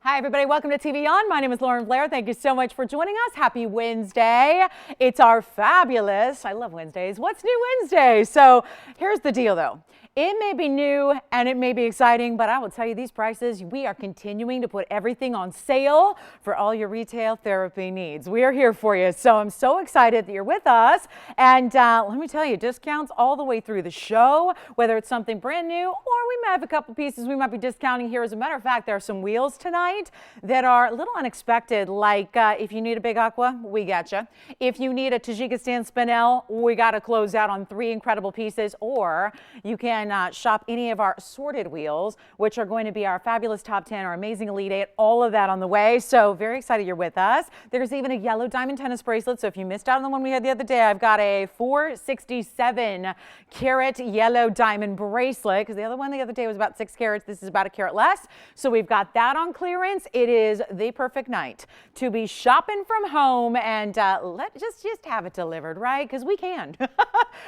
Hi, everybody. Welcome to TVON. My name is Lauren Blair. Thank you so much for joining us. Happy Wednesday. It's our fabulous, I love Wednesdays, What's New Wednesday. So here's the deal, though. It may be new and it may be exciting, but I will tell you these prices, we are continuing to put everything on sale for all your retail therapy needs. We are here for you. So I'm so excited that you're with us. And let me tell you, discounts all the way through the show, whether it's something brand new or we might have a couple pieces we might be discounting here. As a matter of fact, there are some wheels tonight that are a little unexpected. Like if you need a big aqua, we got you. If you need a Tajikistan spinel, we got to close out on 3 incredible pieces. Or you can shop any of our assorted wheels, which are going to be our fabulous top 10, our amazing Elite 8, all of that on the way. So very excited you're with us. There's even a yellow diamond tennis bracelet. So if you missed out on the one we had the other day, I've got a 467 carat yellow diamond bracelet, because the other one the other day was about 6 carats. This is about a carat less. So we've got that on clearance. It is the perfect night to be shopping from home and just have it delivered, right? Because we can,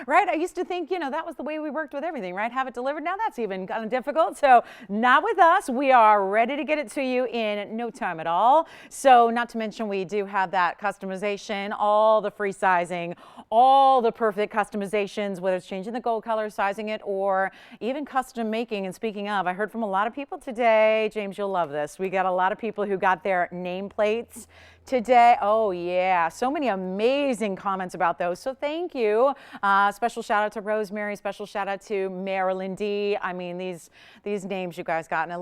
right? I used to think, that was the way we worked with everything, right? Have it delivered. Now that's even kind of difficult. So not with us. We are ready to get it to you in no time at all. So not to mention we do have that customization, all the free sizing, all the perfect customizations, whether it's changing the gold color, sizing it, or even custom making. And speaking of, I heard from a lot of people today, James, you'll love this. We got a lot of people who got their nameplates today. Oh yeah, so many amazing comments about those. So thank you. Special shout out to Rosemary. Special shout out to Marilyn D. I mean, these names you guys got, and I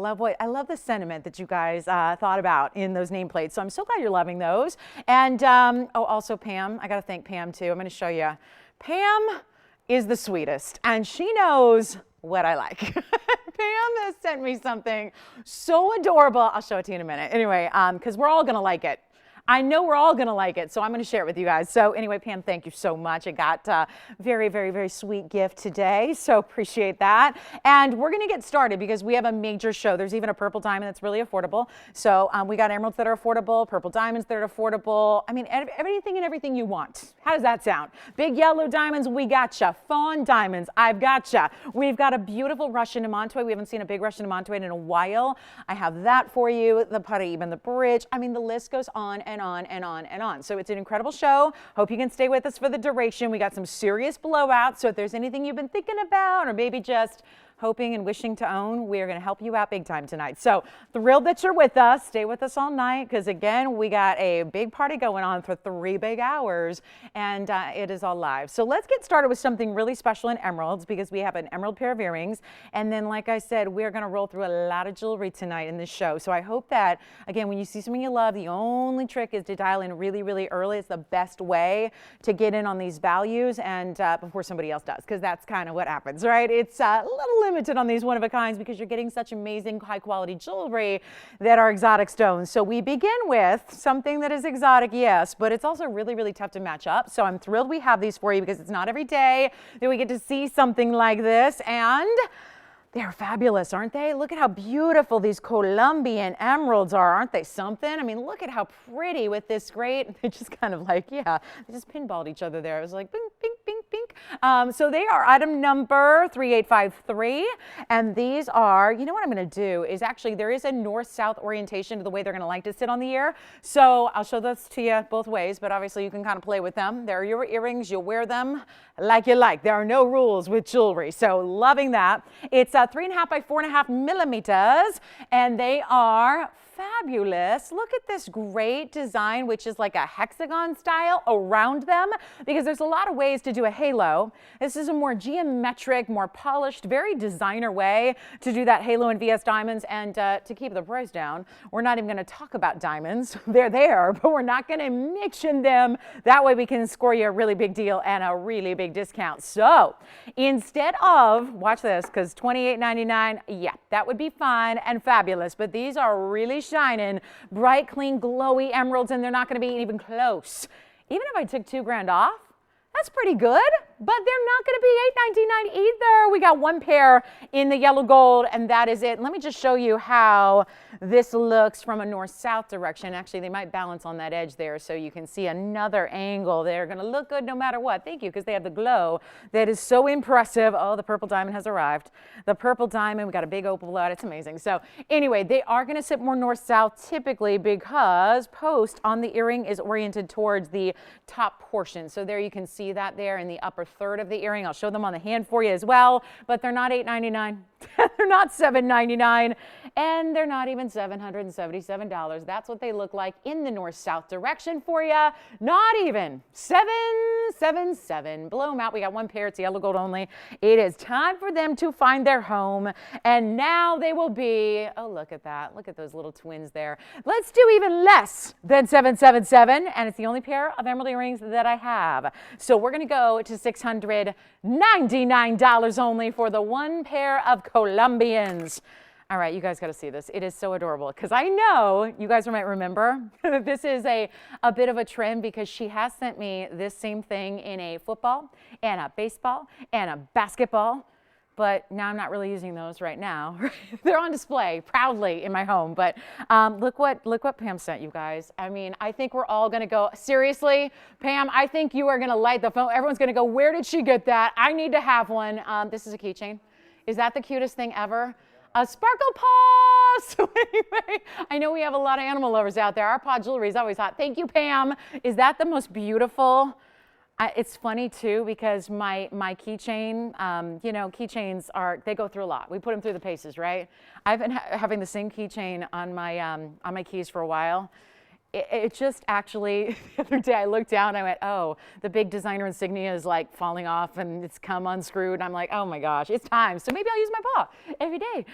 love the sentiment that you guys thought about in those nameplates. So I'm so glad you're loving those. And also Pam. I got to thank Pam too. I'm going to show you. Pam is the sweetest, and she knows what I like. Pam has sent me something so adorable. I'll show it to you in a minute. Anyway, because we're all going to like it. I know we're all going to like it, so I'm going to share it with you guys. So anyway, Pam, thank you so much. I got a very, very, very sweet gift today, so appreciate that. And we're going to get started because we have a major show. There's even a purple diamond that's really affordable. So we got emeralds that are affordable, purple diamonds that are affordable. I mean, everything and everything you want. How does that sound? Big yellow diamonds, we gotcha. Fawn diamonds, I've gotcha. We've got a beautiful Russian diamante. We haven't seen a big Russian diamante in a while. I have that for you. The Paraiba and the bridge. I mean, the list goes on and on and on and on. So it's an incredible show. Hope you can stay with us for the duration. We got some serious blowouts. So if there's anything you've been thinking about or maybe just hoping and wishing to own, we are going to help you out big time tonight. So thrilled that you're with us. Stay with us all night because, again, we got a big party going on for 3 big hours, and it is all live. So let's get started with something really special in emeralds because we have an emerald pair of earrings. And then, like I said, we're going to roll through a lot of jewelry tonight in this show. So I hope that, again, when you see something you love, the only trick is to dial in really, really early. It's the best way to get in on these values and before somebody else does, because that's kind of what happens, right? It's a little limited on these one-of-a-kinds because you're getting such amazing high-quality jewelry that are exotic stones. So we begin with something that is exotic, yes, but it's also really, really tough to match up. So I'm thrilled we have these for you because it's not every day that we get to see something like this, and they're fabulous, aren't they? Look at how beautiful these Colombian emeralds are. Aren't they something? I mean, look at how pretty with this great, they just kind of like, yeah, they just pinballed each other there. It was like, bing, bing, bing, bing. So they are item number 3853. And these are, you know what I'm going to do is actually there is a north-south orientation to the way they're going to like to sit on the ear. So I'll show this to you both ways, but obviously you can kind of play with them. They're your earrings. You'll wear them like you like. There are no rules with jewelry. So loving that. It's 3.5 by 4.5 millimeters, and they are fabulous. Look at this great design, which is like a hexagon style around them, because there's a lot of ways to do a halo. This is a more geometric, more polished, very designer way to do that halo in VS diamonds. And to keep the price down, we're not even going to talk about diamonds. They're there, but we're not going to mention them. That way we can score you a really big deal and a really big discount. So instead of, watch this, because $28.99, yeah, that would be fine and fabulous, but these are really shining, bright, clean, glowy emeralds, and they're not going to be even close. Even if I took $2 grand off, that's pretty good. but they're not going to be $8.99 either. We got one pair in the yellow gold, and that is it. Let me just show you how this looks from a north-south direction. Actually, they might balance on that edge there so you can see another angle. They're going to look good no matter what. Thank you, because they have the glow that is so impressive. Oh, the purple diamond has arrived. The purple diamond, we got a big opal out. It's amazing. So anyway, they are going to sit more north-south typically because post on the earring is oriented towards the top portion. So there you can see that there in the upper third of the earring. I'll show them on the hand for you as well, but they're not $8.99. They're not $7.99, and they're not even $777. That's what they look like in the north-south direction for you. Not even $777. Blow them out. We got one pair. It's yellow gold only. It is time for them to find their home, and now they will be, oh, look at that. Look at those little twins there. Let's do even less than $777, and it's the only pair of emerald earrings that I have. So we're going to go to $699 only for the one pair of Colombians. All right, you guys got to see this. It is so adorable because I know you guys might remember this is a bit of a trend because she has sent me this same thing in a football and a baseball and a basketball. But now I'm not really using those right now. They're on display proudly in my home. But look what Pam sent you guys. I mean, I think we're all going to go, seriously, Pam, I think you are going to light the phone. Everyone's going to go, where did she get that? I need to have one. This is a keychain. Is that the cutest thing ever? A sparkle paw. So anyway, I know we have a lot of animal lovers out there. Our paw jewelry is always hot. Thank you, Pam. Is that the most beautiful? It's funny too because my keychain, you know, keychains they go through a lot. We put them through the paces, right? I've been having the same keychain on my keys for a while. It just actually, the other day I looked down and I went, oh, the big designer insignia is like falling off and it's come unscrewed. And I'm like, oh my gosh, it's time. So maybe I'll use my paw every day.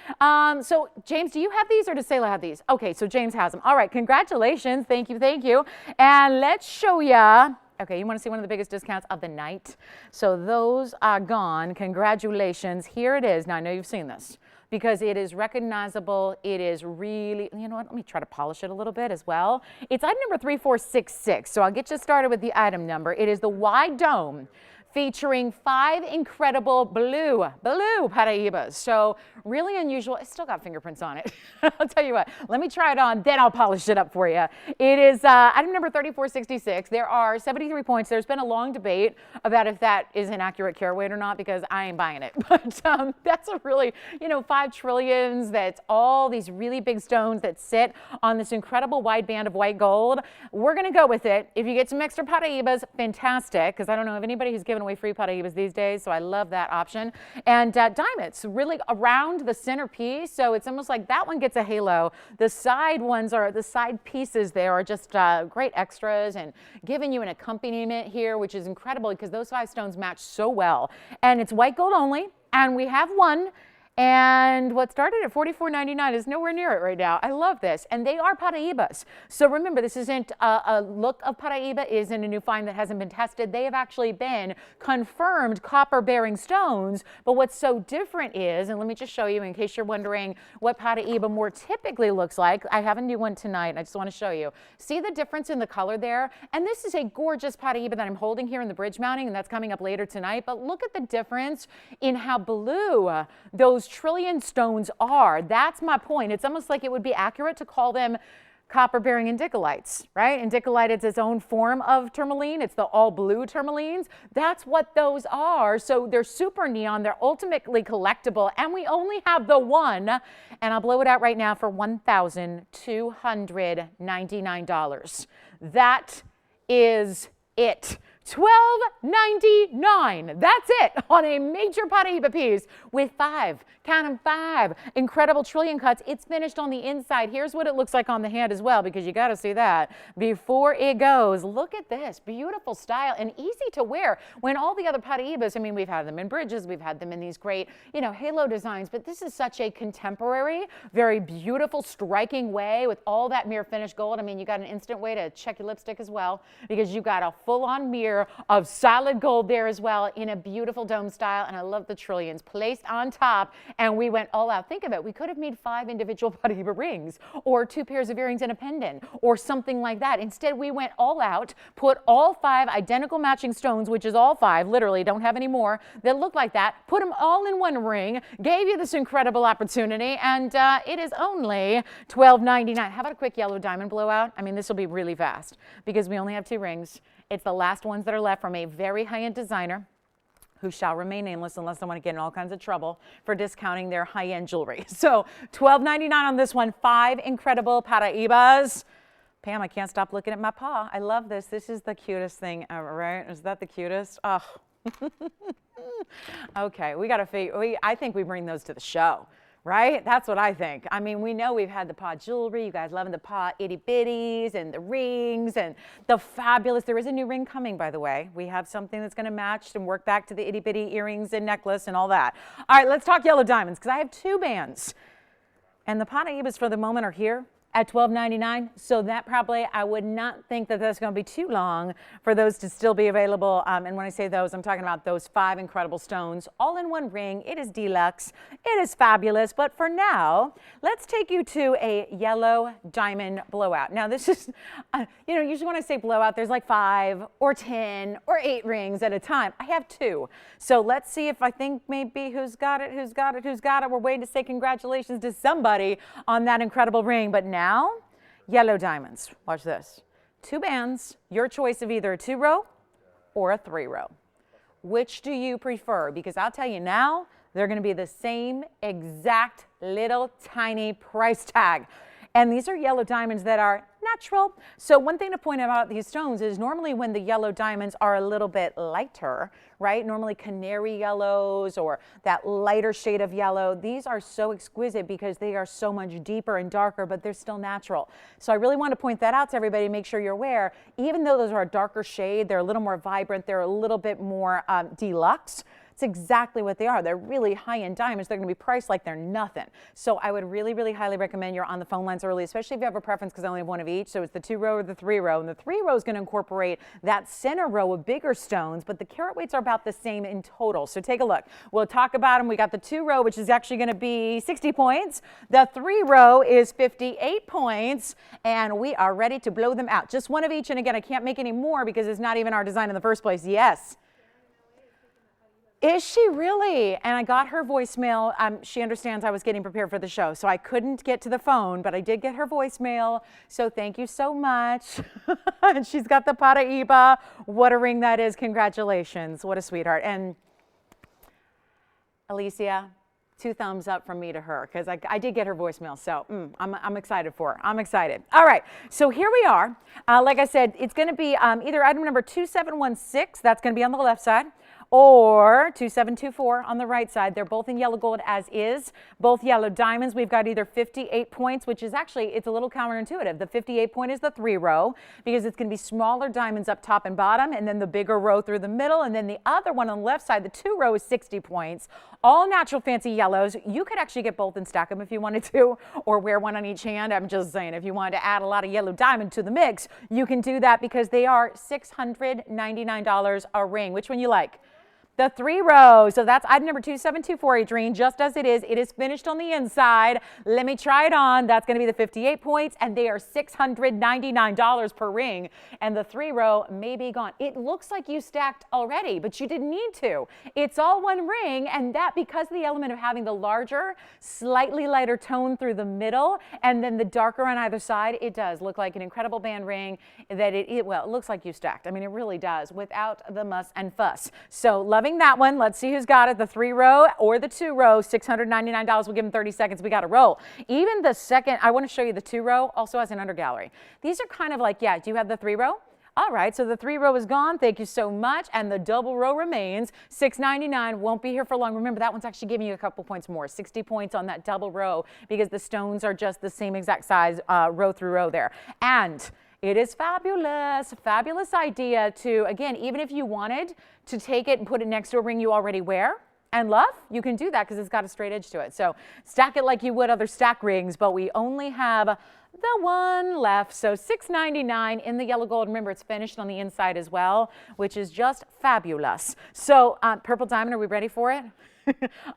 So James, do you have these or does Selah have these? Okay, so James has them. All right, congratulations. Thank you, thank you. And let's show you. Okay, you want to see one of the biggest discounts of the night? So those are gone. Congratulations. Here it is. Now, I know you've seen this because it is recognizable. It is really, you know what? Let me try to polish it a little bit as well. It's item number 3466. So I'll get you started with the item number. It is the wide dome featuring 5 incredible blue Paraibas. So really unusual. It's still got fingerprints on it. I'll tell you what, let me try it on, then I'll polish it up for you. It is item number 3466. There are 73 points. There's been a long debate about if that is an accurate carat weight or not because I ain't buying it. But that's a really, you know, 5 trillions. That's all these really big stones that sit on this incredible wide band of white gold. We're going to go with it. If you get some extra Paraibas, fantastic, because I don't know if anybody who's given away free Paraibas these days, so I love that option. And diamonds really around the centerpiece, so it's almost like that one gets a halo. The side ones are, the side pieces there are just great extras and giving you an accompaniment here, which is incredible because those 5 stones match so well. And it's white gold only, and we have one. And what started at $44.99 is nowhere near it right now. I love this. And they are Paraibas. So remember, this isn't a look of Paraiba, isn't a new find that hasn't been tested. They have actually been confirmed copper-bearing stones. But what's so different is, and let me just show you in case you're wondering what Paraiba more typically looks like. I have a new one tonight, and I just want to show you. See the difference in the color there? And this is a gorgeous Paraiba that I'm holding here in the bridge mounting, and that's coming up later tonight. But look at the difference in how blue those trillion stones are. That's my point. It's almost like it would be accurate to call them copper-bearing indicolites, right? Indicolite is its own form of tourmaline. It's the all-blue tourmalines. That's what those are. So they're super neon. They're ultimately collectible, and we only have the one, and I'll blow it out right now for $1,299. That is it. $12.99. That's it on a major Paraiba piece with 5, count them 5, incredible trillion cuts. It's finished on the inside. Here's what it looks like on the hand as well, because you got to see that before it goes. Look at this beautiful style and easy to wear. When all the other Paraibas, I mean, we've had them in bridges, we've had them in these great, you know, halo designs, but this is such a contemporary, very beautiful, striking way with all that mirror finished gold. I mean, you got an instant way to check your lipstick as well, because you got a full-on mirror layer of solid gold there as well in a beautiful dome style. And I love the trillions placed on top. And we went all out. Think of it. We could have made 5 individual Paraiba rings or 2 pairs of earrings and a pendant or something like that. Instead, we went all out, put all 5 identical matching stones, which is all 5, literally, don't have any more, that look like that, put them all in one ring, gave you this incredible opportunity, and it is only $12.99. How about a quick yellow diamond blowout? I mean, this will be really fast because we only have 2 rings. It's the last ones that are left from a very high-end designer who shall remain nameless unless I want to get in all kinds of trouble for discounting their high-end jewelry. So $12.99 on this one, 5 incredible Paraibas. Pam, I can't stop looking at my paw. I love this. This is the cutest thing ever, right? Is that the cutest? Oh. Okay, we got to figure, I think we bring those to the show, right? That's what I think. I mean, we know we've had the paw jewelry. You guys loving the paw itty bitties and the rings and the fabulous. There is a new ring coming, by the way. We have something that's going to match and work back to the itty bitty earrings and necklace and all that. All right, let's talk yellow diamonds because I have 2 bands. And the Paraibas for the moment are here at $12.99. So that probably, I would not think that that's going to be too long for those to still be available. And when I say those, I'm talking about those 5 incredible stones all in one ring. It is deluxe. It is fabulous. But for now, let's take you to a yellow diamond blowout. Now this is, you know, usually when I say blowout, there's like 5 or 10 or 8 rings at a time. I have 2. So let's see if I think maybe who's got it, who's got it, who's got it. We're waiting to say congratulations to somebody on that incredible ring. But now, yellow diamonds. Watch this. 2 bands, your choice of either a 2-row or a 3-row. Which do you prefer? Because I'll tell you now, they're going to be the same exact little tiny price tag. And these are yellow diamonds that are natural. So one thing to point out about these stones is normally when the yellow diamonds are a little bit lighter, right? Normally canary yellows or that lighter shade of yellow. These are so exquisite because they are so much deeper and darker, but they're still natural. So I really want to point that out to everybody, make sure you're aware. Even though those are a darker shade, they're a little more vibrant, they're a little bit more deluxe. It's exactly what they are. They're really high-end diamonds. They're going to be priced like they're nothing. So I would really, really highly recommend you're on the phone lines early, especially if you have a preference because I only have one of each. So it's the 2-row or the 3-row. And the 3-row is going to incorporate that center row of bigger stones, but the carat weights are about the same in total. So take a look. We'll talk about them. We got the 2-row, which is actually going to be 60 points. The 3-row is 58 points, and we are ready to blow them out. Just one of each. And again, I can't make any more because it's not even our design in the first place. Yes. Is she really? And I got her voicemail. She understands I was getting prepared for the show, so I couldn't get to the phone, but I did get her voicemail. So thank you so much. And she's got the Paraiba. What a ring that is. Congratulations. What a sweetheart. And Alicia, 2 thumbs up from me to her because I did get her voicemail. So I'm excited for her. I'm excited. All right. So here we are. Like I said, it's going to be either item number 2716. That's going to be on the left side. Or 2724 on the right side. They're both in yellow gold as is. Both yellow diamonds. We've got either 58 points, which is actually, it's a little counterintuitive. The 58 point is the 3-row because it's going to be smaller diamonds up top and bottom and then the bigger row through the middle. And then the other one on the left side, the 2-row is 60 points. All natural fancy yellows. You could actually get both and stack them if you wanted to or wear one on each hand. I'm just saying if you wanted to add a lot of yellow diamond to the mix, you can do that because they are $699 a ring. Which one you like? The 3-row. So that's item number 2724, Adrienne, just as it is. It is finished on the inside. Let me try it on. That's going to be the 58 points, and they are $699 per ring. And the 3-row may be gone. It looks like you stacked already, but you didn't need to. It's all one ring, and that because of the element of having the larger, slightly lighter tone through the middle, and then the darker on either side, it does look like an incredible band ring that it looks like you stacked. I mean, it really does without the muss and fuss. So loving that one. Let's see who's got it, the 3-row or the 2-row, $699. We'll give them 30 seconds. We got to roll. Even the second, I want to show you the 2-row also has an under gallery. These are kind of like, yeah, do you have the 3-row? All right, so the 3-row is gone. Thank you so much. And the double row remains. $699. Won't be here for long. Remember, that one's actually giving you a couple points more, 60 points on that double row because the stones are just the same exact size row through row there. And it is fabulous, fabulous idea to, again, even if you wanted to take it and put it next to a ring you already wear and love, you can do that because it's got a straight edge to it. So stack it like you would other stack rings, but we only have the one left. So $6.99 in the yellow gold. Remember, it's finished on the inside as well, which is just fabulous. So purple diamond, are we ready for it?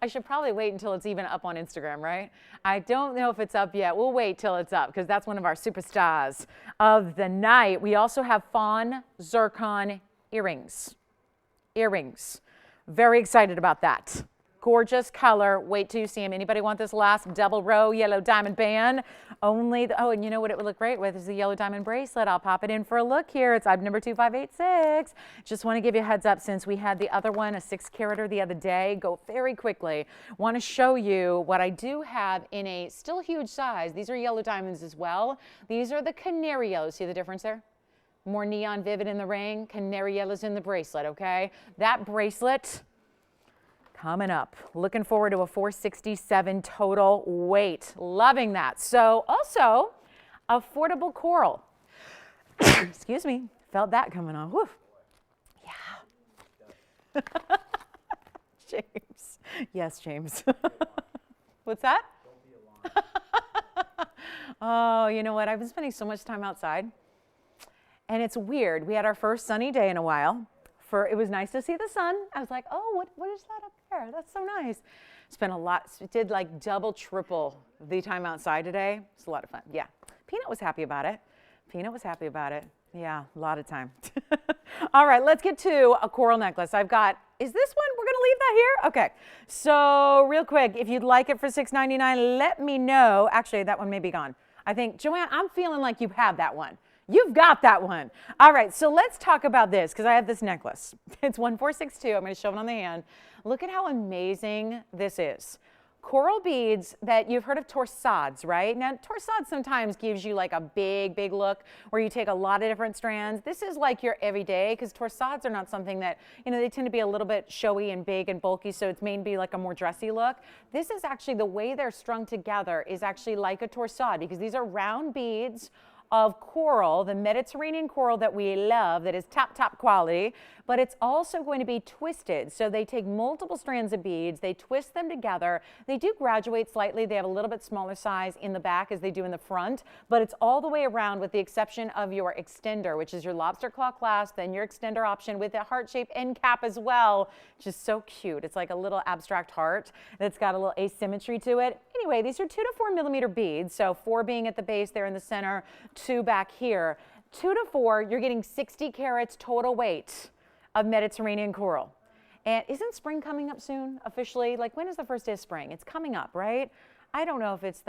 I should probably wait until it's even up on Instagram, right? I don't know if it's up yet. We'll wait till it's up because that's one of our superstars of the night. We also have Fawn Zircon earrings. Very excited about that. Gorgeous color. Wait till you see them. Anybody want this last double row yellow diamond band? Oh, and you know what it would look great with is the yellow diamond bracelet. I'll pop it in for a look here. It's item number 2586. Just want to give you a heads up since we had the other one, a 6-carater the other day. Go very quickly. Want to show you what I do have in a still huge size. These are yellow diamonds as well. These are the canary yellows. See the difference there? More neon vivid in the ring, canary yellows in the bracelet, okay? That bracelet coming up. Looking forward to a 467 total weight. Loving that. So also, affordable coral. Excuse me. Felt that coming on. Whew. Yeah. James. Yes, James. What's that? Oh, you know what? I've been spending so much time outside. And it's weird. We had our first sunny day in a while. It was nice to see the sun. I was like, oh, what is that up there? That's so nice. Spent a lot, did like double, triple the time outside today. It's a lot of fun. Yeah. Peanut was happy about it. Yeah, a lot of time. All right, let's get to a coral necklace. I've got, is this one? We're going to leave that here? Okay. So real quick, if you'd like it for $6.99, let me know. Actually, that one may be gone. I think, Joanne, I'm feeling like you have that one. You've got that one. All right, so let's talk about this because I have this necklace. It's 1462. I'm going to show it on the hand. Look at how amazing this is. Coral beads that you've heard of torsades, right? Now, torsade sometimes gives you like a big look where you take a lot of different strands. This is like your everyday because torsades are not something that, you know, they tend to be a little bit showy and big and bulky, so it's maybe like a more dressy look. This is actually the way they're strung together is actually like a torsade because these are round beads of coral, the Mediterranean coral that we love, that is top quality, but it's also going to be twisted. So they take multiple strands of beads, they twist them together. They do graduate slightly. They have a little bit smaller size in the back as they do in the front, but it's all the way around with the exception of your extender, which is your lobster claw clasp, then your extender option with a heart-shaped end cap as well, which is so cute. It's like a little abstract heart that's got a little asymmetry to it. Anyway, these are 2 to 4 millimeter beads, so 4 being at the base there in the center, 2 back here. 2 to 4, you're getting 60 carats total weight of Mediterranean coral. And isn't spring coming up soon, officially? Like, when is the first day of spring? It's coming up, right? I don't know if it's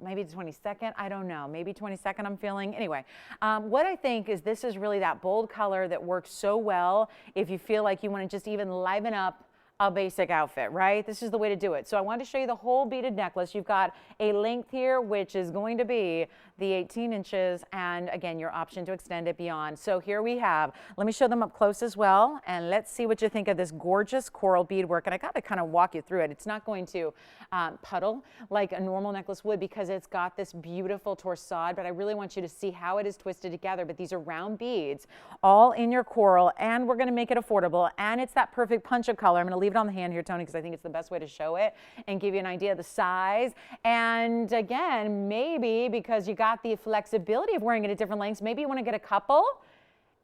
maybe the 22nd. I don't know. Maybe 22nd I'm feeling. Anyway, what I think is this is really that bold color that works so well if you feel like you want to just even liven up a basic outfit, right? This is the way to do it. So I wanted to show you the whole beaded necklace. You've got a length here, which is going to be the 18 inches, and again, your option to extend it beyond. So here we have, let me show them up close as well, and let's see what you think of this gorgeous coral beadwork. And I got to kind of walk you through it. It's not going to puddle like a normal necklace would because it's got this beautiful torsade, but I really want you to see how it is twisted together. But these are round beads, all in your coral, and we're going to make it affordable, and it's that perfect punch of color. I'm going to leave it on the hand here, Tony, because I think it's the best way to show it and give you an idea of the size. And again, maybe because you got the flexibility of wearing it at different lengths, maybe you want to get a couple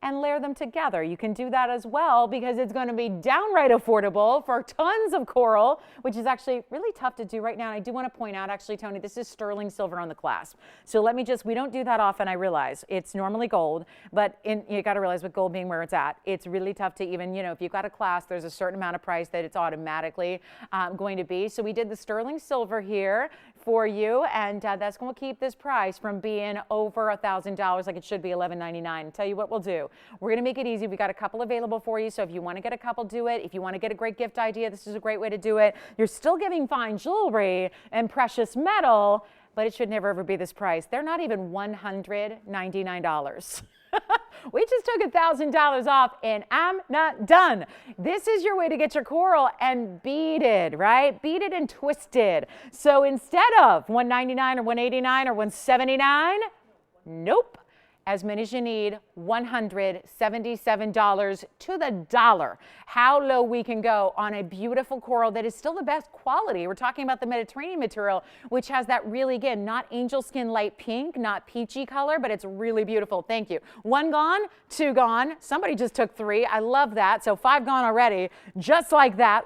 and layer them together. You can do that as well because it's going to be downright affordable for tons of coral, which is actually really tough to do right now. And I do want to point out, actually, Tony, this is sterling silver on the clasp. So let me just, we don't do that often, I realize. It's normally gold, but you got to realize with gold being where it's at, it's really tough to even, you know, if you've got a clasp, there's a certain amount of price that it's automatically going to be. So we did the sterling silver here for you, and that's going to keep this price from being over $1,000 like it should be, $11.99. And tell you what we'll do. We're going to make it easy. We've got a couple available for you, so if you want to get a couple, do it. If you want to get a great gift idea, this is a great way to do it. You're still giving fine jewelry and precious metal, but it should never ever be this price. They're not even $199. We just took $1,000 off, and I'm not done. This is your way to get your coral and beaded, right? Beaded and twisted. So instead of $199 or $189 or $179, nope. as many as you need, $177 to the dollar. How low we can go on a beautiful coral that is still the best quality. We're talking about the Mediterranean material, which has that really, again, not angel skin light pink, not peachy color, but it's really beautiful. Thank you. 1 gone, 2 gone. Somebody just took 3. I love that. So 5 gone already. Just like that,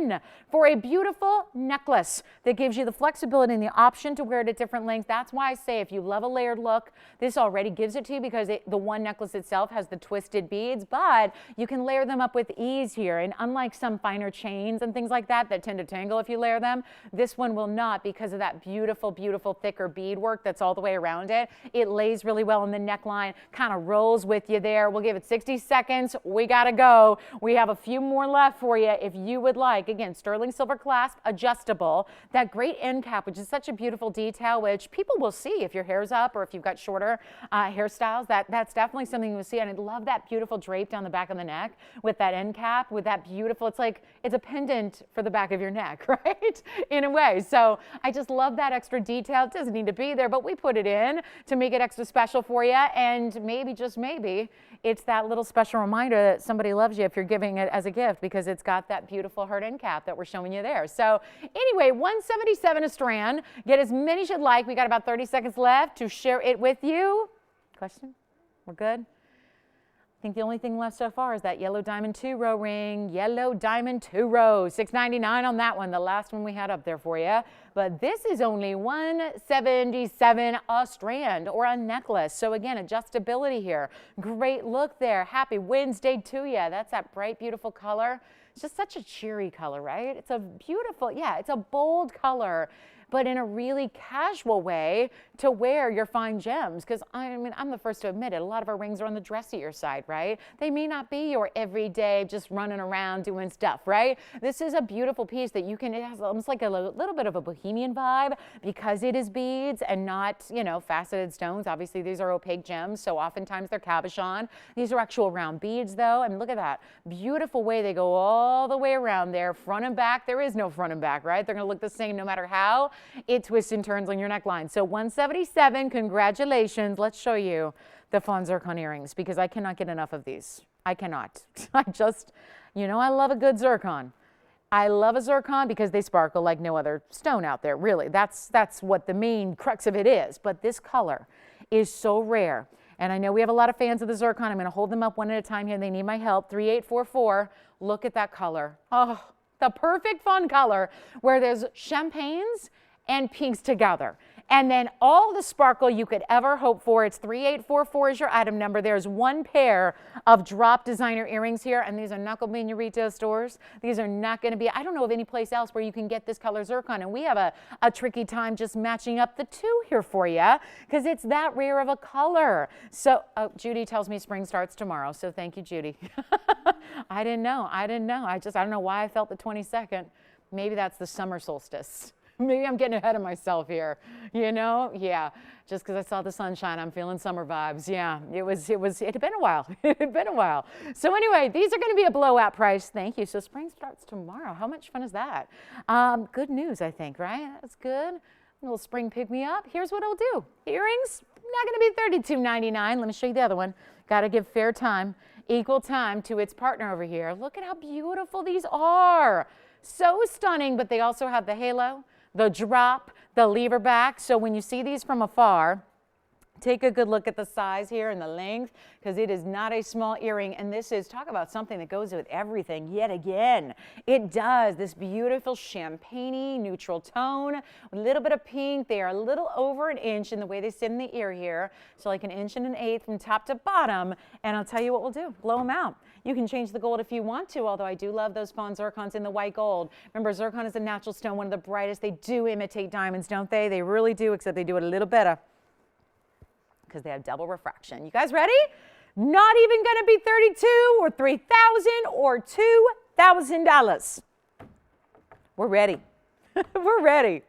$177 for a beautiful necklace that gives you the flexibility and the option to wear it at different lengths. That's why I say if you love a layered look, this already gives it to you because the one necklace itself has the twisted beads, but you can layer them up with ease here. And unlike some finer chains and things like that tend to tangle if you layer them, this one will not because of that beautiful, beautiful thicker bead work that's all the way around it. It lays really well in the neckline, kind of rolls with you there. We'll give it 60 seconds. We got to go. We have a few more left for you if you would like. Again, sterling silver clasp, adjustable. That great end cap, which is such a beautiful detail, which people will see if your hair's up or if you've got shorter hairstyles. That's definitely something you will see. And I love that beautiful drape down the back of the neck with that end cap, with that beautiful, it's like, it's a pendant for the back of your neck, right? In a way. So I just love that extra detail. It doesn't need to be there, but we put it in to make it extra special for you. And maybe, just maybe, it's that little special reminder that somebody loves you if you're giving it as a gift because it's got that beautiful heart end cap that we're showing you there. So anyway, $177 a strand. Get as many as you'd like. We got about 30 seconds left to share it with you. Question? We're good? I think the only thing left so far is that yellow diamond 2-row ring. Yellow diamond 2-row. $6.99 on that one, the last one we had up there for you. But this is only $177 a strand or a necklace. So again, adjustability here. Great look there. Happy Wednesday to you. That's that bright, beautiful color. It's just such a cheery color, right? It's a beautiful, yeah, it's a bold color, but in a really casual way to wear your fine gems. Because I mean, I'm the first to admit it, a lot of our rings are on the dressier side, right? They may not be your everyday just running around doing stuff, right? This is a beautiful piece that you can, it has almost like a little bit of a bohemian vibe because it is beads and not, you know, faceted stones. Obviously, these are opaque gems, so oftentimes they're cabochon. These are actual round beads though, and look at that. Beautiful way they go all the way around there, front and back. There is no front and back, right? They're gonna look the same no matter how it twists and turns on your neckline. So $177, congratulations. Let's show you the Fawn Zircon earrings because I cannot get enough of these. I cannot. I just, you know, I love a good zircon. I love a zircon because they sparkle like no other stone out there, really. That's what the main crux of it is. But this color is so rare. And I know we have a lot of fans of the zircon. I'm going to hold them up one at a time here. They need my help. 3844. Look at that color. Oh, the perfect fun color where there's champagnes and pinks together. And then all the sparkle you could ever hope for. It's 3844 is your item number. There's one pair of drop designer earrings here, and these are not going to be in your retail stores. These are not going to be, I don't know of any place else where you can get this color zircon. And we have a tricky time just matching up the two here for you because it's that rare of a color. So Judy tells me spring starts tomorrow. So thank you, Judy. I didn't know. I don't know why I felt the 22nd. Maybe that's the summer solstice. Maybe I'm getting ahead of myself here, you know? Yeah, just because I saw the sunshine, I'm feeling summer vibes. Yeah, it had been a while. It had been a while. So anyway, these are going to be a blowout price. Thank you. So spring starts tomorrow. How much fun is that? Good news, I think, right? That's good. A little spring pick me up. Here's what I'll do. Earrings, not going to be $32.99. Let me show you the other one. Got to give fair time, equal time to its partner over here. Look at how beautiful these are. So stunning, but they also have the halo, the drop, the lever back. So when you see these from afar, take a good look at the size here and the length because it is not a small earring. And this is, talk about something that goes with everything yet again. It does. This beautiful champagne-y neutral tone, a little bit of pink. They are a little over an inch in the way they sit in the ear here. So like 1 1/8 inches from top to bottom. And I'll tell you what we'll do. Blow them out. You can change the gold if you want to, although I do love those Fawn Zircons in the white gold. Remember, zircon is a natural stone, one of the brightest. They do imitate diamonds, don't they? They really do, except they do it a little better because they have double refraction. You guys ready? Not even going to be $32 or $3,000 or $2,000. We're ready. We're ready.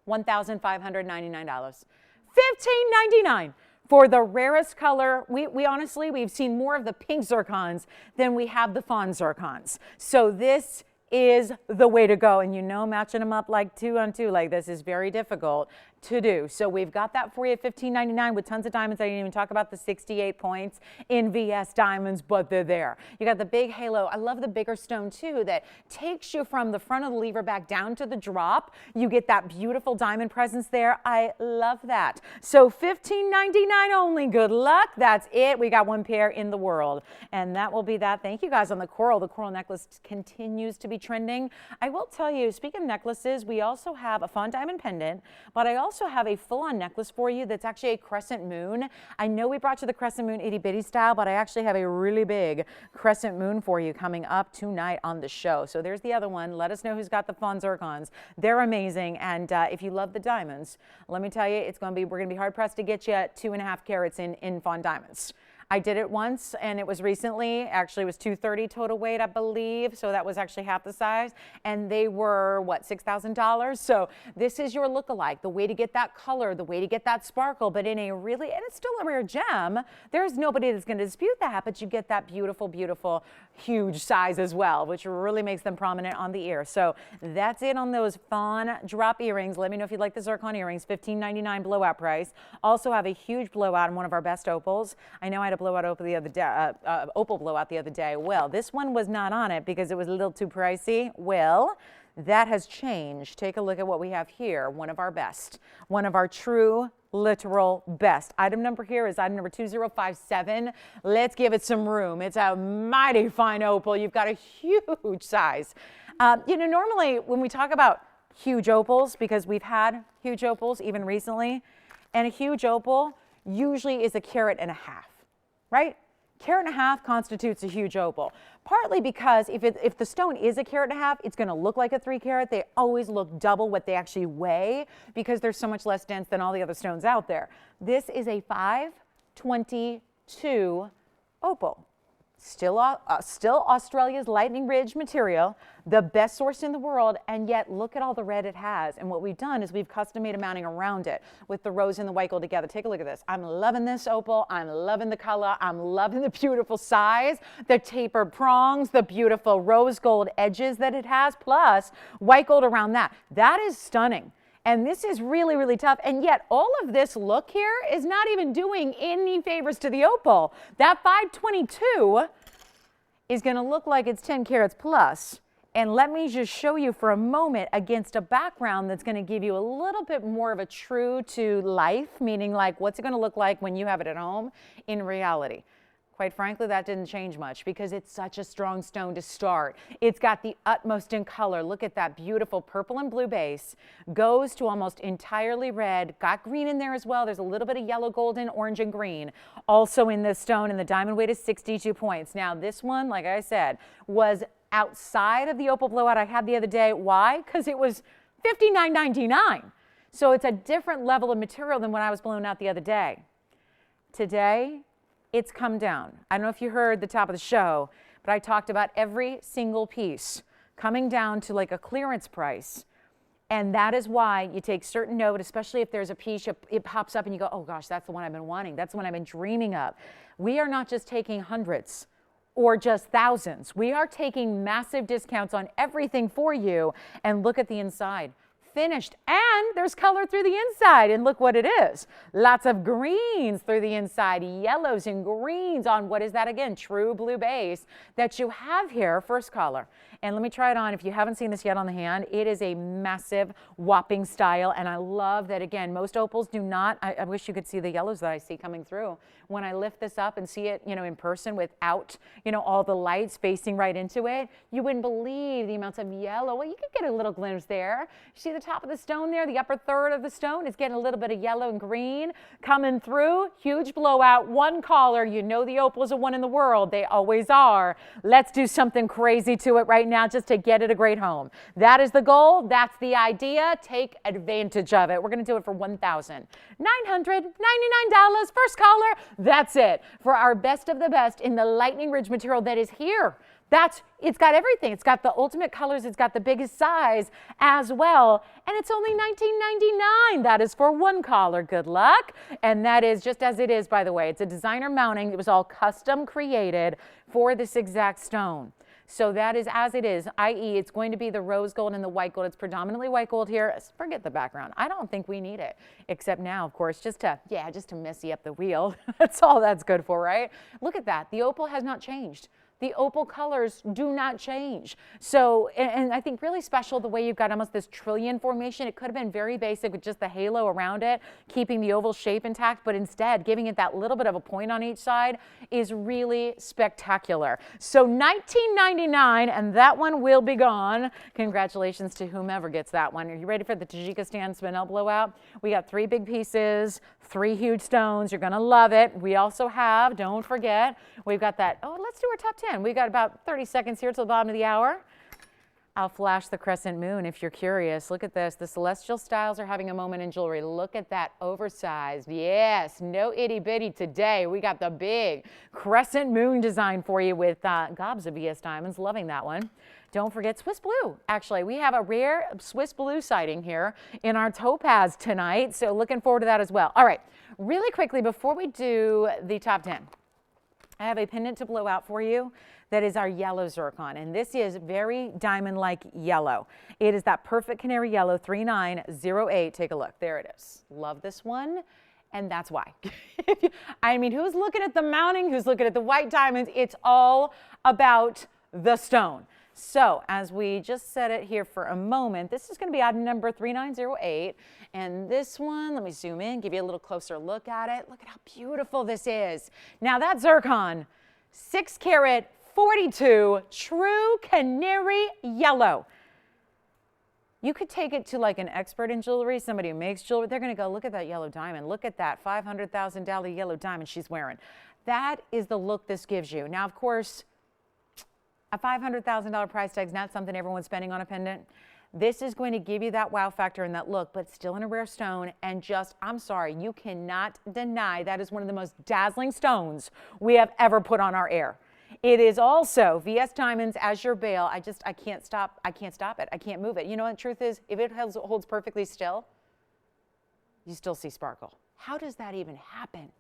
$1,599. $1,599. For the rarest color, we honestly, we've seen more of the pink zircons than we have the fawn zircons. So this is the way to go. And you know, matching them up like 2 on 2 like this is very difficult. to do. So we've got that for you at $15.99 with tons of diamonds. I didn't even talk about the 68 points in VS diamonds, but they're there. You got the big halo. I love the bigger stone too that takes you from the front of the lever back down to the drop. You get that beautiful diamond presence there. I love that. So $15.99 only. Good luck. That's it. We got one pair in the world, and that will be that. Thank you guys on the coral. The coral necklace continues to be trending. I will tell you, speaking of necklaces, we also have a fawn diamond pendant, but I also have a full-on necklace for you that's actually a crescent moon. I know we brought you the crescent moon itty bitty style, but I actually have a really big crescent moon for you coming up tonight on the show. So there's the other one. Let us know who's got the Fawn Zircons. They're amazing, and if you love the diamonds, let me tell you, we're going to be hard pressed to get you 2.5 carats in fawn diamonds. I did it once, and it was recently. Actually, it was 230 total weight, I believe. So that was actually half the size. And they were, what, $6,000? So this is your lookalike, the way to get that color, the way to get that sparkle, but in a really, and it's still a rare gem. There's nobody that's going to dispute that, but you get that beautiful, beautiful, huge size as well, which really makes them prominent on the ear. So that's it on those fawn drop earrings. Let me know if you'd like the zircon earrings, $15.99 blowout price. Also have a huge blowout in one of our best opals. I know I had a blowout opal the other day, opal blowout the other day. Well, this one was not on it because it was a little too pricey. Well, that has changed. Take a look at what we have here. One of our best, one of our true literal best. Item number here is item number 2057. Let's give it some room. It's a mighty fine opal. You've got a huge size. You know, normally when we talk about huge opals, because we've had huge opals even recently, and a huge opal usually is 1.5 carats, right? 1.5 carats constitutes a huge opal. Partly because if the stone is 1.5 carats, it's going to look like a 3 carat. They always look double what they actually weigh because they're so much less dense than all the other stones out there. This is a 522 opal. Still Australia's lightning ridge material, the best source in the world, and yet look at all the red it has. And what we've done is we've custom made a mounting around it with the rose and the white gold together. Take a look at this. I'm loving this opal. I'm loving the color. I'm loving the beautiful size, the tapered prongs, the beautiful rose gold edges that it has, plus white gold around that. That is stunning. And this is really, really tough. And yet all of this look here is not even doing any favors to the opal. That 522 is going to look like it's 10 carats plus. And let me just show you for a moment against a background that's going to give you a little bit more of a true to life, meaning like what's it going to look like when you have it at home in reality. Quite frankly, that didn't change much because it's such a strong stone to start. It's got the utmost in color. Look at that beautiful purple and blue base. Goes to almost entirely red. Got green in there as well. There's a little bit of yellow, golden, orange, and green also in this stone, and the diamond weight is 62 points. Now, this one, like I said, was outside of the opal blowout I had the other day. Why? Because it was $59.99. So it's a different level of material than when I was blown out the other day. Today, it's come down. I don't know if you heard the top of the show, but I talked about every single piece coming down to like a clearance price. And that is why you take certain note, especially if there's a piece, it pops up and you go, oh gosh, that's the one I've been wanting. That's the one I've been dreaming of. We are not just taking hundreds or just thousands. We are taking massive discounts on everything for you. And look at the inside. Finished, and there's color through the inside, and look what it is. Lots of greens through the inside, yellows and greens on what is that again? True blue base that you have here, first color. And let me try it on. If you haven't seen this yet on the hand, it is a massive whopping style, and I love that again. Most opals do not. I wish you could see the yellows that I see coming through when I lift this up and see it, you know, in person without, you know, all the lights facing right into it. You wouldn't believe the amounts of yellow. Well, you could get a little glimpse there. See the top of the stone there, the upper third of the stone is getting a little bit of yellow and green coming through. Huge blowout, one collar. You know the opals are one in the world. They always are. Let's do something crazy to it right now just to get it a great home. That is the goal. That's the idea. Take advantage of it. We're going to do it for $1,999. First collar. That's it for our best of the best in the lightning ridge material that is here. It's got everything. It's got the ultimate colors. It's got the biggest size as well. And it's only $19.99. That is for one collar. Good luck. And that is just as it is, by the way. It's a designer mounting. It was all custom created for this exact stone. So that is as it is, i.e. it's going to be the rose gold and the white gold. It's predominantly white gold here. Forget the background. I don't think we need it, except now, of course, just to messy up the wheel. That's all that's good for, right? Look at that. The opal has not changed. The opal colors do not change. So, and I think really special the way you've got almost this trillion formation. It could have been very basic with just the halo around it, keeping the oval shape intact, but instead giving it that little bit of a point on each side is really spectacular. So $19.99, and that one will be gone. Congratulations to whomever gets that one. Are you ready for the Tajikistan spinel blowout? We got 3 big pieces, 3 huge stones. You're gonna love it. We also have, don't forget, we've got that, let's do our top 10. We've got about 30 seconds here till the bottom of the hour. I'll flash the crescent moon if you're curious. Look at this. The celestial styles are having a moment in jewelry. Look at that oversized. Yes, no itty bitty today. We got the big crescent moon design for you with gobs of VS diamonds. Loving that one. Don't forget Swiss blue. Actually, we have a rare Swiss blue sighting here in our topaz tonight. So looking forward to that as well. All right, really quickly before we do the top 10. I have a pendant to blow out for you that is our yellow zircon, and this is very diamond-like yellow. It is that perfect canary yellow, 3908. Take a look. There it is. Love this one, and that's why. I mean, who's looking at the mounting? Who's looking at the white diamonds? It's all about the stone. So as we just set it here for a moment, this is going to be item number 3908. And this one, let me zoom in, give you a little closer look at it. Look at how beautiful this is. Now that zircon, 6 karat, 42, true canary yellow. You could take it to like an expert in jewelry, somebody who makes jewelry. They're going to go, look at that yellow diamond. Look at that $500,000 yellow diamond she's wearing. That is the look this gives you. Now, of course, a $500,000 price tag is not something everyone's spending on a pendant. This is going to give you that wow factor and that look, but still in a rare stone. And just, I'm sorry, you cannot deny that is one of the most dazzling stones we have ever put on our air. It is also VS diamonds as your bail. I can't stop it. I can't move it. You know what the truth is? If it holds perfectly still, you still see sparkle. How does that even happen?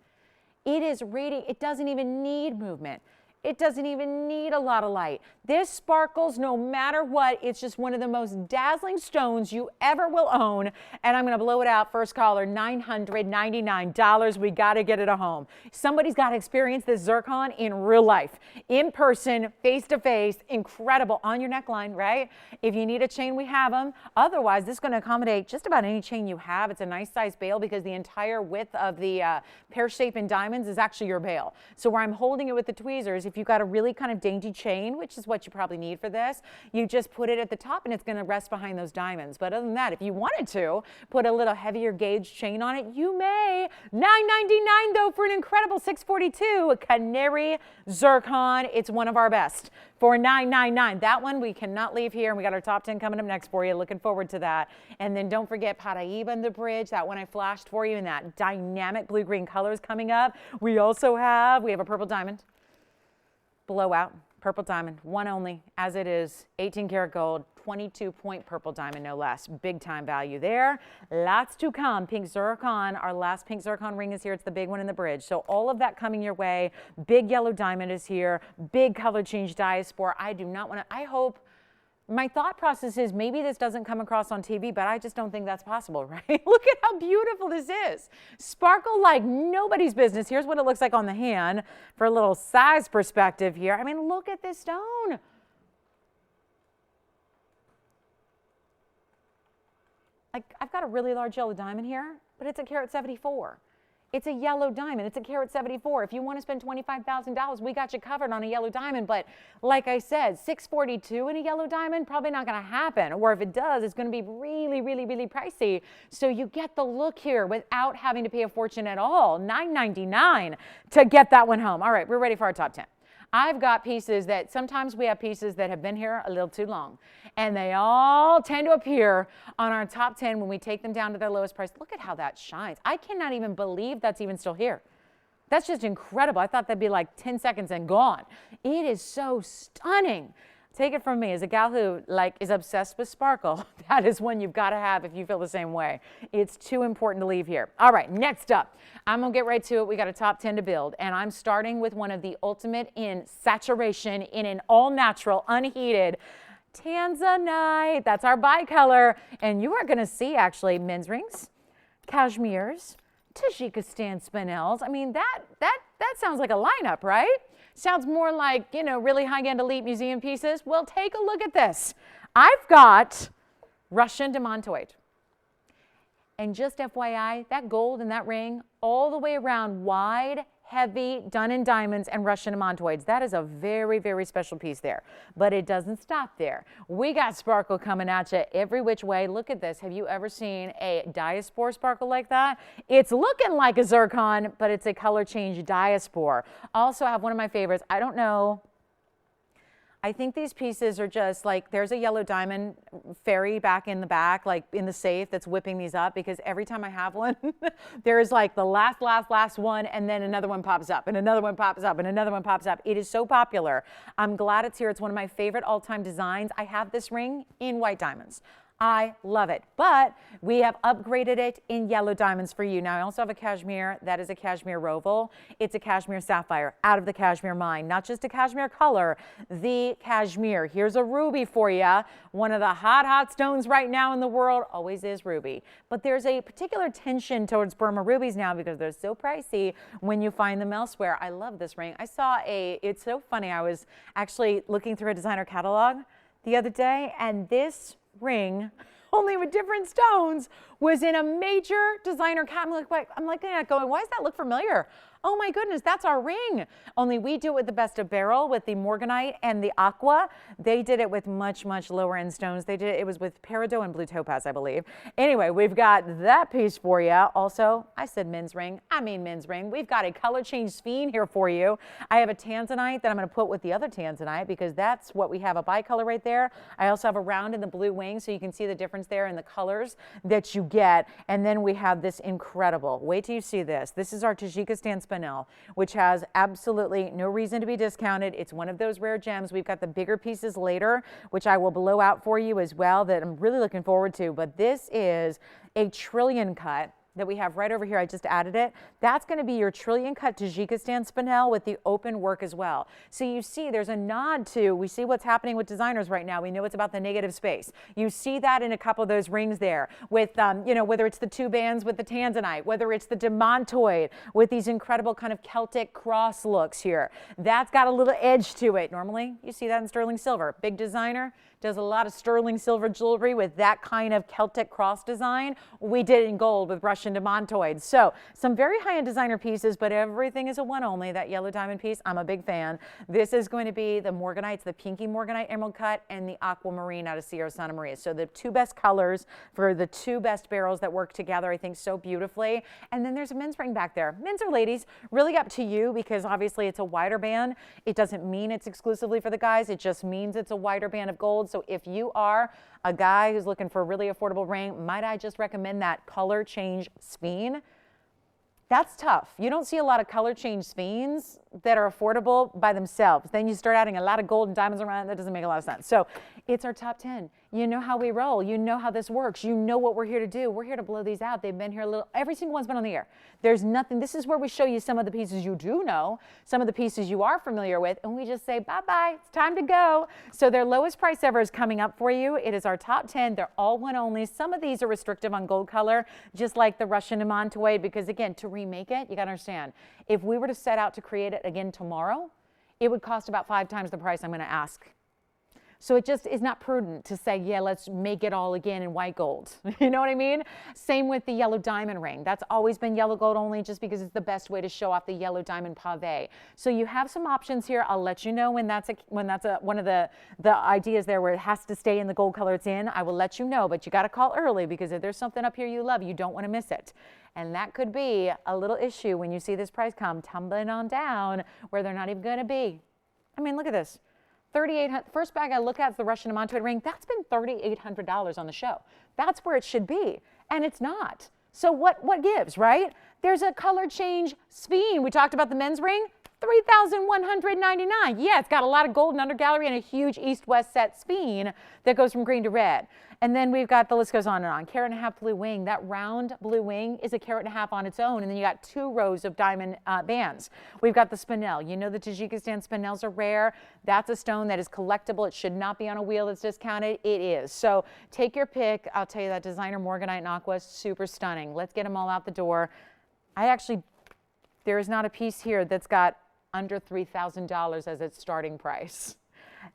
It is radiant. It doesn't even need movement. It doesn't even need a lot of light. This sparkles no matter what. It's just one of the most dazzling stones you ever will own. And I'm going to blow it out. First caller, $999. We got to get it at home. Somebody's got to experience this zircon in real life, in person, face to face. Incredible on your neckline, right? If you need a chain, we have them. Otherwise, this is going to accommodate just about any chain you have. It's a nice size bail because the entire width of the pear shape in diamonds is actually your bail. So where I'm holding it with the tweezers, if you've got a really kind of dainty chain, which is what you probably need for this, you just put it at the top and it's going to rest behind those diamonds. But other than that, if you wanted to put a little heavier gauge chain on it, you may. $999 though for an incredible 642 canary zircon. It's one of our best for $999. That one we cannot leave here, and we got our top 10 coming up next for you. Looking forward to that. And then don't forget Paraiba and the bridge. That one I flashed for you in that dynamic blue-green colors coming up. We also have a purple diamond. Blowout, purple diamond, one only, as it is, 18 karat gold, 22-point purple diamond, no less. Big time value there. Lots to come. Pink zircon, our last pink zircon ring is here. It's the big one in the bridge. So all of that coming your way. Big yellow diamond is here. Big color change diaspora. I do not want to, I hope, my thought process is maybe this doesn't come across on TV, but I just don't think that's possible, right? Look at how beautiful this is. Sparkle like nobody's business. Here's what it looks like on the hand for a little size perspective here. I mean, look at this stone. Like, I've got a really large yellow diamond here, but it's a carat 74. It's a yellow diamond. It's a carat 74. If you want to spend $25,000, we got you covered on a yellow diamond. But like I said, 642 in a yellow diamond, probably not going to happen. Or if it does, it's going to be really, really, really pricey. So you get the look here without having to pay a fortune at all. $999 to get that one home. All right, we're ready for our top 10. I've got pieces that sometimes we have pieces that have been here a little too long, and they all tend to appear on our top 10 when we take them down to their lowest price. Look at how that shines. I cannot even believe that's even still here. That's just incredible. I thought that'd be like 10 seconds and gone. It is so stunning. Take it from me, as a gal who is obsessed with sparkle, that is one you've got to have if you feel the same way. It's too important to leave here. All right, next up, I'm going to get right to it. We got a top 10 to build, and I'm starting with one of the ultimate in saturation in an all-natural, unheated Tanzanite. That's our bicolor, and you are going to see actually men's rings, cashmeres, Tajikistan spinels. I mean, that sounds like a lineup, right? Sounds more like, you know, really high-end elite museum pieces. Well, take a look at this. I've got Russian demantoid. And just FYI, that gold in that ring all the way around, wide, heavy, done in diamonds and Russian demantoids. That is a very, very special piece there. But it doesn't stop there. We got sparkle coming at you every which way. Look at this. Have you ever seen a diaspore sparkle like that? It's looking like a zircon, but it's a color change diaspore. Also, I have one of my favorites. I don't know. I think these pieces are just like, there's a yellow diamond fairy back in the back, like in the safe, that's whipping these up, because every time I have one, there's like the last one, and then another one pops up, and another one pops up, and another one pops up. It is so popular. I'm glad it's here. It's one of my favorite all-time designs. I have this ring in white diamonds. I love it, but we have upgraded it in yellow diamonds for you. Now, I also have a cashmere. That is a cashmere roval. It's a cashmere sapphire out of the cashmere mine. Not just a cashmere color, the cashmere. Here's a ruby for you. One of the hot stones right now in the world always is ruby. But there's a particular tension towards Burma rubies now because they're so pricey when you find them elsewhere. I love this ring. I saw it's so funny. I was actually looking through a designer catalog the other day, and this ring, only with different stones, was in a major designer catalog. I'm looking at it going, why does that look familiar? Oh my goodness, that's our ring. Only we do it with the best of beryl, with the morganite and the aqua. They did it with much, much lower end stones. It was with peridot and blue topaz, I believe. Anyway, we've got that piece for you. Also, I said men's ring. I mean men's ring. We've got a color change sphene here for you. I have a tanzanite that I'm going to put with the other tanzanite because that's what we have, a bicolor right there. I also have a round in the blue wing, so you can see the difference there in the colors that you get. And then we have this incredible, wait till you see this. This is our Tajikistan spinel, which has absolutely no reason to be discounted. It's one of those rare gems. We've got the bigger pieces later, which I will blow out for you as well, that I'm really looking forward to. But this is a trillion cut that we have right over here. I just added it. That's going to be your trillion cut Tajikistan spinel with the open work as well. So you see there's a nod to, we see what's happening with designers right now. We know it's about the negative space. You see that in a couple of those rings there with, you know, whether it's the two bands with the tanzanite, whether it's the demantoid with these incredible kind of Celtic cross looks here. That's got a little edge to it. Normally you see that in sterling silver. Big designer does a lot of sterling silver jewelry with that kind of Celtic cross design. We did it in gold with Russian demantoids. So some very high-end designer pieces, but everything is a one only. That yellow diamond piece, I'm a big fan. This is going to be the morganites, the pinky morganite emerald cut, and the aquamarine out of Sierra Santa Maria. So the two best colors for the two best barrels that work together, I think, so beautifully. And then there's a men's ring back there. Men's or ladies, really up to you, because obviously it's a wider band. It doesn't mean it's exclusively for the guys. It just means it's a wider band of gold. So if you are a guy who's looking for a really affordable ring, might I just recommend that color change sphene? That's tough. You don't see a lot of color change sphenes that are affordable by themselves. Then you start adding a lot of gold and diamonds around it. That doesn't make a lot of sense. So it's our top 10. You know how we roll. You know how this works. You know what we're here to do. We're here to blow these out. They've been here a little. Every single one's been on the air. There's nothing. This is where we show you some of the pieces you do know, some of the pieces you are familiar with, and we just say, bye-bye. It's time to go. So their lowest price ever is coming up for you. It is our top 10. They're all one only. Some of these are restrictive on gold color, just like the Russian demantoid, because, again, to remake it, you got to understand, if we were to set out to create it again tomorrow, it would cost about 5 times the price I'm going to ask. So it just is not prudent to say, yeah, let's make it all again in white gold. You know what I mean? Same with the yellow diamond ring. That's always been yellow gold only, just because it's the best way to show off the yellow diamond pave. So you have some options here. I'll let you know when that's one of the ideas there where it has to stay in the gold color it's in. I will let you know, but you got to call early, because if there's something up here you love, you don't want to miss it. And that could be a little issue when you see this price come tumbling on down where they're not even going to be. I mean, look at this. $3,800. First bag I look at is the Russian demantoid ring. That's been $3,800 on the show. That's where it should be, and it's not. So what gives, right? There's a color change sphene. We talked about the men's ring. $3,199. Yeah, it's got a lot of golden undergallery and a huge east-west set spine that goes from green to red. And then we've got, the list goes on and on. Carat and a half blue wing. That round blue wing is a carat and a half on its own. And then you got 2 rows of diamond bands. We've got the spinel. You know the Tajikistan spinels are rare. That's a stone that is collectible. It should not be on a wheel that's discounted. It is. So take your pick. I'll tell you that designer Morganite and Aqua, super stunning. Let's get them all out the door. There is not a piece here that's got under $3,000 as its starting price.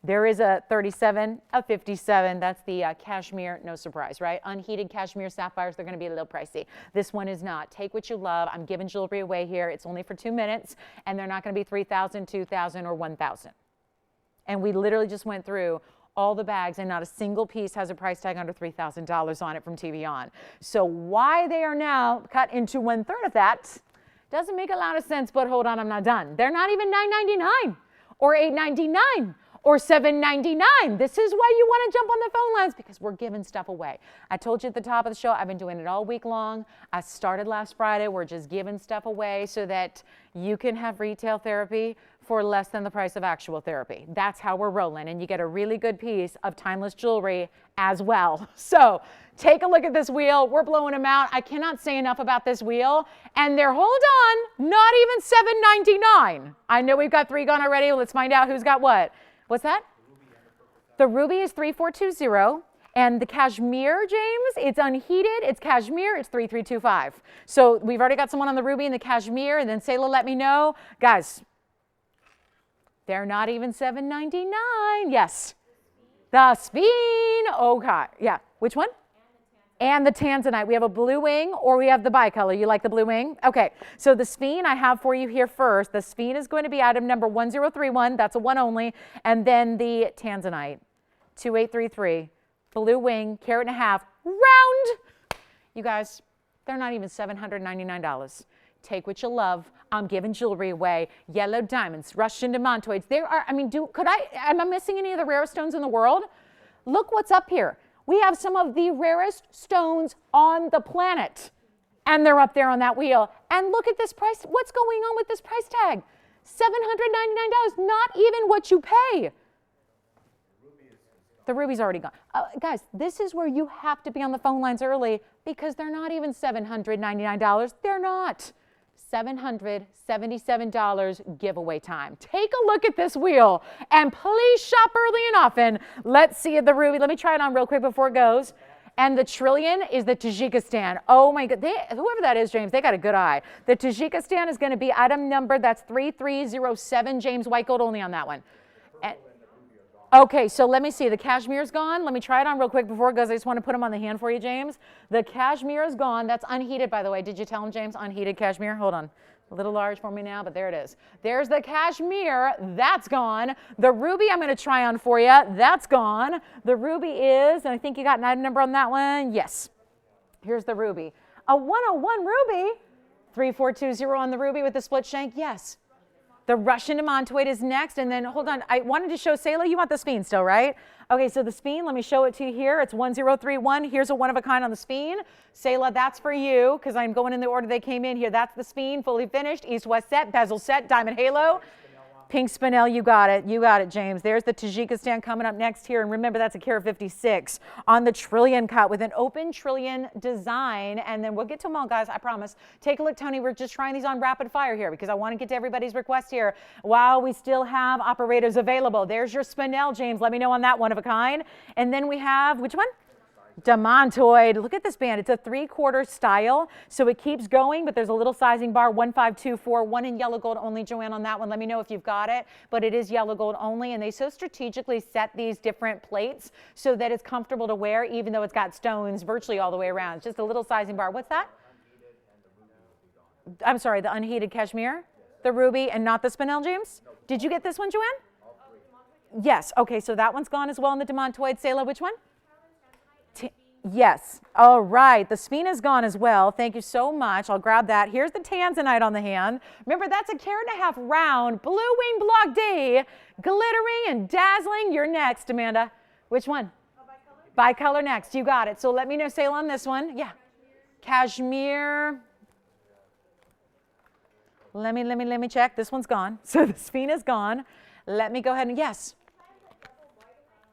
There is a 37, a 57. That's the cashmere, no surprise, right? Unheated cashmere sapphires, they're going to be a little pricey. This one is not. Take what you love. I'm giving jewelry away here. It's only for 2 minutes, and they're not going to be $3,000, $2,000, or $1,000. And we literally just went through all the bags, and not a single piece has a price tag under $3,000 on it from TVON. So why they are now cut into 1/3 of that doesn't make a lot of sense, but hold on, I'm not done. They're not even $9.99 or $8.99 or $7.99. This is why you want to jump on the phone lines, because we're giving stuff away. I told you at the top of the show, I've been doing it all week long. I started last Friday. We're just giving stuff away so that you can have retail therapy for less than the price of actual therapy. That's how we're rolling, and you get a really good piece of timeless jewelry as well. So take a look at this wheel. We're blowing them out. I cannot say enough about this wheel. And they're, hold on, not even $7.99. I know we've got 3 gone already. Let's find out who's got what. What's that? The ruby is 3420. And the cashmere, James, it's unheated, it's cashmere, it's 3325. So we've already got someone on the ruby and the cashmere, and then Sayla let me know. Guys, they're not even $7.99. Yes. The spine. Okay. Yeah. Which one? And the tanzanite. We have a blue wing, or we have the bicolor. You like the blue wing? Okay. So the spine I have for you here first. The spine is going to be item number 1031. That's a 1 only. And then the tanzanite, 2833. Blue wing, carat and a half, round. You guys, they're not even $799. Take what you love. I'm giving jewelry away. Yellow diamonds, Russian demantoids. There are, I mean, am I missing any of the rarest stones in the world? Look what's up here. We have some of the rarest stones on the planet. And they're up there on that wheel. And look at this price. What's going on with this price tag? $799, not even what you pay. The ruby's already gone. Guys, this is where you have to be on the phone lines early, because they're not even $799. They're not. $777 giveaway time. Take a look at this wheel, and please shop early and often. Let's see the ruby. Let me try it on real quick before it goes. And the trillion is the Tajikistan. Oh my God, whoever that is, James, they got a good eye. The Tajikistan is going to be item number, that's 3307. James, white gold only on that one. Okay, so let me see. The cashmere's gone. Let me try it on real quick before it goes. I just want to put them on the hand for you, James. The cashmere is gone. That's unheated, by the way. Did you tell him, James? Unheated cashmere? Hold on. A little large for me now, but there it is. There's the cashmere. That's gone. The ruby I'm going to try on for you. That's gone. The ruby is, and I think you got an item number on that one. Yes. Here's the ruby. A 101 ruby. 3420 on the ruby with the split shank. Yes. The Russian demantoid is next, and then, hold on, I wanted to show Sayla, you want the spine still, right? Okay, so the spine, let me show it to you here. It's 1031. Here's a one-of-a-kind on the spine. Sayla, that's for you, because I'm going in the order they came in here. That's the spine, fully finished, east-west set, bezel set, diamond halo. Pink spinel, you got it. You got it, James. There's the Tajikistan coming up next here. And remember, that's a carat 56 on the trillion cut with an open trillion design. And then we'll get to them all, guys, I promise. Take a look, Tony. We're just trying these on rapid fire here because I want to get to everybody's request here while we still have operators available. There's your spinel, James. Let me know on that one of a kind. And then we have, which one? Demantoid. Look at this band. It's a 3/4 style, so it keeps going, but there's a little sizing bar, 1524, one in yellow gold only, Joanne, on that one. Let me know if you've got it, but it is yellow gold only, and they so strategically set these different plates so that it's comfortable to wear, even though it's got stones virtually all the way around. It's just a little sizing bar. What's that? I'm sorry, the unheated cashmere, the ruby, and not the spinel, James? Did you get this one, Joanne? Yes. Okay, so that one's gone as well in the demantoid. Sayla, which one? Yes. All right. The spine is gone as well. Thank you so much. I'll grab that. Here's the tanzanite on the hand. Remember, that's a carat and a half round, blue wing block D, glittering and dazzling. You're next, Amanda. Which one? Bicolor next. You got it. So let me know, Sayla, on this one. Yeah. Cashmere. Let me check. This one's gone. So the Sphina's gone. Let me go ahead and, yes.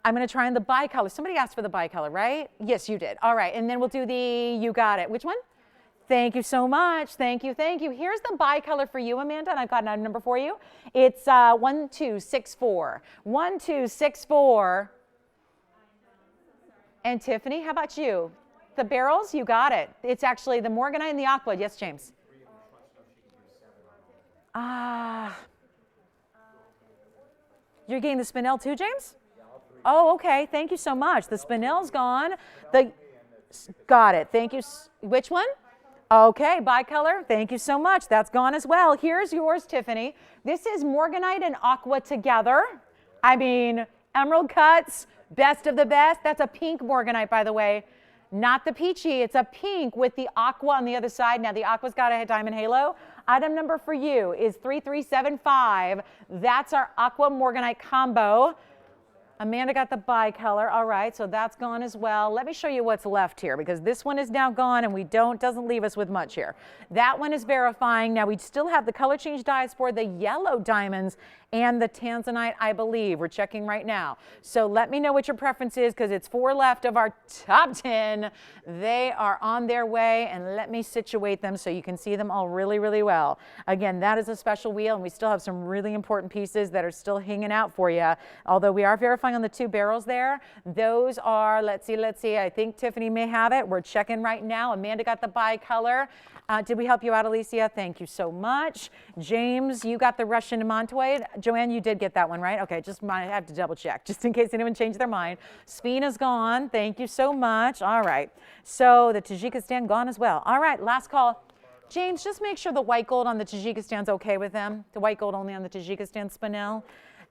I'm going to try on the bicolor. Somebody asked for the bicolor, right? Yes, you did. All right. And then we'll do the, you got it. Which one? Thank you so much. Thank you. Thank you. Here's the bicolor for you, Amanda, and I've got a number for you. It's 1264. 1264. And Tiffany, how about you? The barrels, you got it. It's actually the Morganite and the Aqua. Yes, James. You're getting the spinel too, James? Oh, okay. Thank you so much. The spinel's gone. Got it. Thank you. Which one? Okay, bicolor. Thank you so much. That's gone as well. Here's yours, Tiffany. This is Morganite and Aqua together. I mean, emerald cuts, best of the best. That's a pink Morganite, by the way. Not the peachy. It's a pink with the Aqua on the other side. Now, the Aqua's got a diamond halo. Item number for you is 3375. That's our Aqua Morganite combo. Amanda got the bicolor. All right, so that's gone as well. Let me show you what's left here because this one is now gone and doesn't leave us with much here. That one is verifying. Now we still have the color change dies for the yellow diamonds and the tanzanite, I believe. We're checking right now. So let me know what your preference is because it's 4 left of our top 10. They are on their way, and let me situate them so you can see them all really, really well. Again, that is a special wheel, and we still have some really important pieces that are still hanging out for you. Although we are verifying on the 2 barrels there. Those are, let's see. I think Tiffany may have it. We're checking right now. Amanda got the bicolor. Did we help you out, Alicia? Thank you so much. James, you got the Russian Montoid. Joanne, you did get that one, right? Okay, just might have to double check, just in case anyone changed their mind. Sphina's gone. Thank you so much. All right. So the Tajikistan gone as well. All right, last call. James, just make sure the white gold on the Tajikistan's okay with them. The white gold only on the Tajikistan spinel.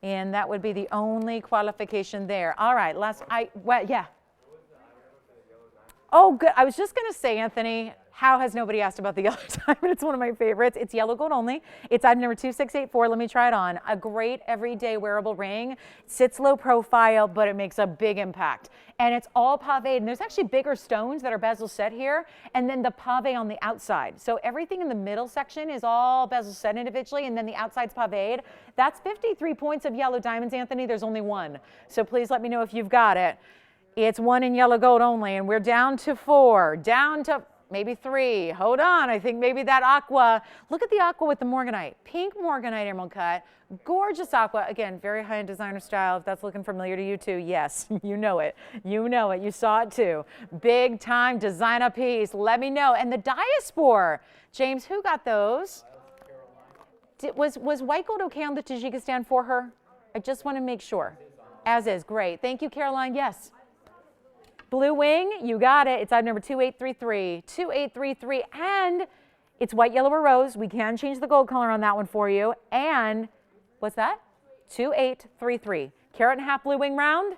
And that would be the only qualification there. All right, yeah. Oh, good. I was just going to say, Anthony, how has nobody asked about the yellow diamond? It's one of my favorites. It's yellow gold only. It's item number 2684. Let me try it on. A great everyday wearable ring. Sits low profile, but it makes a big impact. And it's all paved. And there's actually bigger stones that are bezel set here, and then the pave on the outside. So everything in the middle section is all bezel set individually, and then the outside's paved. That's 53 points of yellow diamonds, Anthony. There's only 1. So please let me know if you've got it. It's 1 in yellow gold only, and we're down to 4, down to maybe 3. Hold on, I think maybe that Aqua. Look at the Aqua with the Morganite. Pink Morganite emerald cut. Gorgeous Aqua. Again, very high-end designer style. If that's looking familiar to you too, yes, you know it. You know it. You saw it too. Big time designer piece. Let me know. And the Diaspora. James, who got those? Was white gold okay on the Tajikistan for her? I just want to make sure. As is. Great. Thank you, Caroline. Yes. Blue wing, you got it. It's item number 2833. 2833. And it's white, yellow, or rose. We can change the gold color on that one for you. And what's that? 2833. Carat and half blue wing round.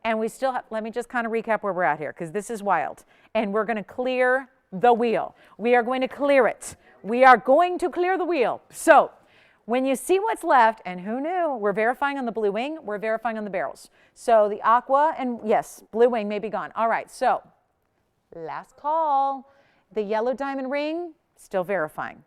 And we still have, let me just kind of recap where we're at here because this is wild. And we're going to clear the wheel. We are going to clear it. We are going to clear the wheel. So when you see what's left, and who knew, we're verifying on the blue wing, we're verifying on the barrels. So the Aqua, and yes, blue wing may be gone. All right, so last call. The yellow diamond ring, still verifying.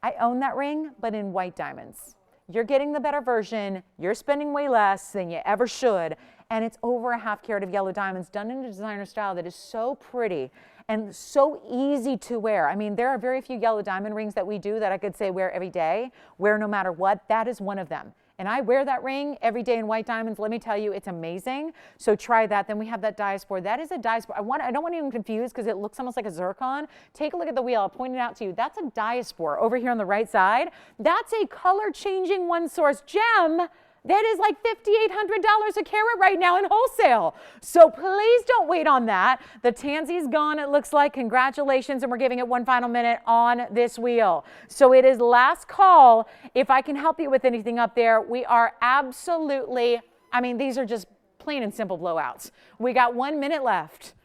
I own that ring, but in white diamonds. You're getting the better version. You're spending way less than you ever should. And it's over a half carat of yellow diamonds done in a designer style that is so pretty and so easy to wear. I mean, there are very few yellow diamond rings that we do that I could say wear every day, wear no matter what. That is one of them. And I wear that ring every day in white diamonds. Let me tell you, it's amazing. So try that. Then we have that Diaspora. That is a Diaspora. I don't want you to confuse because it looks almost like a zircon. Take a look at the wheel. I'll point it out to you. That's a Diaspora over here on the right side. That's a color-changing one-source gem. That is like $5,800 a carat right now in wholesale. So please don't wait on that. The Tansy's gone, it looks like. Congratulations, and we're giving it one final minute on this wheel. So it is last call. If I can help you with anything up there, we are absolutely, I mean, these are just plain and simple blowouts. We got 1 minute left.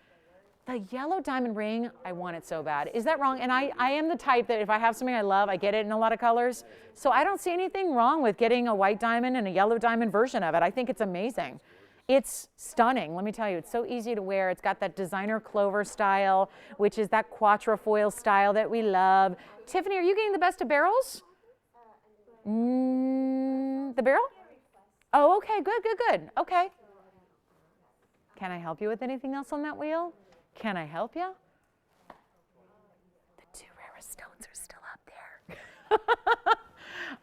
The yellow diamond ring, I want it so bad. Is that wrong? And I am the type that if I have something I love, I get it in a lot of colors. So I don't see anything wrong with getting a white diamond and a yellow diamond version of it. I think it's amazing. It's stunning. Let me tell you, it's so easy to wear. It's got that designer clover style, which is that quatrefoil style that we love. Tiffany, are you getting the best of barrels? The barrel? Oh, okay, good, good, good. Okay. Can I help you with anything else on that wheel? Can I help you? The two rarest stones are still up there.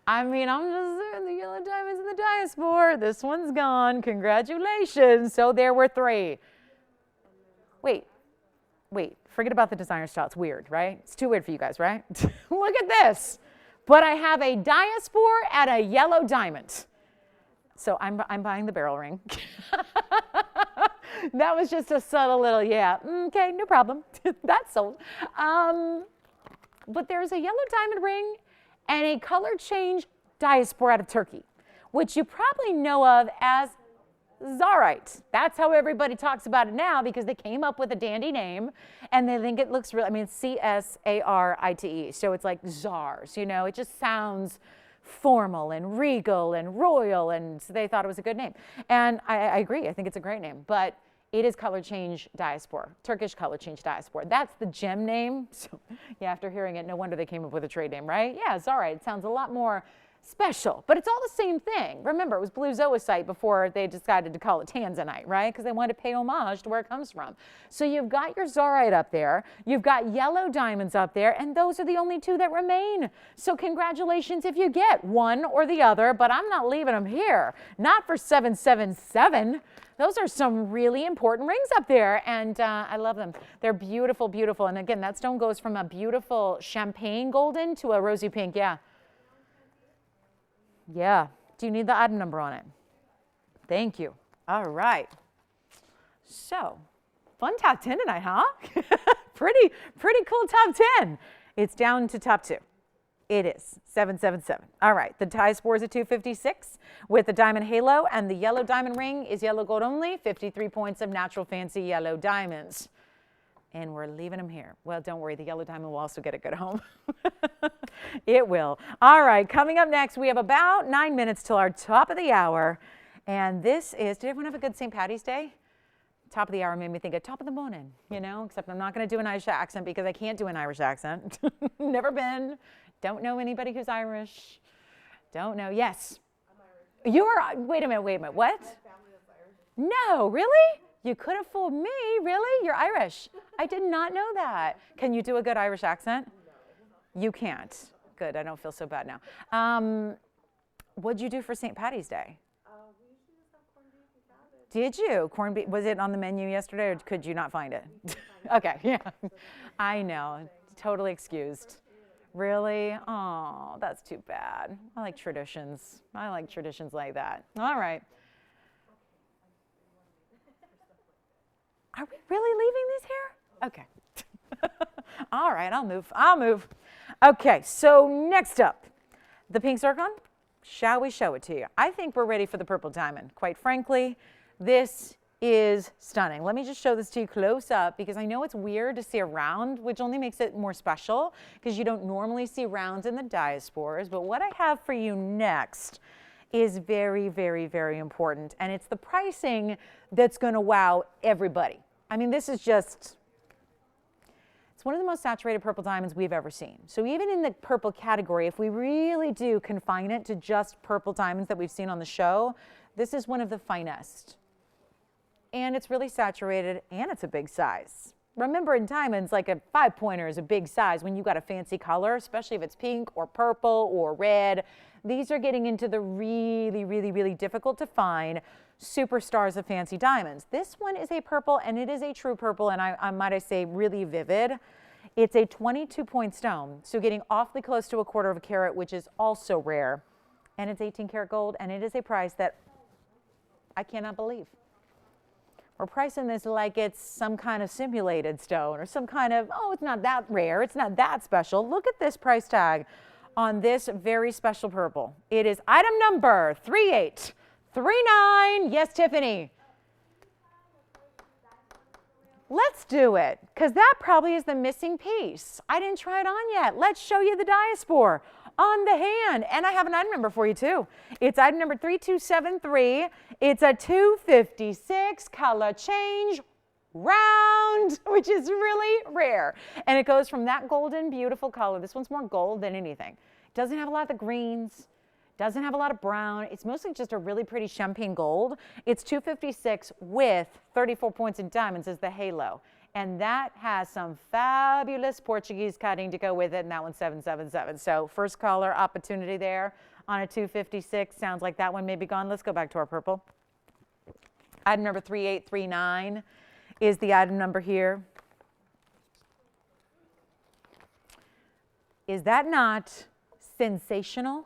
I mean, I'm just saying, the yellow diamonds in the diaspora. This one's gone. Congratulations. So there were 3. Wait. Forget about the designer style. It's weird, right? It's too weird for you guys, right? Look at this. But I have a diaspora and a yellow diamond. So I'm buying the barrel ring. That was just a subtle little, yeah, okay, no problem. That's sold. But there's a yellow diamond ring and a color change diaspora out of Turkey, which you probably know of as Zarite. That's how everybody talks about it now because they came up with a dandy name and they think it looks real. I mean, it's C-S-A-R-I-T-E. So it's like czars, you know, it just sounds formal and regal and royal, and so they thought it was a good name. And I agree, I think it's a great name, but it is color change diaspora, Turkish color change diaspora. That's the gem name. So yeah, after hearing it, no wonder they came up with a trade name, right? Yeah, it's all right. It sounds a lot more special, but it's all the same thing. Remember, it was blue zoisite before they decided to call it tanzanite, right? Because they wanted to pay homage to where it comes from. So you've got your zarite up there, you've got yellow diamonds up there, and those are the only 2 that remain. So congratulations if you get one or the other, but I'm not leaving them here. Not for 777. Those are some really important rings up there, and I love them. They're beautiful, beautiful. And again, that stone goes from a beautiful champagne golden to a rosy pink, yeah. Yeah. Do you need the item number on it? Thank you. All right. So, fun top 10 tonight, huh? pretty cool top 10. It's down to top 2. It is 777. All right. The diaspora is a 256 with the diamond halo, and the yellow diamond ring is yellow gold only, 53 points of natural fancy yellow diamonds. And we're leaving them here. Well, don't worry, the yellow diamond will also get a good home. It will. All right, coming up next, we have about 9 minutes till our top of the hour. And this is, did everyone have a good St. Patty's Day? Top of the hour made me think of top of the morning, you know, except I'm not going to do an Irish accent because I can't do an Irish accent. Never been. Don't know anybody who's Irish. Don't know. Yes. I'm Irish. You're, wait a minute, what? My family is Irish. No, really? You could have fooled me, really? You're Irish. I did not know that. Can you do a good Irish accent? No. You can't. Good, I don't feel so bad now. What'd you do for St. Patty's Day? We usually just have corned beef and cabbage. Did you? Corned beef, was it on the menu yesterday or could you not find it? Okay, yeah. I know, totally excused. Really? Oh, that's too bad. I like traditions. I like traditions like that. All right. Are we really leaving these here? Okay. All right, I'll move. Okay, so next up, the pink zircon. Shall we show it to you? I think we're ready for the purple diamond. Quite frankly, this is stunning. Let me just show this to you close up because I know it's weird to see a round, which only makes it more special because you don't normally see rounds in the diasporas. But what I have for you next is very, very, very important. And it's the pricing that's going to wow everybody. I mean, this is just, it's one of the most saturated purple diamonds we've ever seen. So even in the purple category, if we really do confine it to just purple diamonds that we've seen on the show, this is one of the finest. And it's really saturated, and it's a big size. Remember, in diamonds, like a 5-pointer is a big size when you got a fancy color, especially if it's pink or purple or red. These are getting into the really, really, really difficult to find superstars of fancy diamonds. This one is a purple, and it is a true purple, and I might say really vivid. It's a 22-point stone, so getting awfully close to 1/4 carat, which is also rare. And it's 18 karat gold, and it is a price that I cannot believe. We're pricing this like it's some kind of simulated stone or some kind of, oh, it's not that rare, it's not that special. Look at this price tag on this very special purple. It is item number 3839. Yes, Tiffany. Let's do it, because that probably is the missing piece. I didn't try it on yet. Let's show you the diaspora on the hand. And I have an item number for you, too. It's item number 3273. It's a 256 color change round, which is really rare. And it goes from that golden, beautiful color. This one's more gold than anything. It doesn't have a lot of the greens. Doesn't have a lot of brown. It's mostly just a really pretty champagne gold. It's $256 with 34 points in diamonds as the halo. And that has some fabulous Portuguese cutting to go with it, and that one's $777. So first caller opportunity there on a 256. Sounds like that one may be gone. Let's go back to our purple. Item number 3839 is the item number here. Is that not sensational?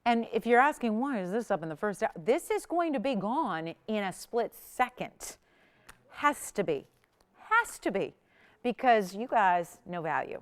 And if you're asking, why is this up in the first hour? This is going to be gone in a split second. Has to be. Has to be. Because you guys know value.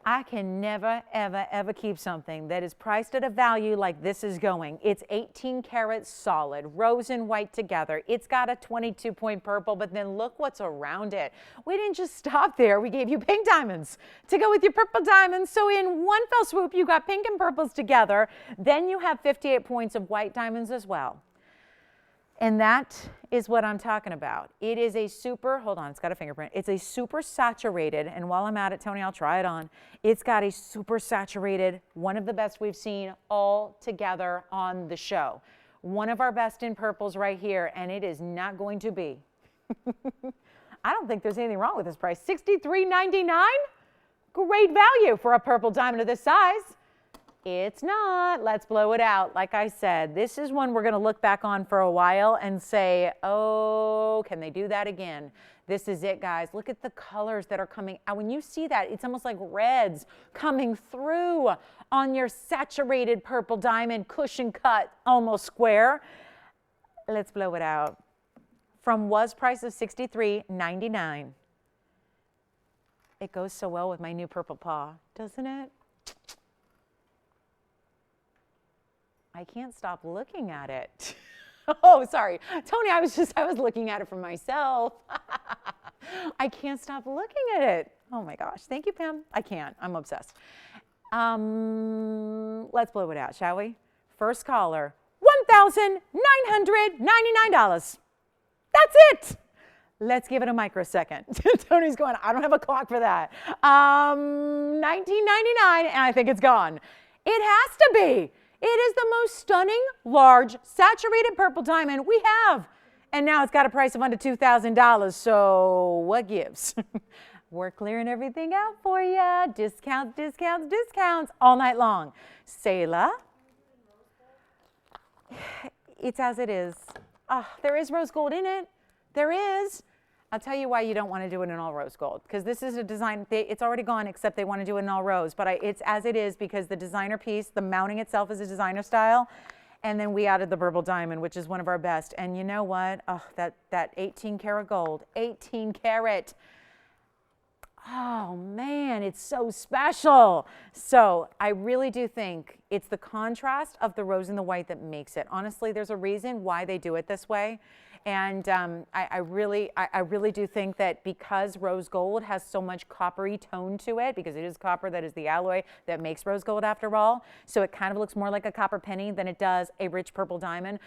I can never, ever, ever keep something that is priced at a value like this is going. It's 18 karat solid, rose and white together. It's got a 22-point purple, but then look what's around it. We didn't just stop there. We gave you pink diamonds to go with your purple diamonds. So in one fell swoop, you got pink and purples together. Then you have 58 points of white diamonds as well. And that is what I'm talking about. It is a super, hold on, it's got a fingerprint. It's a super saturated, and while I'm at it, Tony, I'll try it on. It's got a super saturated, one of the best we've seen all together on the show. One of our best in purples right here, and it is not going to be. I don't think there's anything wrong with this price. $63.99? Great value for a purple diamond of this size. It's not. Let's blow it out. Like I said, this is one we're going to look back on for a while and say, oh, can they do that again? This is it, guys. Look at the colors that are coming out. When you see that, it's almost like reds coming through on your saturated purple diamond cushion cut, almost square. Let's blow it out. From was price of $63.99. It goes so well with my new purple paw, doesn't it? I can't stop looking at it. Oh, sorry. Tony, I was looking at it for myself. I can't stop looking at it. Oh my gosh. Thank you, Pam. I can't. I'm obsessed. Let's blow it out, shall we? First caller, $1,999. That's it. Let's give it a microsecond. Tony's going, I don't have a clock for that. $19.99, and I think it's gone. It has to be. It is the most stunning, large, saturated purple diamond we have. And now it's got a price of under $2,000, so what gives? We're clearing everything out for you. Discounts, discounts, discounts all night long. Selah. It's as it is. There is rose gold in it. There is. I'll tell you why you don't want to do it in all rose gold, because this is a design, it's already gone, except they want to do it in all rose, but it's as it is because the designer piece, the mounting itself is a designer style, and then we added the purple diamond, which is one of our best. And you know what? Oh, that 18 karat gold, 18 karat. Oh man, it's so special. So I really do think it's the contrast of the rose and the white that makes it. Honestly, there's a reason why they do it this way. And I really do think that because rose gold has so much coppery tone to it, because it is copper that is the alloy that makes rose gold after all, so it kind of looks more like a copper penny than it does a rich purple diamond.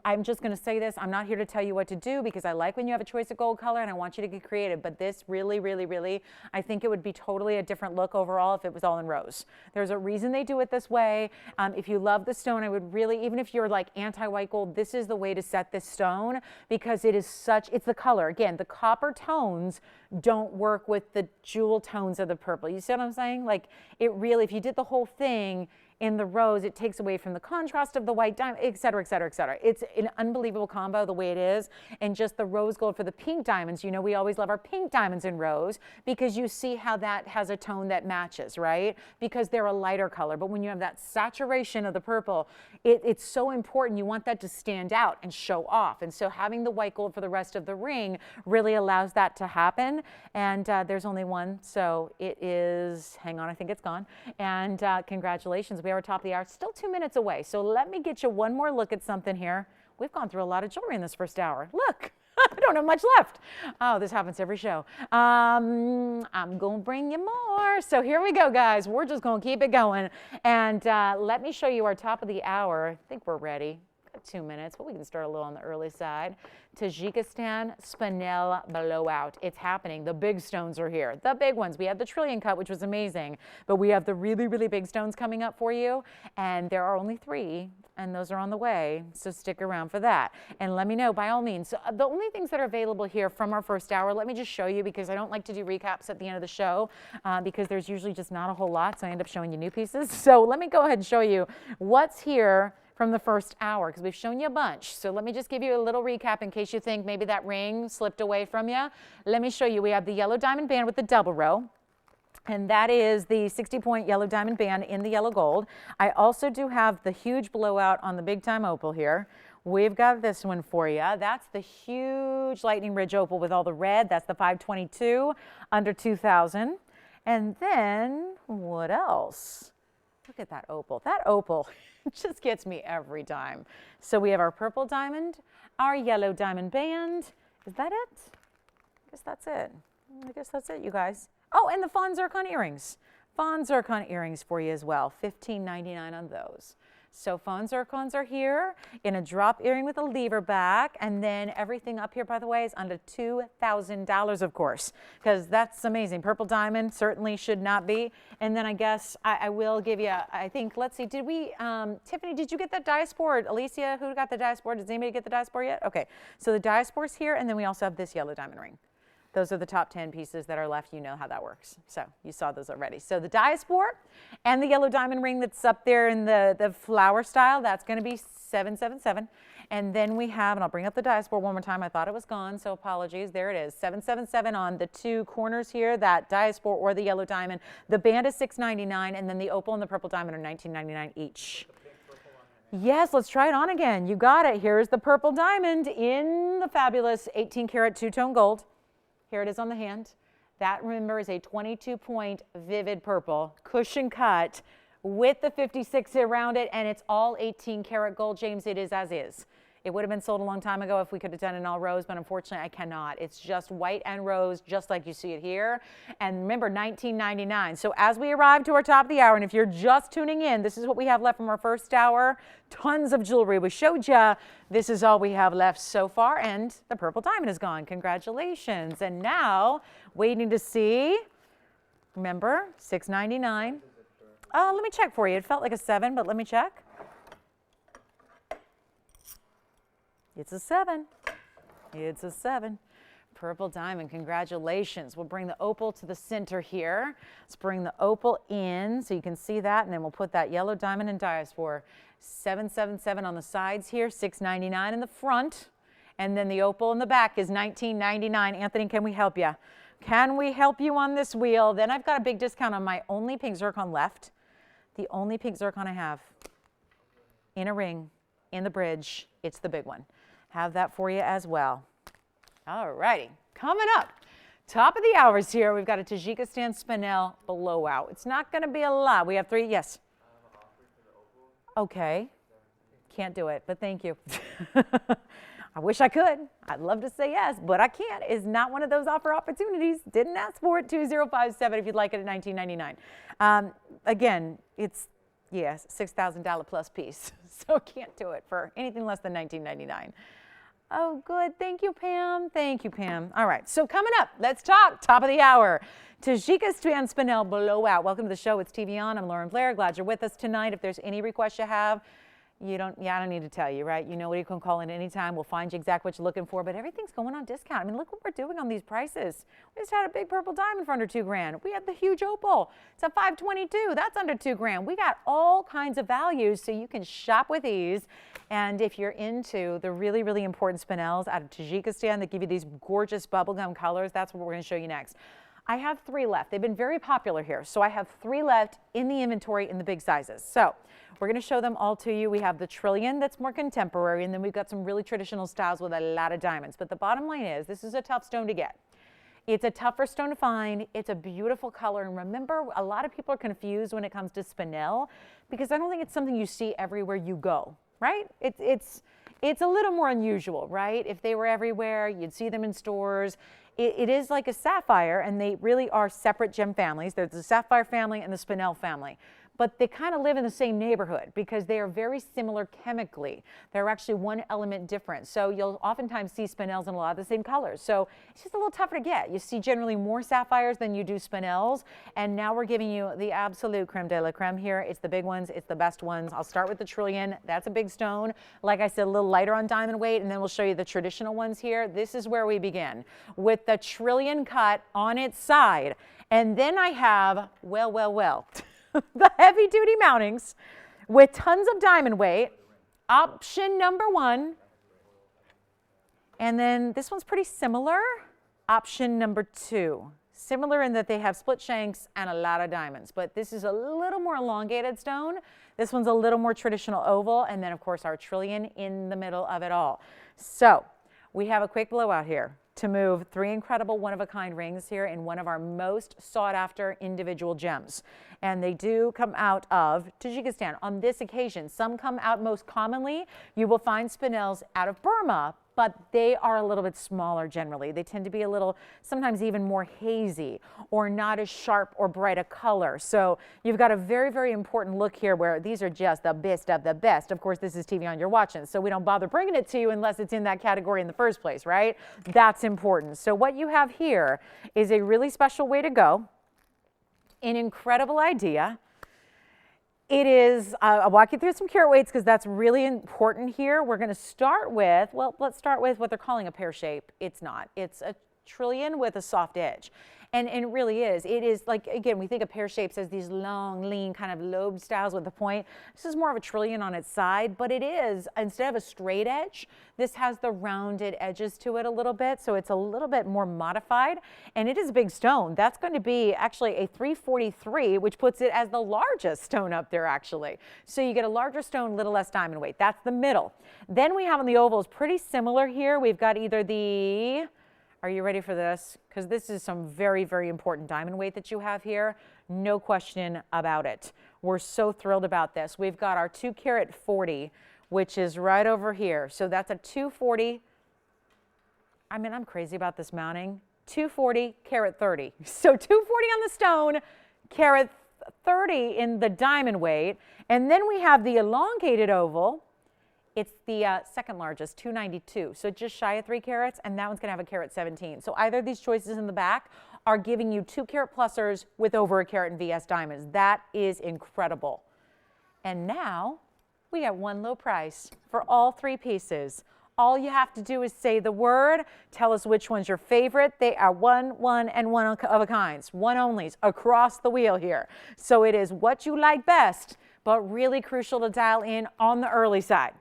I'm just going to say this. I'm not here to tell you what to do, because I like when you have a choice of gold color and I want you to get creative. But this really, really, really, I think it would be totally a different look overall if it was all in rose. There's a reason they do it this way. If you love the stone, I would really, even if you're like anti-white gold, this is the way to set this stone. Because it is such, it's the color. Again, the copper tones don't work with the jewel tones of the purple. You see what I'm saying? Like it really, if you did the whole thing in the rose, it takes away from the contrast of the white diamond, et cetera, et cetera, et cetera. It's an unbelievable combo the way it is. And just the rose gold for the pink diamonds, you know, we always love our pink diamonds in rose because you see how that has a tone that matches, right? Because they're a lighter color. But when you have that saturation of the purple, it's so important. You want that to stand out and show off. And so having the white gold for the rest of the ring really allows that to happen. And there's only one. So it is, hang on, I think it's gone. And congratulations. We are top of the hour, still 2 minutes away. So let me get you one more look at something here. We've gone through a lot of jewelry in this first hour. Look, I don't have much left. Oh, this happens every show. I'm going to bring you more. So here we go, guys. We're just going to keep it going. And let me show you our top of the hour. I think we're ready. 2 minutes, but we can start a little on the early side. Tajikistan Spinel Blowout. It's happening. The big stones are here. The big ones. We had the trillion cut, which was amazing, but we have the really, really big stones coming up for you, and there are only 3, and those are on the way, so stick around for that. And let me know, by all means. So the only things that are available here from our first hour, let me just show you, because I don't like to do recaps at the end of the show, because there's usually just not a whole lot, so I end up showing you new pieces. So let me go ahead and show you what's here from the first hour, because we've shown you a bunch. So let me just give you a little recap in case you think maybe that ring slipped away from you. Let me show you. We have the yellow diamond band with the double row, and that is the 60-point yellow diamond band in the yellow gold. I also do have the huge blowout on the big time opal here. We've got this one for you. That's the huge lightning ridge opal with all the red. That's the 522 under 2,000. And then what else? Look at that opal. That opal just gets me every time. So we have our purple diamond, our yellow diamond band. Is that it? I guess that's it. I guess that's it, you guys. Oh, and the Fawn Zircon earrings. Fawn Zircon earrings for you as well. $15.99 on those. So Fawn Zircons are here in a drop earring with a lever back, and then everything up here, by the way, is under $2,000, of course, because that's amazing. Purple diamond certainly should not be. And then I guess I will give you, I think, let's see, did we, Tiffany, did you get that diaspora? Alicia, who got the diaspora? Does anybody get the diaspora yet? Okay, so the diaspora's here, and then we also have this yellow diamond ring. Those are the top 10 pieces that are left. You know how that works. So you saw those already. So the diaspora and the yellow diamond ring that's up there in the flower style, that's going to be $777. And then we have, and I'll bring up the diaspora one more time. I thought it was gone, so apologies. There it is, $777 on the 2 corners here, that diaspora or the yellow diamond. The band is $699, and then the opal and the purple diamond are $19.99 each. Yes, let's try it on again. You got it. Here's the purple diamond in the fabulous 18-karat two-tone gold. Here it is on the hand. That, remember, is a 22-point vivid purple, cushion cut with the 56 around it, and it's all 18-karat gold, James. It is as is. It would have been sold a long time ago if we could have done it in all rose, but unfortunately I cannot. It's just white and rose, just like you see it here. And remember, $19.99. So as we arrive to our top of the hour, and if you're just tuning in, this is what we have left from our first hour. Tons of jewelry. We showed you. This is all we have left so far, and the purple diamond is gone. Congratulations. And now, waiting to see, remember, $6.99. Let me check for you. It felt like a 7, but let me check. It's a 7. It's a 7. Purple diamond, congratulations. We'll bring the opal to the center here. Let's bring the opal in so you can see that, and then we'll put that yellow diamond in diaspora. $777 on the sides here, $699 in the front, and then the opal in the back is $19.99. Anthony, can we help you? Can we help you on this wheel? Then I've got a big discount on my only pink zircon left. The only pink zircon I have in a ring, in the bridge. It's the big one. Have that for you as well. All righty, coming up, top of the hours here, we've got a Tajikistan Spinel blowout. It's not going to be a lot. We have 3, yes. Okay, can't do it, but thank you. I wish I could. I'd love to say yes, but I can't. It's not one of those offer opportunities. Didn't ask for it. 2057 if you'd like it at $19.99. Again, it's, yes, $6,000 plus piece, so can't do it for anything less than $19.99. Oh, good. Thank you, Pam. Thank you, Pam. All right, so coming up, let's talk top of the hour. Tajikistan Spinel blowout. Welcome to the show. It's TVON. I'm Lauren Blair. Glad you're with us tonight. If there's any requests you have, I don't need to tell you, right? You know what, you can call in anytime. We'll find you exactly what you're looking for, but everything's going on discount. I mean, look what we're doing on these prices. We just had a big purple diamond for under $2,000. We had the huge opal. It's a 522. That's under $2,000. We got all kinds of values, so you can shop with ease. And if you're into the really, really important spinels out of Tajikistan that give you these gorgeous bubblegum colors, that's what we're going to show you next. I have 3 left. They've been very popular here, so I have 3 left in the inventory in the big sizes. So we're going to show them all to you. We have the trillion that's more contemporary, and then we've got some really traditional styles with a lot of diamonds. But the bottom line is, this is a tough stone to get. It's a tougher stone to find. It's a beautiful color. And remember, a lot of people are confused when it comes to spinel, because I don't think it's something you see everywhere you go, right? It's a little more unusual, right? If they were everywhere, you'd see them in stores. It is like a sapphire, and they really are separate gem families. There's the sapphire family and the spinel family. but they kind of live in the same neighborhood because they are very similar chemically. They're actually one element different. So you'll oftentimes see spinels in a lot of the same colors. So it's just a little tougher to get. You see generally more sapphires than you do spinels. And now we're giving you the absolute creme de la creme here. It's the big ones. It's the best ones. I'll start with the Trillion. That's a big stone. Like I said, a little lighter on diamond weight, and then we'll show you the traditional ones here. This is where we begin with the Trillion cut on its side. And then I have, well, the heavy duty mountings with tons of diamond weight, option number 1. And then this one's pretty similar, option number 2. Similar in that they have split shanks and a lot of diamonds, but this is a little more elongated stone. This one's a little more traditional oval, and then of course our Trillion in the middle of it all. So we have a quick blowout here to move 3 incredible one-of-a-kind rings here in one of our most sought-after individual gems. And they do come out of Tajikistan on this occasion. Some come out most commonly. You will find spinels out of Burma, but they are a little bit smaller generally. They tend to be a little, sometimes even more hazy or not as sharp or bright a color. So you've got a very, very important look here where these are just the best of the best. Of course, this is TVON you're watching, so we don't bother bringing it to you unless it's in that category in the first place, right? That's important. So what you have here is a really special way to go, an incredible idea. It is, I'll walk you through some carat weights because that's really important here. We're going to start with, well, let's start with what they're calling a pear shape. It's not. It's a Trillion with a soft edge. And it really is. It is like, again, we think of pear shapes as these long, lean kind of lobe styles with the point. This is more of a Trillion on its side, but it is, instead of a straight edge, this has the rounded edges to it a little bit. So it's a little bit more modified, and it is a big stone. That's going to be actually a 343, which puts it as the largest stone up there actually. So you get a larger stone, little less diamond weight. That's the middle. Then we have on the ovals pretty similar here. We've got either the, are you ready for this? Because this is some very, very important diamond weight that you have here. No question about it. We're so thrilled about this. We've got our 2 carat 40, which is right over here. So that's a 240. I mean, I'm crazy about this mounting. 240, carat 30. So 240 on the stone, carat 30 in the diamond weight. And then we have the elongated oval. It's the second largest, 292, so just shy of 3 carats, and that one's going to have a carat 17. So either of these choices in the back are giving you 2 carat plusers with over a carat in VS diamonds. That is incredible. And now we have one low price for all 3 pieces. All you have to do is say the word, tell us which one's your favorite. They are one, and one of a kinds, one onlys across the wheel here. So it is what you like best, but really crucial to dial in on the early side.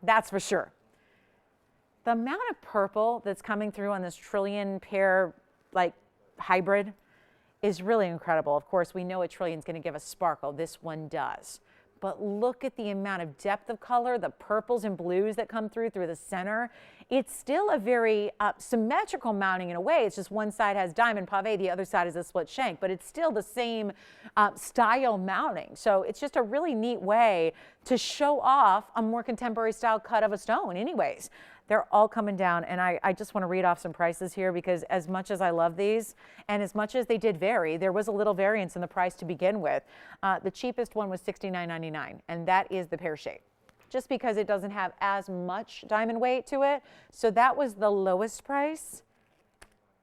That's for sure. The amount of purple that's coming through on this Trillion pair like hybrid is really incredible. Of course, we know a Trillion's going to give us sparkle. This one does. But look at the amount of depth of color, the purples and blues that come through the center. It's still a very symmetrical mounting in a way. It's just one side has diamond pave, the other side is a split shank, but it's still the same style mounting. So it's just a really neat way to show off a more contemporary style cut of a stone anyways. They're all coming down, and I just want to read off some prices here because as much as I love these and as much as they did vary, there was a little variance in the price to begin with. The cheapest one was $69.99, and that is the pear shape, just because it doesn't have as much diamond weight to it. So that was the lowest price.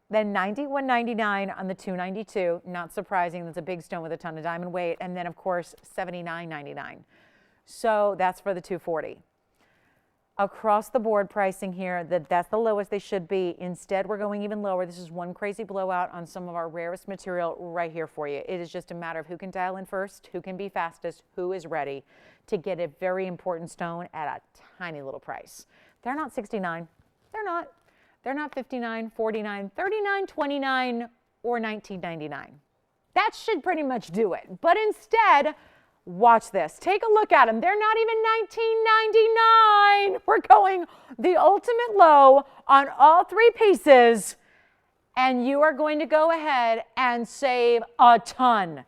Then $91.99 on the 292, not surprising, that's a big stone with a ton of diamond weight. And then of course $79.99. So that's for the 240. Across the board pricing here, that's the lowest they should be. Instead, we're going even lower. This is one crazy blowout on some of our rarest material right here for you. It is just a matter of who can dial in first, who can be fastest, who is ready to get a very important stone at a tiny little price. They're not $69. They're not. They're not $59, $49, $39, $29, or $19.99. That should pretty much do it. But instead, watch this. Take a look at them. They're not even $19.99. We're going the ultimate low on all 3 pieces, and you are going to go ahead and save a ton.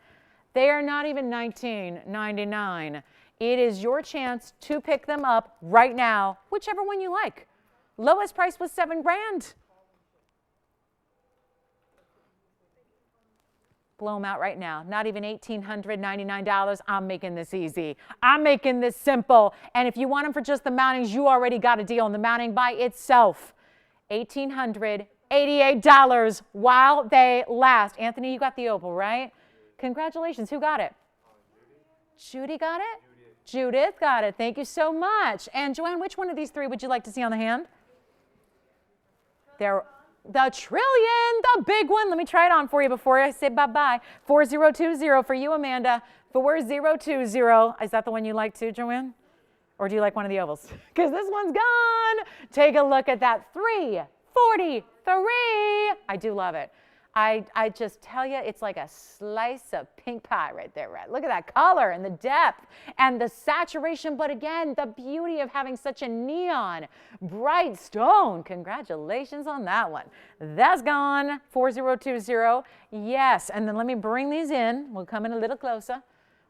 They are not even $19.99. It is your chance to pick them up right now, whichever one you like. Lowest price was $7 grand. blow them out right now. Not even $1,899. I'm making this easy. I'm making this simple. And if you want them for just the mountings, you already got a deal on the mounting by itself. $1,888 while they last. Anthony, you got the opal, right? Congratulations. Who got it? Judy got it? Judith got it. Thank you so much. And Joanne, which one of these three would you like to see on the hand? There. The trillion, the big one. Let me try it on for you before I say bye-bye. 4020 for you, Amanda. 4020. Is that the one you like too, Joanne? Or do you like one of the ovals? Because this one's gone. Take a look at that. 343. I do love it. I just tell you, it's like a slice of pink pie right there, right? Look at that color and the depth and the saturation, but again, the beauty of having such a neon bright stone. Congratulations on that one. That's gone. 4020. Yes, and then let me bring these in. We'll come in a little closer.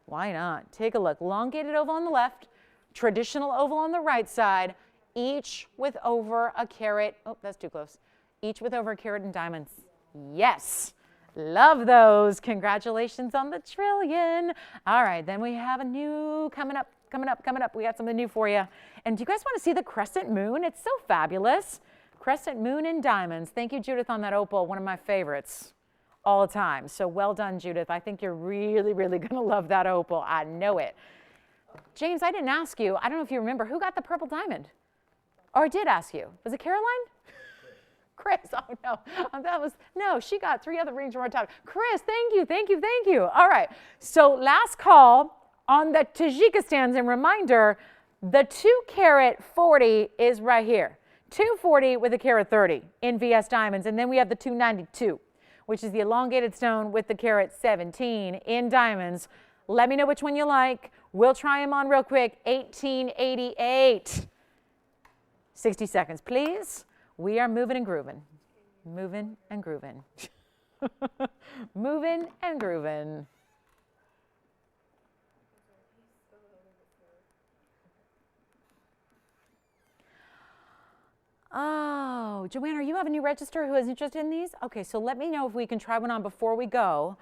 Why not? Take a look. Elongated oval on the left, traditional oval on the right side, each with over a carat. Oh, that's too close. Each with over a carat in diamonds. Yes, love those. Congratulations on the trillion. All right, then we have a new coming up. We got something new for you. And do you guys want to see the crescent moon? It's so fabulous. Crescent moon in diamonds. Thank you, Judith, on that opal. One of my favorites all the time. So well done, Judith. I think you're really, really going to love that opal. I know it. James, I didn't ask you. I don't know if you remember. Who got the purple diamond? Or I did ask you. Was it Caroline? Chris, oh no, no, she got 3 other rings from our top. Chris, thank you. All right, so last call on the Tajikistans, and reminder, the 2 carat 40 is right here. 240 with a carat 30 in VS diamonds, and then we have the 292, which is the elongated stone with the carat 17 in diamonds. Let me know which one you like. We'll try them on real quick. 1888. 60 seconds, please. We are moving and grooving. Moving and grooving. Moving and grooving. Oh, Joanne, are you have a new register who is interested in these? Okay, so let me know if we can try one on before we go.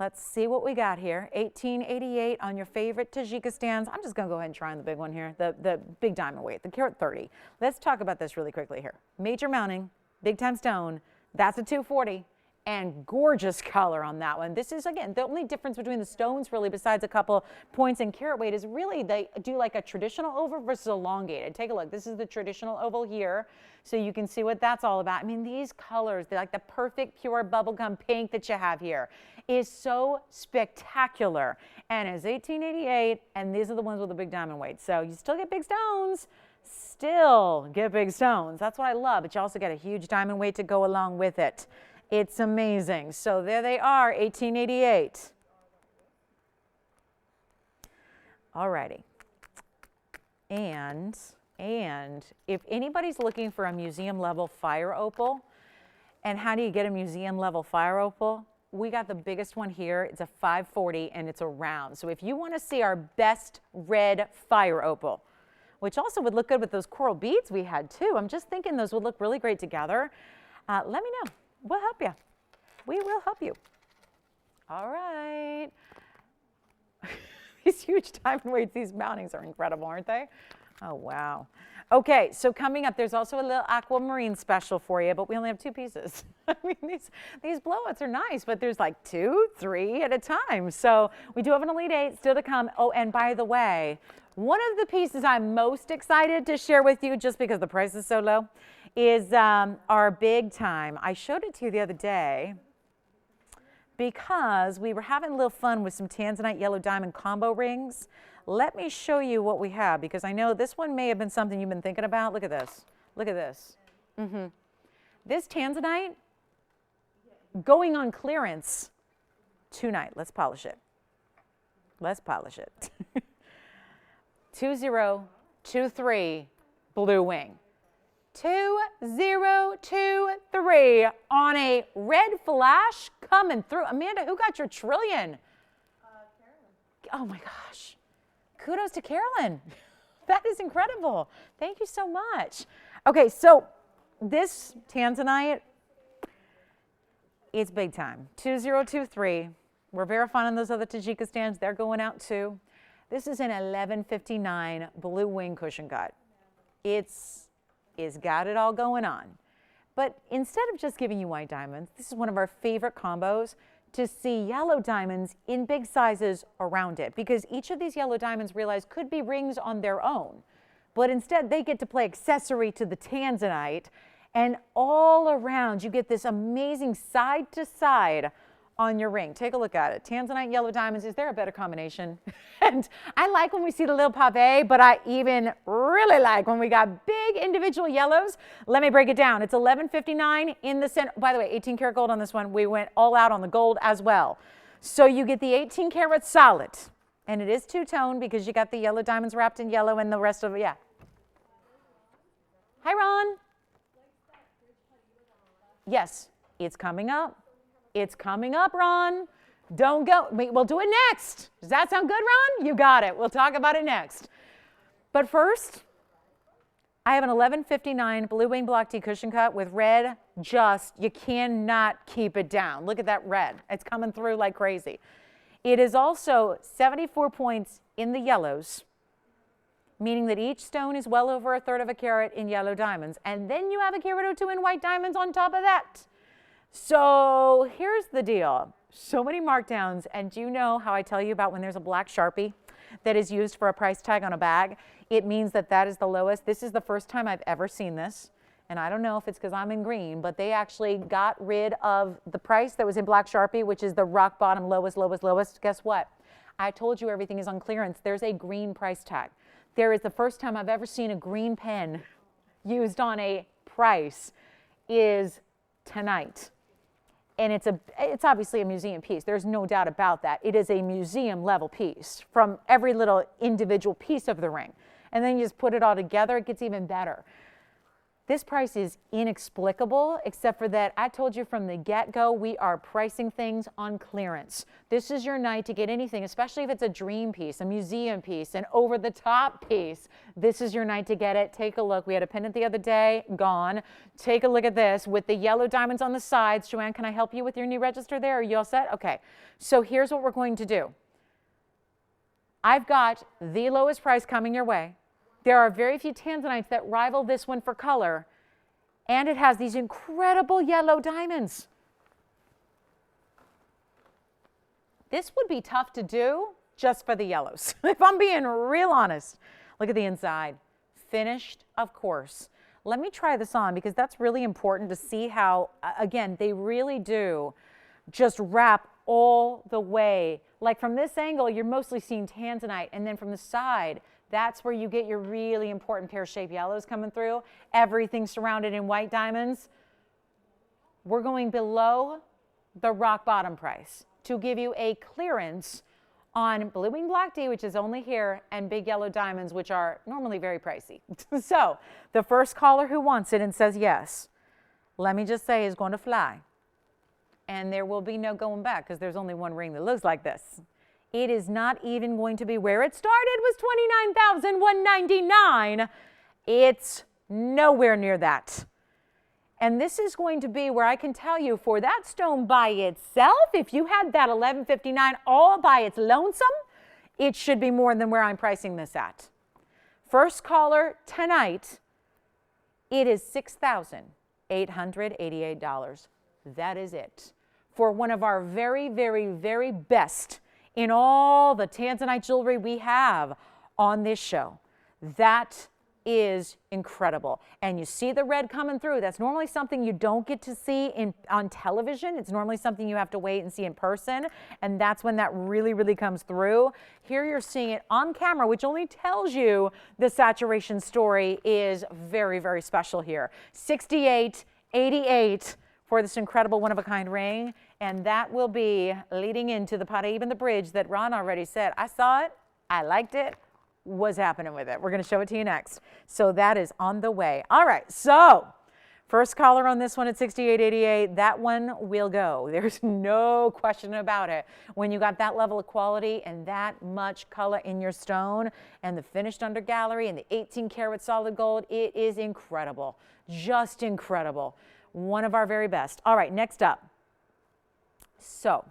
Let's see what we got here. 1888 on your favorite Tajikistans. I'm just going to go ahead and try on the big one here, the big diamond weight, the carat 30. Let's talk about this really quickly here. Major mounting, big time stone. That's a 240. And gorgeous color on that one. This is, again, the only difference between the stones really, besides a couple points in carat weight, is really they do like a traditional oval versus elongated. Take a look. This is the traditional oval here, so you can see what that's all about. I mean, these colors, they're like the perfect pure bubblegum pink that you have here, is so spectacular. And it's 1888, and these are the ones with the big diamond weight. So you still get big stones. Still get big stones. That's what I love, but you also get a huge diamond weight to go along with it. It's amazing. So there they are, 1888. All righty. And if anybody's looking for a museum level fire opal, and how do you get a museum level fire opal? We got the biggest one here. It's a 540 and it's a round. So if you want to see our best red fire opal, which also would look good with those coral beads we had too. I'm just thinking those would look really great together. Let me know. We'll help you. We will help you. All right. These huge diamond weights, these mountings are incredible, aren't they? Oh, wow. Okay, so coming up, there's also a little aquamarine special for you, but we only have 2 pieces. I mean, these blowouts are nice, but there's like 2, 3 at a time. So we do have an Elite 8 still to come. Oh, and by the way, one of the pieces I'm most excited to share with you, just because the price is so low, is our big time. I showed it to you the other day because we were having a little fun with some tanzanite yellow diamond combo rings. Let me show you what we have, because I know this one may have been something you've been thinking about. Look at this. Look at this. This tanzanite going on clearance tonight. Let's polish it. Let's polish it. 2023 blue wing. 2023 on a red flash coming through. Amanda, who got your trillion? Carolyn. Oh my gosh. Kudos to Carolyn. That is incredible. Thank you so much. Okay, so this tanzanite, it's big time. 2023. We're verifying on those other Tajika stands. They're going out too. This is an 1159 blue wing cushion cut. It's got it all going on. But instead of just giving you white diamonds, this is one of our favorite combos to see yellow diamonds in big sizes around it, because each of these yellow diamonds, realize, could be rings on their own. But instead, they get to play accessory to the tanzanite, and all around you get this amazing side to side on your ring. Take a look at it. Tanzanite, yellow diamonds. Is there a better combination? And I like when we see the little pave, but I even really like when we got big individual yellows. Let me break it down. It's 1159 in the center. By the way, 18 karat gold on this one. We went all out on the gold as well. So you get the 18 karat solid, and it is two-tone because you got the yellow diamonds wrapped in yellow and the rest of it. Yeah. Hi, Ron. Yes, it's coming up. It's coming up, Ron. Don't go. We'll do it next. Does that sound good, Ron? You got it. We'll talk about it next. But first, I have an 1159 blue wing block D cushion cut with red. You cannot keep it down. Look at that red. It's coming through like crazy. It is also 74 points in the yellows, meaning that each stone is well over 1/3 of a carat in yellow diamonds. And then you have a carat or two in white diamonds on top of that. So here's the deal. So many markdowns, and do you know how I tell you about when there's a black Sharpie that is used for a price tag on a bag? It means that that is the lowest. This is the first time I've ever seen this, and I don't know if it's because I'm in green, but they actually got rid of the price that was in black Sharpie, which is the rock bottom lowest, lowest, lowest. Guess what? I told you everything is on clearance. There's a green price tag. There is the first time I've ever seen a green pen used on a price is tonight. And it's obviously a museum piece. There's no doubt about that. It is a museum level piece from every little individual piece of the ring. And then you just put it all together, it gets even better. This price is inexplicable, except for that I told you from the get-go, we are pricing things on clearance. This is your night to get anything, especially if it's a dream piece, a museum piece, an over-the-top piece. This is your night to get it. Take a look. We had a pendant the other day, gone. Take a look at this with the yellow diamonds on the sides. Joanne, can I help you with your new register there? Are you all set? Okay. So here's what we're going to do. I've got the lowest price coming your way. There are very few tanzanites that rival this one for color, and it has these incredible yellow diamonds. This would be tough to do just for the yellows, if I'm being real honest. Look at the inside. Finished, of course. Let me try this on because that's really important to see how, again, they really do just wrap all the way. Like from this angle, you're mostly seeing tanzanite, and then from the side, that's where you get your really important pear-shaped yellows coming through. Everything surrounded in white diamonds. We're going below the rock bottom price to give you a clearance on blue wing block D, which is only here, and big yellow diamonds, which are normally very pricey. So the first caller who wants it and says yes, let me just say, is going to fly. And there will be no going back because there's only one ring that looks like this. It is not even going to be where it started, was $29,199. It's nowhere near that. And this is going to be where I can tell you for that stone by itself, if you had that $11.59 all by its lonesome, it should be more than where I'm pricing this at. First caller tonight, it is $6,888. That is it. For one of our very, very, very best in all the tanzanite jewelry we have on this show. That is incredible. And you see the red coming through. That's normally something you don't get to see on television. It's normally something you have to wait and see in person. And that's when that really, really comes through. Here you're seeing it on camera, which only tells you the saturation story is very, very special here. $68.88 for this incredible one-of-a-kind ring. And that will be leading into the Paraiba and the bridge that Ron already said. I saw it. I liked it. What's happening with it? We're going to show it to you next. So that is on the way. All right. So first caller on this one at $68.88. That one will go. There's no question about it. When you got that level of quality and that much color in your stone and the finished under gallery and the 18 karat solid gold, it is incredible. Just incredible. One of our very best. All right. Next up. So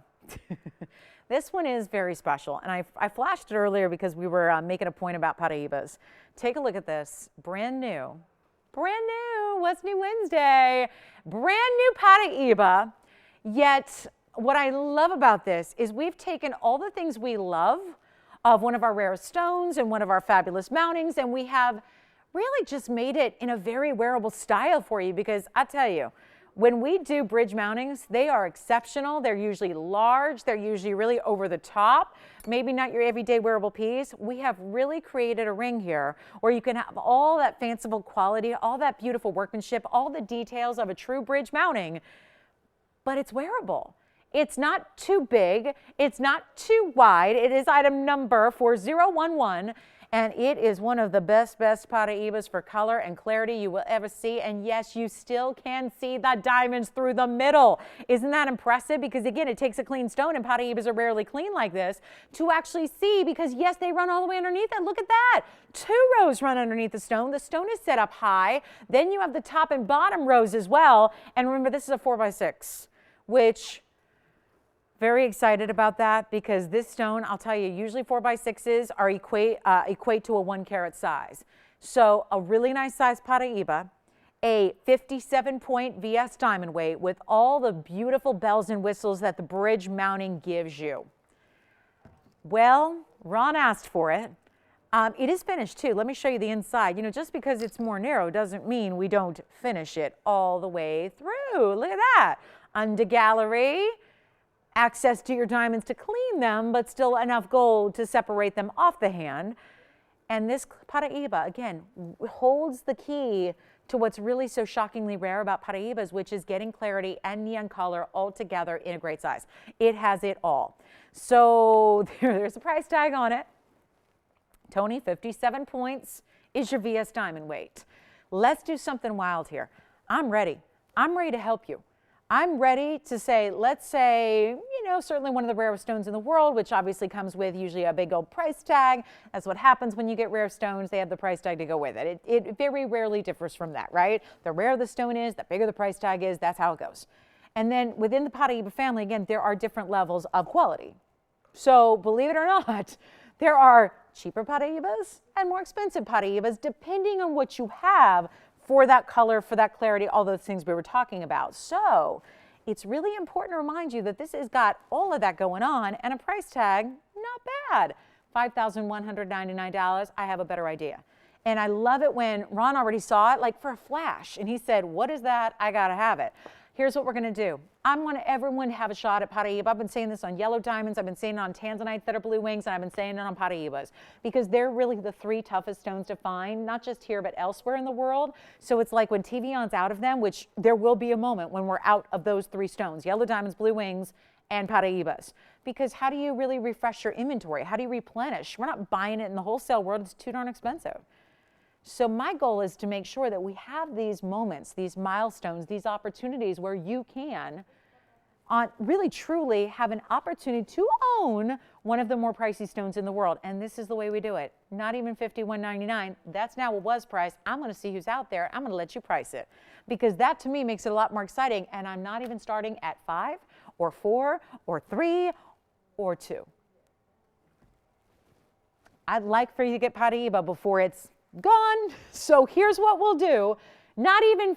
this one is very special, and I flashed it earlier because we were making a point about Paraibas. Take a look at this, brand new, what's new Wednesday, brand new Paraiba. Yet what I love about this is we've taken all the things we love of one of our rarest stones and one of our fabulous mountings, and we have really just made it in a very wearable style for you, because I tell you, when we do bridge mountings, they are exceptional. They're usually large. They're usually really over the top. Maybe not your everyday wearable piece. We have really created a ring here where you can have all that fanciful quality, all that beautiful workmanship, all the details of a true bridge mounting, but it's wearable. It's not too big. It's not too wide. It is item number 4011. And it is one of the best Paraibas for color and clarity you will ever see. And yes, you still can see the diamonds through the middle. Isn't that impressive? Because again, it takes a clean stone, and Paraibas are rarely clean like this, to actually see, because yes, they run all the way underneath it. Look at that. 2 rows run underneath the stone. The stone is set up high. Then you have the top and bottom rows as well. And remember, this is a 4x6, which... very excited about that, because this stone, I'll tell you, usually 4x6s are equate to a 1 carat size. So a really nice size Paraiba, a 57-point VS diamond weight with all the beautiful bells and whistles that the bridge mounting gives you. Well, Ron asked for it. It is finished too. Let me show you the inside. You know, just because it's more narrow doesn't mean we don't finish it all the way through. Look at that. Under gallery. Access to your diamonds to clean them, but still enough gold to separate them off the hand. And this Paraiba, again, holds the key to what's really so shockingly rare about Paraibas, which is getting clarity and neon color all together in a great size. It has it all. So there's a price tag on it. Tony, 57 points is your VS diamond weight. Let's do something wild here. I'm ready. I'm ready to help you. I'm ready to say, let's say, you know, certainly one of the rarest stones in the world, which obviously comes with usually a big old price tag. That's what happens when you get rare stones. They have the price tag to go with it. It very rarely differs from that, right? The rarer the stone is, the bigger the price tag is. That's how it goes. And then within the Paraiba family, again, there are different levels of quality. So believe it or not, there are cheaper Paraibas and more expensive Paraibas, depending on what you have for that color, for that clarity, all those things we were talking about. So it's really important to remind you that this has got all of that going on, and a price tag, not bad. $5,199. I have a better idea. And I love it when Ron already saw it, like for a flash, and he said, what is that? I gotta have it. Here's what we're gonna do. I want everyone to have a shot at Paraiba. I've been saying this on yellow diamonds, I've been saying it on tanzanites that are blue wings, and I've been saying it on Paraibas, because they're really the 3 toughest stones to find, not just here, but elsewhere in the world. So it's like when TVON's out of them, which there will be a moment when we're out of those 3 stones, yellow diamonds, blue wings, and Paraibas. Because how do you really refresh your inventory? How do you replenish? We're not buying it in the wholesale world, it's too darn expensive. So my goal is to make sure that we have these moments, these milestones, these opportunities where you can really truly have an opportunity to own one of the more pricey stones in the world. And this is the way we do it. Not even $51.99. That's now what was priced. I'm going to see who's out there. I'm going to let you price it, because that to me makes it a lot more exciting. And I'm not even starting at 5 or 4 or 3 or 2. I'd like for you to get Paraiba before it's gone. So here's what we'll do. Not even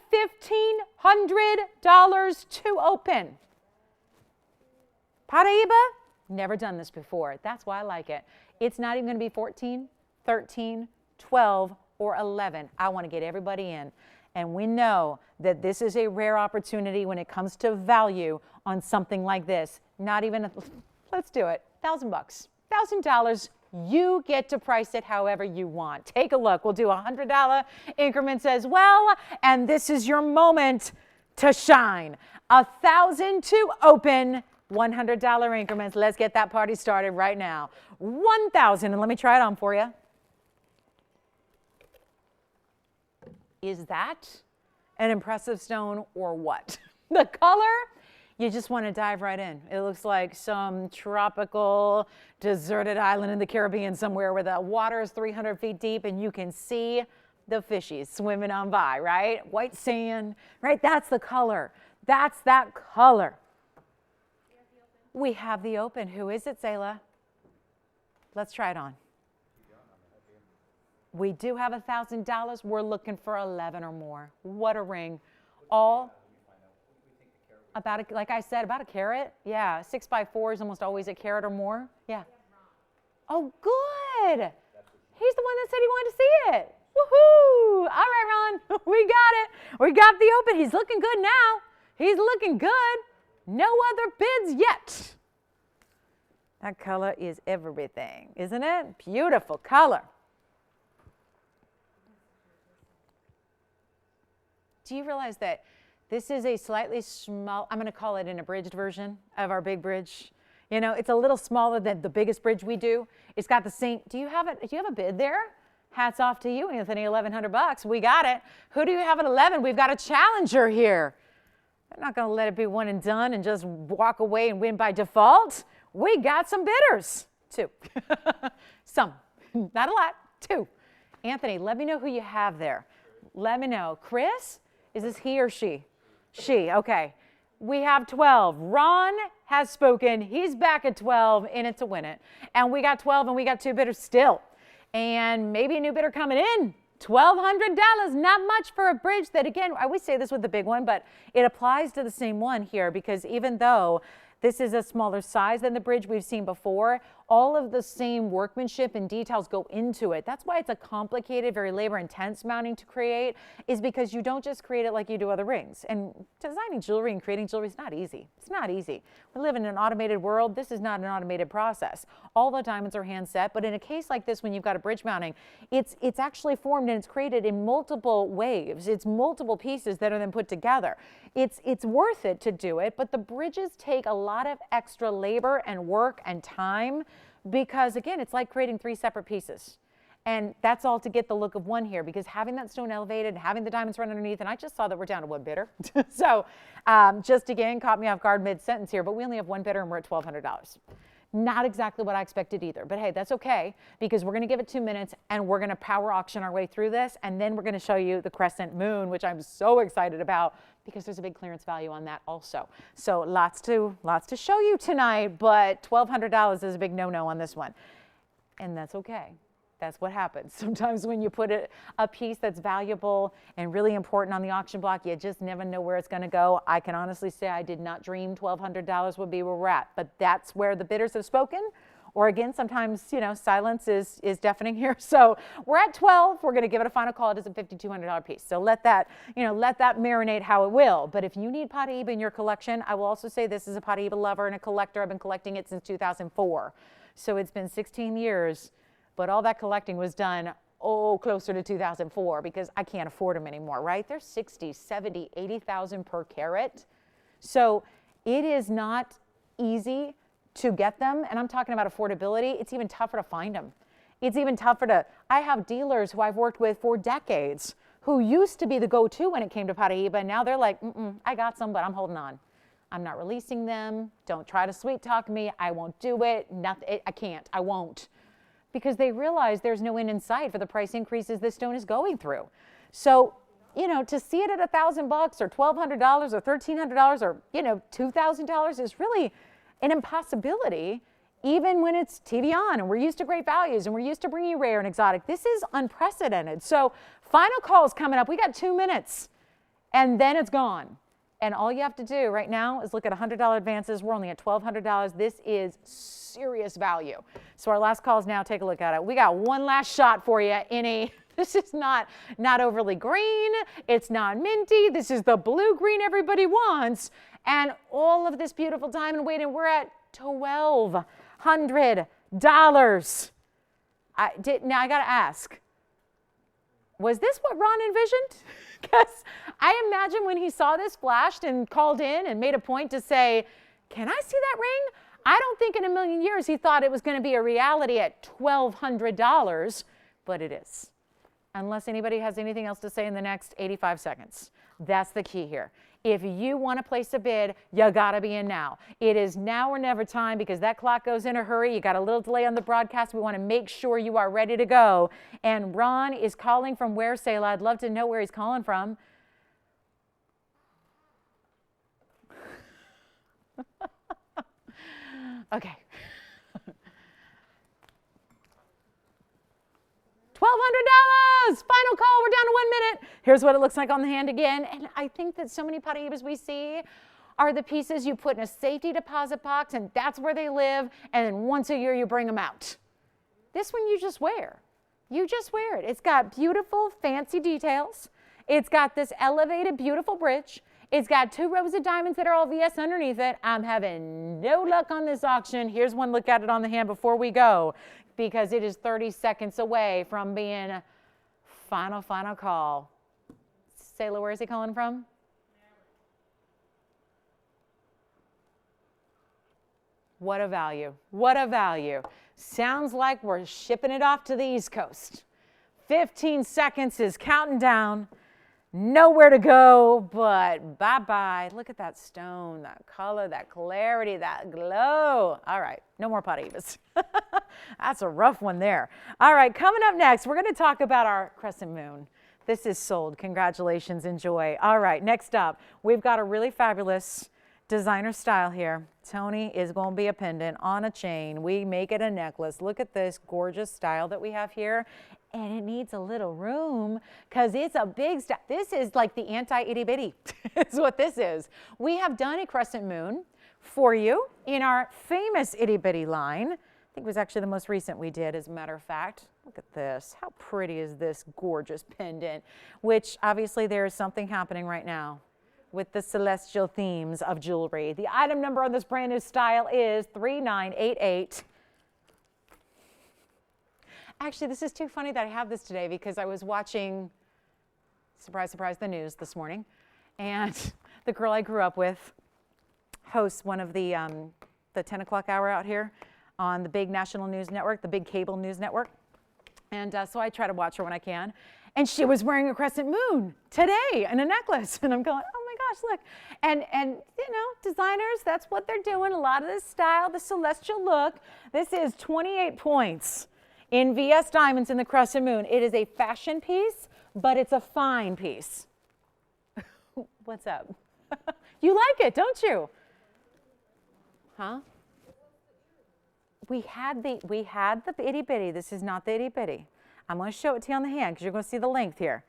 $1,500 to open. Paraiba, never done this before. That's why I like it. It's not even going to be 14, 13, 12, or 11. I want to get everybody in. And we know that this is a rare opportunity when it comes to value on something like this. Not even, let's do it, $1,000, $1,000. You get to price it however you want. Take a look. We'll do $100 increments as well. And this is your moment to shine. $1,000 to open, $100 increments. Let's get that party started right now. $1,000, and let me try it on for you. Is that an impressive stone or what? The color? You just want to dive right in. It looks like some tropical, deserted island in the Caribbean somewhere where the water is 300 feet deep and you can see the fishies swimming on by, right? White sand, right? That's the color. That's that color. We have the open. Who is it, Zayla? Let's try it on. We do have $1,000. We're looking for 11 or more. What a ring. All about, like I said, about a carat. Yeah, 6x4 is almost always a carat or more. Yeah. Oh, good. He's the one that said he wanted to see it. Woohoo! All right, Ron, we got it. We got the open. He's looking good now. He's looking good. No other bids yet. That color is everything, isn't it? Beautiful color. Do you realize that this is a slightly small, I'm going to call it an abridged version of our big bridge. You know, it's a little smaller than the biggest bridge we do. It's got the same, do you have a bid there? Hats off to you, Anthony, $1,100. We got it. Who do you have at 11? We've got a challenger here. I'm not going to let it be one and done and just walk away and win by default. We got some bidders. 2. Some. Not a lot. 2. Anthony, let me know who you have there. Let me know. Chris? Is this he or she? She. Okay. We have 12. Ron has spoken. He's back at 12, in it to win it. And we got 12, and we got 2 bidders still. And maybe a new bidder coming in. $1,200, not much for a bridge that, again, I always say this with the big one, but it applies to the same one here, because even though this is a smaller size than the bridge we've seen before, all of the same workmanship and details go into it. That's why it's a complicated, very labor-intense mounting to create, is because you don't just create it like you do other rings. And designing jewelry and creating jewelry is not easy. It's not easy. We live in an automated world. This is not an automated process. All the diamonds are hand set, but in a case like this, when you've got a bridge mounting, it's actually formed and it's created in multiple waves. It's multiple pieces that are then put together. It's worth it to do it, but the bridges take a lot of extra labor and work and time, because again, it's like creating 3 separate pieces. And that's all to get the look of one here, because having that stone elevated, having the diamonds run underneath, and I just saw that we're down to 1 bidder. So just again, caught me off guard mid-sentence here, but we only have 1 bidder and we're at $1,200. Not exactly what I expected either, but hey, that's okay, because we're gonna give it 2 minutes and we're gonna power auction our way through this, and then we're gonna show you the crescent moon, which I'm so excited about, because there's a big clearance value on that also. So lots to show you tonight, but $1,200 is a big no-no on this one. And that's okay. That's what happens. Sometimes when you put a piece that's valuable and really important on the auction block, you just never know where it's gonna go. I can honestly say I did not dream $1,200 would be where we're at, but that's where the bidders have spoken. Or again, sometimes, you know, silence is deafening here. So we're at 12. We're going to give it a final call. It is a $5,200 piece. So let that, let that marinate how it will. But if you need Paraiba in your collection, I will also say this is a Paraiba lover and a collector. I've been collecting it since 2004. So it's been 16 years, but all that collecting was done closer to 2004, because I can't afford them anymore, right? They're 60, 70, 80,000 per carat. So it is not easy to get them, and I'm talking about affordability. It's even tougher to find them. It's even tougher I have dealers who I've worked with for decades who used to be the go-to when it came to Paraiba, and now they're like, I got some, but I'm holding on. I'm not releasing them. Don't try to sweet talk me. I won't do it. I can't. I won't. Because they realize there's no end in sight for the price increases this stone is going through. So, to see it at $1,000 or $1,200 or $1,300 or, $2,000 is really an impossibility, even when it's TVON and we're used to great values and we're used to bringing you rare and exotic. This is unprecedented. So final call is coming up. We got 2 minutes and then it's gone. And all you have to do right now is look at $100 advances. We're only at $1,200. This is serious value. So our last call is now. Take a look at it. We got one last shot for you in a, this is not overly green. It's not minty. This is the blue-green everybody wants. And all of this beautiful diamond weight, and we're at $1,200. Now I got to ask, was this what Ron envisioned? Because I imagine when he saw this flashed and called in and made a point to say, can I see that ring? I don't think in a million years he thought it was going to be a reality at $1,200, but it is. Unless anybody has anything else to say in the next 85 seconds. That's the key here. If you want to place a bid, you got to be in now. It is now or never time, because that clock goes in a hurry. You got a little delay on the broadcast. We want to make sure you are ready to go. And Ron is calling from where, Sayla? I'd love to know where he's calling from. Okay. $1,200. Final call. We're down to 1 minute. Here's what it looks like on the hand again. And I think that so many Paraibas we see are the pieces you put in a safety deposit box, and that's where they live. And then once a year you bring them out. This one you just wear. You just wear it. It's got beautiful, fancy details. It's got this elevated, beautiful bridge. It's got 2 rows of diamonds that are all VS underneath it. I'm having no luck on this auction. Here's one look at it on the hand before we go, because it is 30 seconds away from being final call. Sayla, where is he calling from? What a value. What a value. Sounds like we're shipping it off to the East Coast. 15 seconds is counting down. Nowhere to go, but bye-bye. Look at that stone, that color, that clarity, that glow. All right, no more Paraibas. That's a rough one there. All right, coming up next, we're going to talk about our crescent moon. This is sold. Congratulations, enjoy. All right, next up, we've got a really fabulous designer style here. Tony is going to be a pendant on a chain. We make it a necklace. Look at this gorgeous style that we have here. And it needs a little room because it's a big style. This is like the anti-itty bitty is what this is. We have done a crescent moon for you in our famous itty bitty line. I think it was actually the most recent we did, as a matter of fact. Look at this. How pretty is this gorgeous pendant? Which obviously there is something happening right now with the celestial themes of jewelry. The item number on this brand new style is 3988. Actually, this is too funny that I have this today because I was watching, surprise, surprise, the news this morning. And the girl I grew up with hosts one of the 10 o'clock hour out here on the big national news network, the big cable news network. And so I try to watch her when I can. And she was wearing a crescent moon today and a necklace. And I'm going, oh my gosh, look. And you know, designers, that's what they're doing. A lot of this style, the celestial look. This is 28 points. In VS Diamonds in the crescent moon. It is a fashion piece, but it's a fine piece. What's up? You like it, don't you? Huh? We had the itty bitty. This is not the itty bitty. I'm going to show it to you on the hand because you're going to see the length here.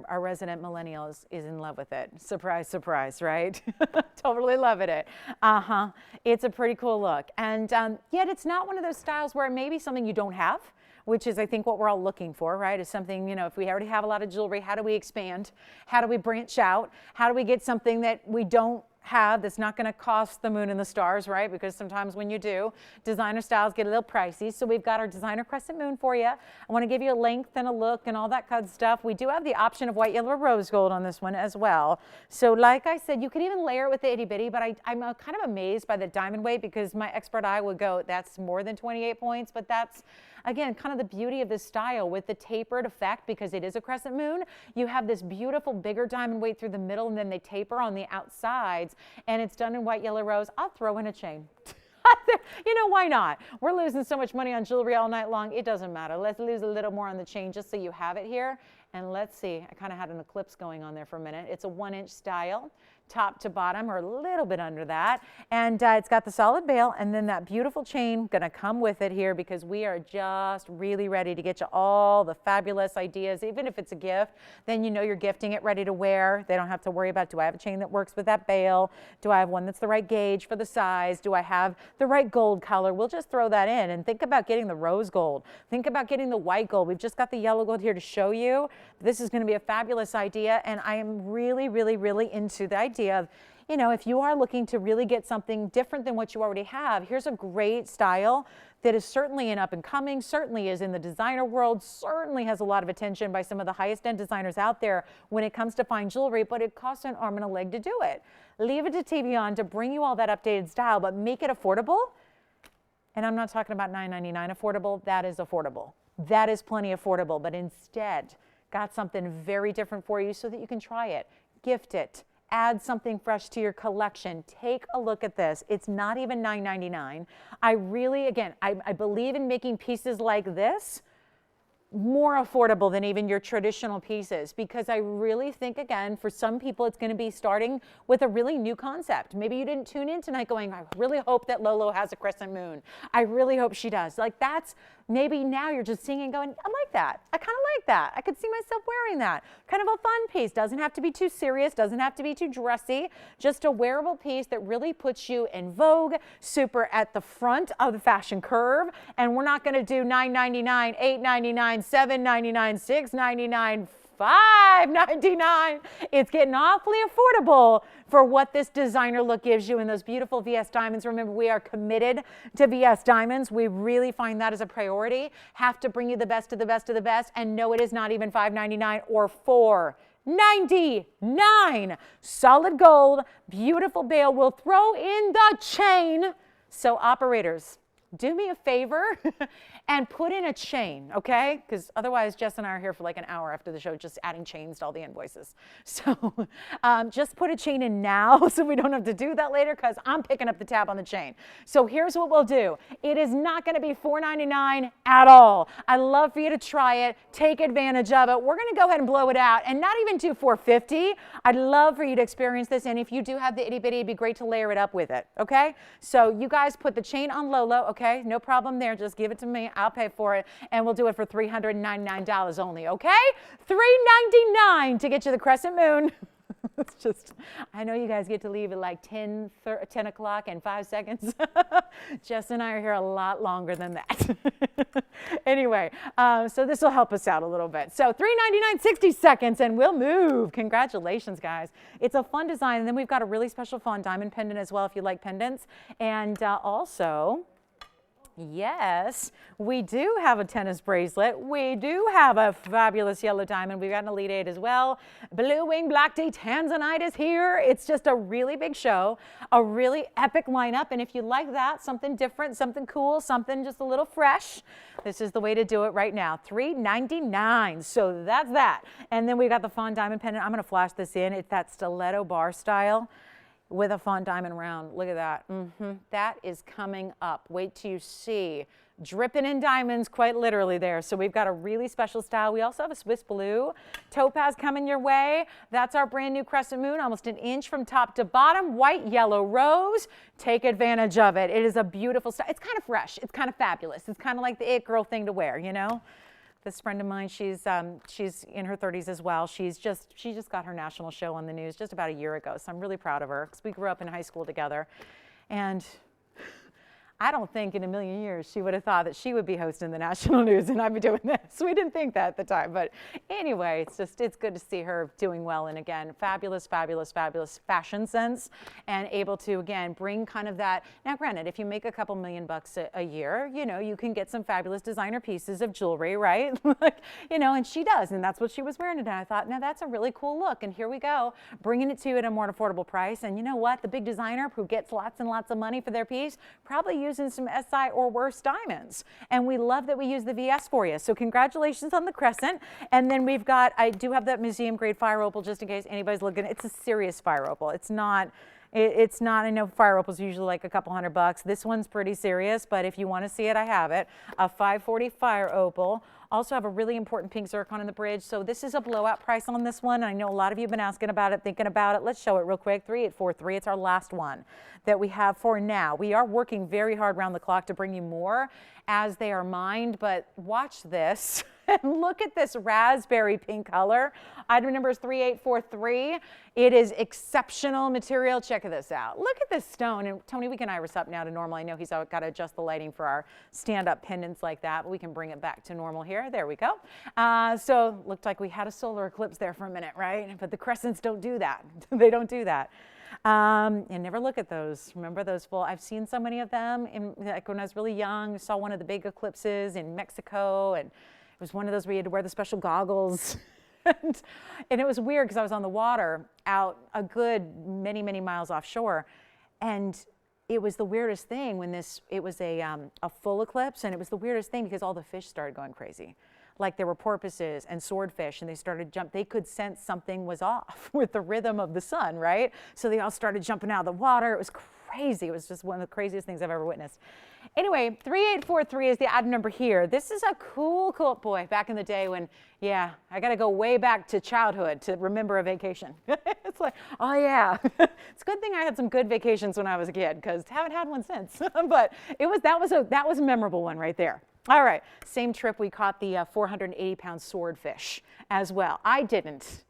Our resident millennial is in love with it. Surprise, surprise, right? Totally loving it. It's a pretty cool look. And yet it's not one of those styles where it may be something you don't have, which is, I think, what we're all looking for, right? Is something, you know, if we already have a lot of jewelry, how do we expand? How do we branch out? How do we get something that we don't have that's not going to cost the moon and the stars, right? Because sometimes when you do, designer styles get a little pricey. So we've got our designer crescent moon for you. I want to give you a length and a look and all that good stuff. We do have the option of white, yellow, or rose gold on this one as well. So like I said, you could even layer it with the itty bitty, but I'm kind of amazed by the diamond weight because my expert eye would go, that's more than 28 points, but that's, again, kind of the beauty of this style with the tapered effect because it is a crescent moon. You have this beautiful bigger diamond weight through the middle and then they taper on the outsides and it's done in white, yellow, rose. I'll throw in a chain. You know, why not? We're losing so much money on jewelry all night long. It doesn't matter. Let's lose a little more on the chain just so you have it here. And let's see, I kind of had an eclipse going on there for a minute. It's a 1-inch style, top to bottom, or a little bit under that. And it's got the solid bail and then that beautiful chain gonna come with it here because we are just really ready to get you all the fabulous ideas. Even if it's a gift, then you know you're gifting it ready to wear. They don't have to worry about, do I have a chain that works with that bail? Do I have one that's the right gauge for the size? Do I have the right gold color? We'll just throw that in and think about getting the rose gold. Think about getting the white gold. We've just got the yellow gold here to show you. This is going to be a fabulous idea, and I am really, really, really into the idea of, you know, if you are looking to really get something different than what you already have, here's a great style that is certainly an up and coming, certainly is in the designer world, certainly has a lot of attention by some of the highest end designers out there when it comes to fine jewelry, but it costs an arm and a leg to do it. Leave it to TVON to bring you all that updated style, but make it affordable. And I'm not talking about $9.99 affordable, that is affordable. That is plenty affordable, but instead, got something very different for you so that you can try it, gift it, add something fresh to your collection. Take a look at this. It's not even $9.99. I really, again, I believe in making pieces like this more affordable than even your traditional pieces, because I really think, again, for some people, it's going to be starting with a really new concept. Maybe you didn't tune in tonight going, I really hope that Lolo has a crescent moon. I really hope she does. Like, that's maybe now you're just seeing and going, I like that. I kind of like that. I could see myself wearing that. Kind of a fun piece. Doesn't have to be too serious. Doesn't have to be too dressy. Just a wearable piece that really puts you in vogue, super at the front of the fashion curve. And we're not going to do $9.99, $8.99, $7.99, $6.99, $5.99. It's getting awfully affordable for what this designer look gives you in those beautiful VS diamonds. Remember, we are committed to VS diamonds. We really find that as a priority. Have to bring you the best of the best of the best. And no, it is not even $5.99 or $4.99. Solid gold, beautiful bail. We'll throw in the chain. So operators, do me a favor and put in a chain, okay? Because otherwise, Jess and I are here for like an hour after the show just adding chains to all the invoices. So just put a chain in now so we don't have to do that later, because I'm picking up the tab on the chain. So here's what we'll do. It is not going to be $4.99 at all. I'd love for you to try it. Take advantage of it. We're going to go ahead and blow it out and not even do $4.50. I'd love for you to experience this. And if you do have the itty bitty, it'd be great to layer it up with it, okay? So you guys put the chain on Lolo, okay? No problem there. Just give it to me. I'll pay for it. And we'll do it for $399 only, okay? $399 to get you the crescent moon. It's just, I know you guys get to leave at like 10 o'clock and 5 seconds. Jess and I are here a lot longer than that. Anyway, so this will help us out a little bit. So $399, 60 seconds, and we'll move. Congratulations, guys. It's a fun design. And then we've got a really special fawn diamond pendant as well if you like pendants. And also, yes, we do have a tennis bracelet. We do have a fabulous yellow diamond. We've got an Elite 8 as well. Blue Wing Black Day Tanzanite is here. It's just a really big show, a really epic lineup. And if you like that, something different, something cool, something just a little fresh, this is the way to do it right now. $399. So that's that. And then we got the fawn diamond pendant. I'm going to flash this in. It's that stiletto bar style with a fawn diamond round. Look at that. That is coming up. Wait till you see. Dripping in diamonds, quite literally there. So we've got a really special style. We also have a Swiss blue topaz coming your way. That's our brand new crescent moon, almost an inch from top to bottom. White, yellow rose. Take advantage of it. It is a beautiful style. It's kind of fresh. It's kind of fabulous. It's kind of like the it girl thing to wear, you know? This friend of mine, she's in her 30s as well. She just got her national show on the news just about a year ago. So I'm really proud of her because we grew up in high school together. And I don't think in a million years she would have thought that she would be hosting the national news and I'd be doing this. We didn't think that at the time. But anyway, it's good to see her doing well. And again, fabulous, fabulous, fabulous fashion sense and able to, again, bring kind of that. Now, granted, if you make a couple $1,000,000 a year, you know, you can get some fabulous designer pieces of jewelry, right? You know, and she does. And that's what she was wearing today. I thought, now that's a really cool look. And here we go, bringing it to you at a more affordable price. And you know what? The big designer who gets lots and lots of money for their piece probably using some SI or worse diamonds. And we love that we use the VS for you. So congratulations on the crescent. And then we've got, I do have that museum grade fire opal just in case anybody's looking. It's a serious fire opal. It's not, I know fire opals usually like a couple $100. This one's pretty serious, but if you want to see it, I have it. A 540 fire opal. Also have a really important pink zircon in the bridge. So this is a blowout price on this one. I know a lot of you have been asking about it, thinking about it. Let's show it real quick. 3843. It's our last one that we have for now. We are working very hard around the clock to bring you more as they are mined, but watch this. And look at this raspberry pink color. Item number is 3843. It is exceptional material. Check this out. Look at this stone. And Tony, we can iris up now to normal. I know he's got to adjust the lighting for our stand-up pendants like that, but we can bring it back to normal here. There we go. So looked like we had a solar eclipse there for a minute, right? But the crescents don't do that. They don't do that. And never look at those. Remember those full, I've seen so many of them like when I was really young. Saw one of the big eclipses in Mexico, and it was one of those where you had to wear the special goggles. and it was weird because I was on the water out a good many, many miles offshore. And it was the weirdest thing when it was a full eclipse. And it was the weirdest thing because all the fish started going crazy. like there were porpoises and swordfish, and they started they could sense something was off with the rhythm of the sun, right? So they all started jumping out of the water. It was crazy. It was just one of the craziest things I've ever witnessed. Anyway, 3843 is the item number here. This is a cool boy, back in the day when, yeah, I got to go way back to childhood to remember a vacation. It's like, oh yeah. It's a good thing I had some good vacations when I was a kid, because haven't had one since. But that was a memorable one right there. All right, same trip we caught the 480-pound swordfish as well. I didn't.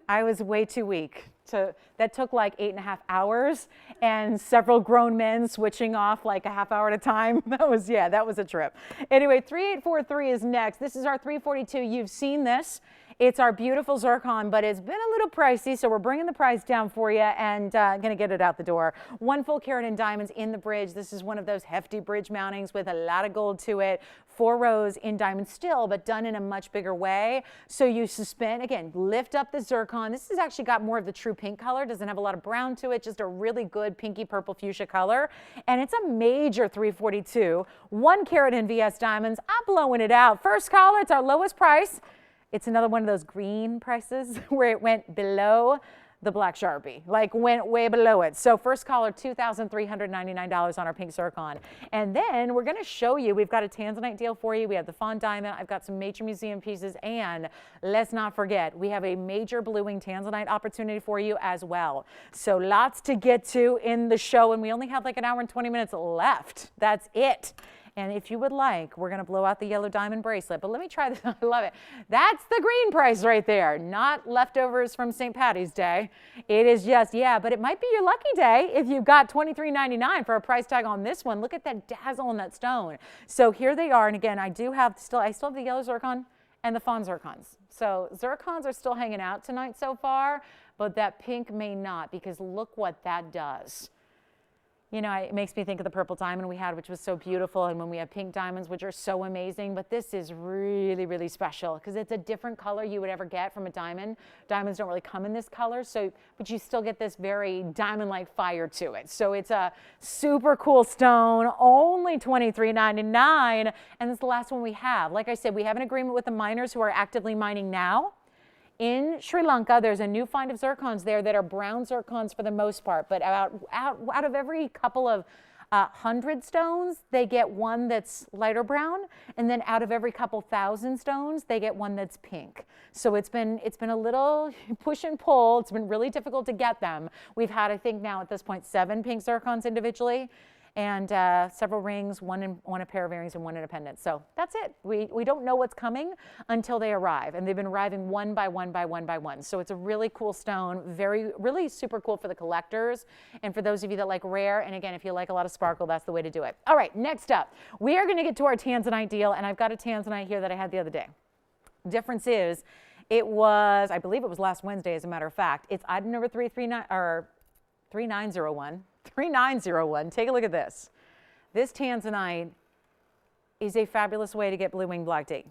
I was way too weak. That took like 8.5 hours, and several grown men switching off like a half hour at a time. That was a trip. Anyway, 3843 is next. This is our 342. You've seen this. It's our beautiful zircon, but it's been a little pricey, so we're bringing the price down for you and going to get it out the door. 1 full carat in diamonds in the bridge. This is one of those hefty bridge mountings with a lot of gold to it. 4 rows in diamond still, but done in a much bigger way. So you suspend, again, lift up the zircon. This has actually got more of the true pink color. Doesn't have a lot of brown to it, just a really good pinky purple fuchsia color. And it's a major 342. 1 carat in VS diamonds. I'm blowing it out. First collar, it's our lowest price. It's another one of those green prices where it went below the black Sharpie, like went way below it. So first collar, $2,399 on our pink zircon. And then we're gonna show you, we've got a tanzanite deal for you. We have the fawn diamond. I've got some major museum pieces, and let's not forget, we have a major blue wing tanzanite opportunity for you as well. So lots to get to in the show, and we only have like an hour and 20 minutes left. That's it. And if you would like, we're going to blow out the yellow diamond bracelet. But let me try this. I love it. That's the green price right there. Not leftovers from St. Patty's Day. It is just, yeah, but it might be your lucky day if you've got $23.99 for a price tag on this one. Look at that dazzle on that stone. So here they are. And again, I still have the yellow zircon and the fawn zircons. So zircons are still hanging out tonight so far, but that pink may not, because look what that does. You know, it makes me think of the purple diamond we had, which was so beautiful, and when we have pink diamonds, which are so amazing. But this is really, really special because it's a different color you would ever get from a diamond. Diamonds don't really come in this color, but you still get this very diamond-like fire to it. So it's a super cool stone, only $23.99, and it's the last one we have. Like I said, we have an agreement with the miners who are actively mining now. In Sri Lanka, there's a new find of zircons there that are brown zircons for the most part, but out of every couple of 100 stones, they get one that's lighter brown, and then out of every couple thousand stones, they get one that's pink. So it's been a little push and pull. It's been really difficult to get them. We've had, I think now at this point, 7 pink zircons individually, and several rings, one a pair of earrings, and 1 in a pendant. So that's it. We don't know what's coming until they arrive, and they've been arriving one by one by one by one. So it's a really cool stone, really super cool for the collectors, and for those of you that like rare, and again, if you like a lot of sparkle, that's the way to do it. All right, next up, we are gonna get to our tanzanite deal, and I've got a tanzanite here that I had the other day. Difference is, I believe it was last Wednesday, as a matter of fact. It's item number 3901. 3901. Take a look at this. This tanzanite is a fabulous way to get blue wing black D.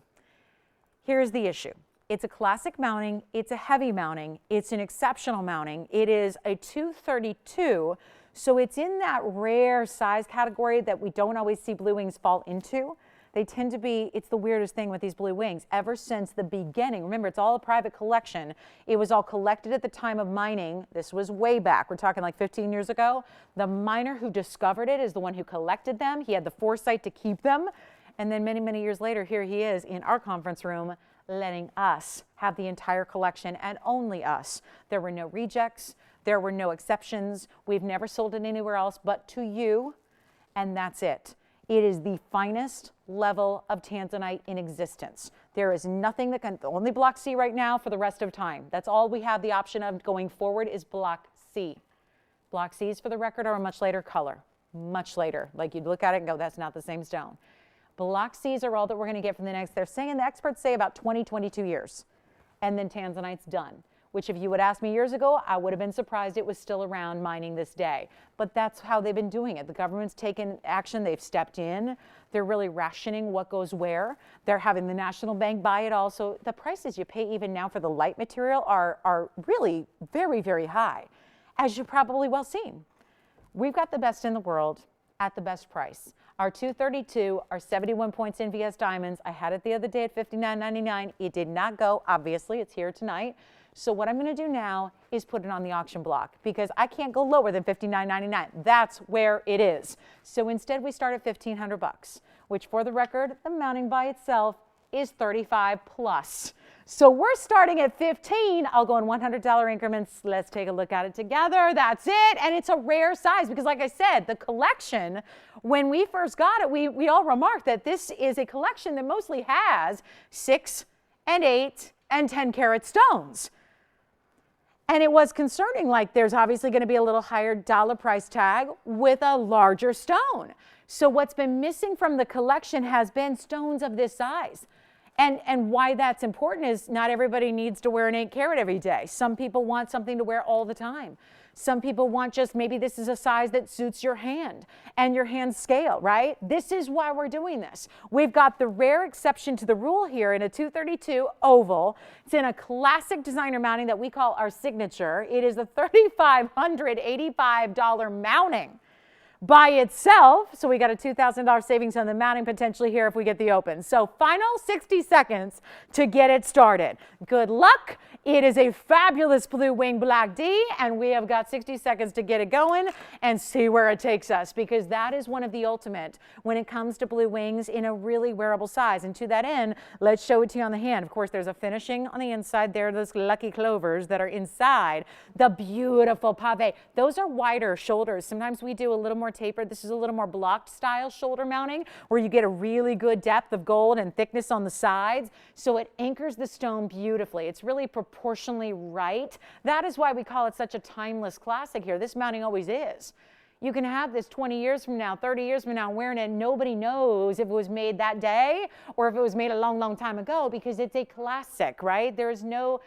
Here's the issue. It's a classic mounting. It's a heavy mounting. It's an exceptional mounting. It is a 232, so it's in that rare size category that we don't always see blue wings fall into. They tend to be, it's the weirdest thing with these blue wings. Ever since the beginning, remember, it's all a private collection. It was all collected at the time of mining. This was way back. We're talking like 15 years ago. The miner who discovered it is the one who collected them. He had the foresight to keep them. And then many, many years later, here he is in our conference room letting us have the entire collection, and only us. There were no rejects. There were no exceptions. We've never sold it anywhere else but to you, and that's it. It is the finest level of tanzanite in existence. There is nothing that can, only block C right now for the rest of time. That's all we have the option of going forward is block C. Block C's, for the record, are a much later color, much later. Like you'd look at it and go, that's not the same stone. Block C's are all that we're gonna get from the next, the experts say about 20, 22 years. And then tanzanite's done. Which if you would ask me years ago, I would have been surprised it was still around mining this day. But that's how they've been doing it. The government's taken action, they've stepped in. They're really rationing what goes where. They're having the National Bank buy it all. So the prices you pay even now for the light material are really very, very high, as you've probably well seen. We've got the best in the world. at the best price. Our 232 are 71 points NVS diamonds. I had it the other day at $59.99. It did not go. Obviously, it's here tonight. So what I'm going to do now is put it on the auction block because I can't go lower than $59.99. That's where it is. So instead, we start at $1,500, which for the record, the mounting by itself is $35 plus. So we're starting at 15. I'll go in $100 increments. Let's take a look at it together. That's it. And it's a rare size because like I said, the collection, when we first got it, we all remarked that this is a collection that mostly has 6 and 8 and 10 karat stones. And it was concerning, like there's obviously going to be a little higher dollar price tag with a larger stone. So what's been missing from the collection has been stones of this size. And why that's important is not everybody needs to wear an 8 karat every day. Some people want something to wear all the time. Some people want just maybe this is a size that suits your hand and your hand scale, right? This is why we're doing this. We've got the rare exception to the rule here in a 232 oval. It's in a classic designer mounting that we call our signature. It is a $3,585 mounting by itself. So we got a $2,000 savings on the mounting potentially here if we get the open. So final 60 seconds to get it started. Good luck. It is a fabulous blue wing black D, and we have got 60 seconds to get it going and see where it takes us, because that is one of the ultimate when it comes to blue wings in a really wearable size. And to that end, let's show it to you on the hand. Of course, there's a finishing on the inside there, those lucky clovers that are inside the beautiful pave. Those are wider shoulders. Sometimes we do a little more tapered. This is a little more blocked style shoulder mounting where you get a really good depth of gold and thickness on the sides. So it anchors the stone beautifully. It's really proportionally right. That is why we call it such a timeless classic here. This mounting always is. You can have this 20 years from now, 30 years from now wearing it. Nobody knows if it was made that day or if it was made a long, long time ago, because it's a classic, right? There's no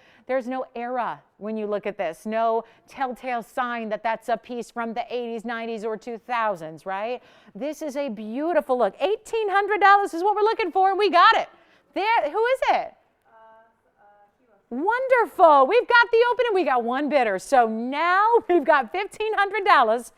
era when you look at this. No telltale sign that that's a piece from the 80s, 90s, or 2000s, right? This is a beautiful look. $1,800 is what we're looking for, and we got it. There, who is it? Wonderful. We've got the open and we got one bidder. So now we've got $1,500.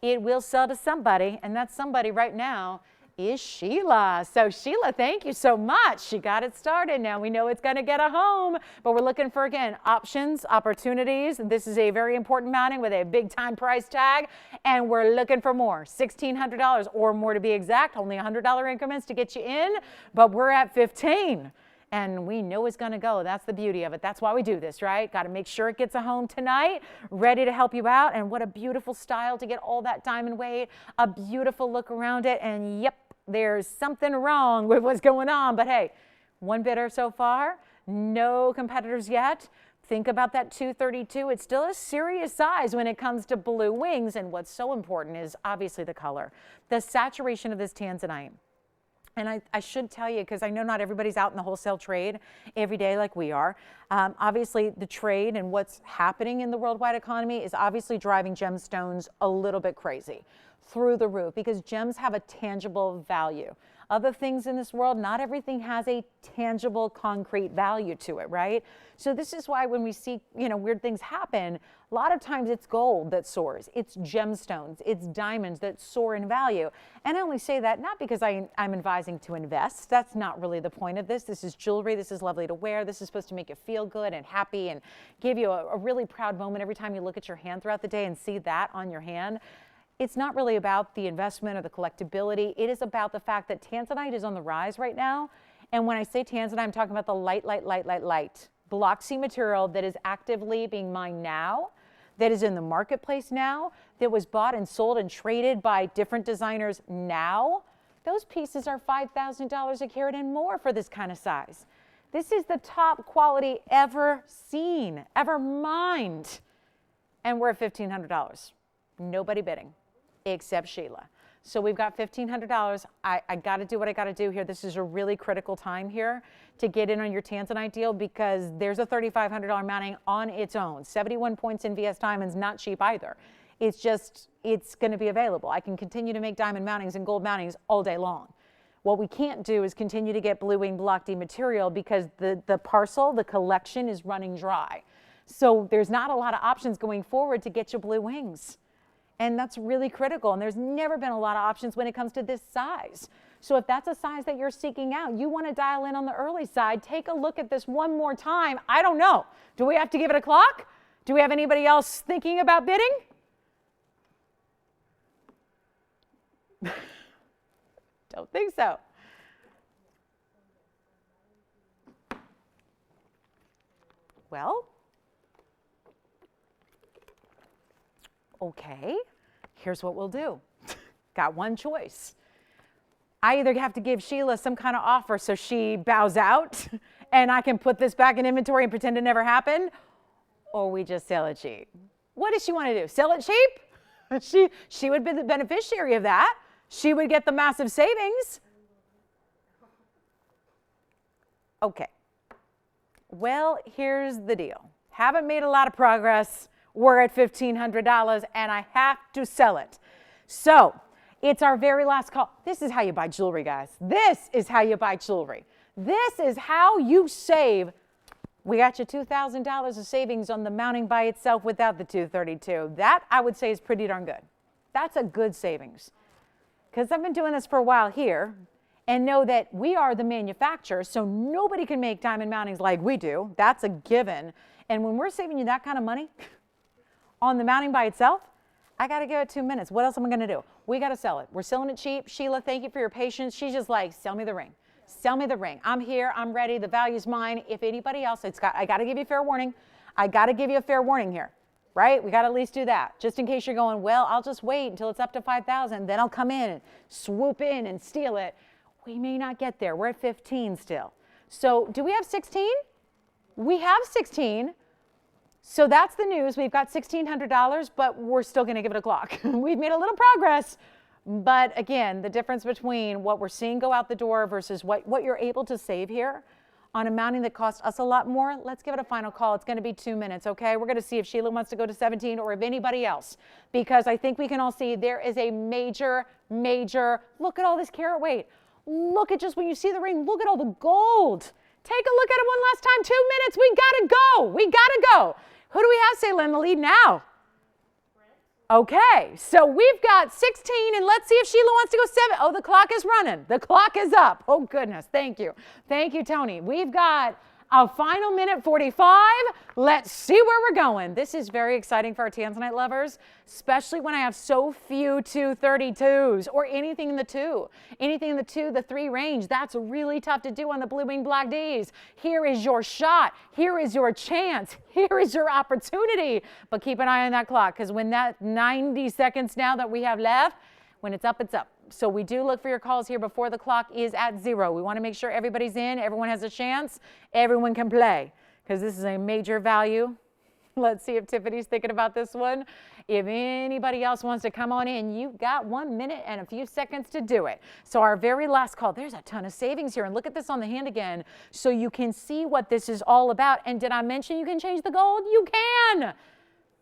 It will sell to somebody, and that somebody right now is Sheila. So Sheila, thank you so much. She got it started. Now we know it's going to get a home, but we're looking for, again, options, opportunities. This is a very important mounting with a big time price tag, and we're looking for more, $1,600 or more to be exact, only $100 increments to get you in, but we're at 15. And we know it's going to go. That's the beauty of it. That's why we do this, right? Got to make sure it gets a home tonight, ready to help you out. And what a beautiful style to get all that diamond weight, a beautiful look around it. And yep, there's something wrong with what's going on. But hey, one bidder so far, no competitors yet. Think about that 232. It's still a serious size when it comes to blue wings. And what's so important is obviously the color, the saturation of this tanzanite. And I should tell you, because I know not everybody's out in the wholesale trade every day like we are. Obviously, the trade and what's happening in the worldwide economy is obviously driving gemstones a little bit crazy, through the roof, because gems have a tangible value. Other things in this world, not everything has a tangible, concrete value to it, right? So this is why when we see, weird things happen, a lot of times it's gold that soars, it's gemstones, it's diamonds that soar in value. And I only say that not because I'm advising to invest. That's not really the point of this. This is jewelry. This is lovely to wear. This is supposed to make you feel good and happy and give you a really proud moment every time you look at your hand throughout the day and see that on your hand. It's not really about the investment or the collectability. It is about the fact that tanzanite is on the rise right now. And when I say tanzanite, I'm talking about the light Block C material that is actively being mined now, that is in the marketplace now, that was bought and sold and traded by different designers now. Those pieces are $5,000 a carat and more for this kind of size. This is the top quality ever seen, ever mined. And we're at $1,500. Nobody bidding except Sheila. So we've got $1,500. I got to do what I got to do here. This is a really critical time here to get in on your tanzanite deal, because there's a $3,500 mounting on its own. 71 points in VS Diamonds, not cheap either. It's just, it's going to be available. I can continue to make diamond mountings and gold mountings all day long. What we can't do is continue to get blue wing block D material, because the parcel, the collection is running dry. So there's not a lot of options going forward to get your blue wings. And that's really critical. And there's never been a lot of options when it comes to this size. So if that's a size that you're seeking out, you want to dial in on the early side, take a look at this one more time. I don't know. Do we have to give it a clock? Do we have anybody else thinking about bidding? Don't think so. Well, okay, here's what we'll do. Got one choice. I either have to give Sheila some kind of offer so she bows out and I can put this back in inventory and pretend it never happened, or we just sell it cheap. What does she want to do? Sell it cheap? She would be the beneficiary of that. She would get the massive savings. Okay. Well, here's the deal. Haven't made a lot of progress. We're at $1,500 and I have to sell it. So it's our very last call. This is how you buy jewelry, guys. This is how you buy jewelry. This is how you save. We got you $2,000 of savings on the mounting by itself without the 232. That I would say is pretty darn good. That's a good savings. Because I've been doing this for a while here and know that we are the manufacturer, so nobody can make diamond mountings like we do. That's a given. And when we're saving you that kind of money on the mounting by itself, I got to give it 2 minutes. What else am I going to do? We got to sell it. We're selling it cheap. Sheila, thank you for your patience. She's just like, sell me the ring. Sell me the ring. I'm here. I'm ready. The value's mine. If anybody else, I got to give you a fair warning. I got to give you a fair warning here, right? We got to at least do that. Just in case you're going, well, I'll just wait until it's up to 5,000. Then I'll come in and swoop in and steal it. We may not get there. We're at 15 still. So do we have 16? We have 16. So that's the news. We've got $1,600, but we're still going to give it a clock. We've made a little progress. But again, the difference between what we're seeing go out the door versus what you're able to save here on a mounting that costs us a lot more, let's give it a final call. It's going to be 2 minutes, okay? We're going to see if Sheila wants to go to 17 or if anybody else, because I think we can all see there is a major, look at all this carat weight. Look at just when you see the ring, look at all the gold. Take a look at it one last time. 2 minutes. We got to go. We got to go. Who do we have, Sayla, in the lead now? Okay, so we've got 16, and let's see if Sheila wants to go 7. Oh, the clock is running. The clock is up. Oh, goodness. Thank you. Thank you, Tony. We've got a final minute 45. Let's see where we're going. This is very exciting for our Tanzanite lovers, especially when I have so few 232s or anything in the 2. Anything in the 2, the 3 range. That's really tough to do on the Blue Wing Black Ds. Here is your shot. Here is your chance. Here is your opportunity. But keep an eye on that clock, because when that 90 seconds now that we have left, when it's up, it's up. So we do look for your calls here before the clock is at 0. We want to make sure everybody's in, everyone has a chance, everyone can play, because this is a major value. Let's see if Tiffany's thinking about this one. If anybody else wants to come on in, you've got 1 minute and a few seconds to do it. So our very last call, there's a ton of savings here. And look at this on the hand again, so you can see what this is all about. And did I mention you can change the gold? You can.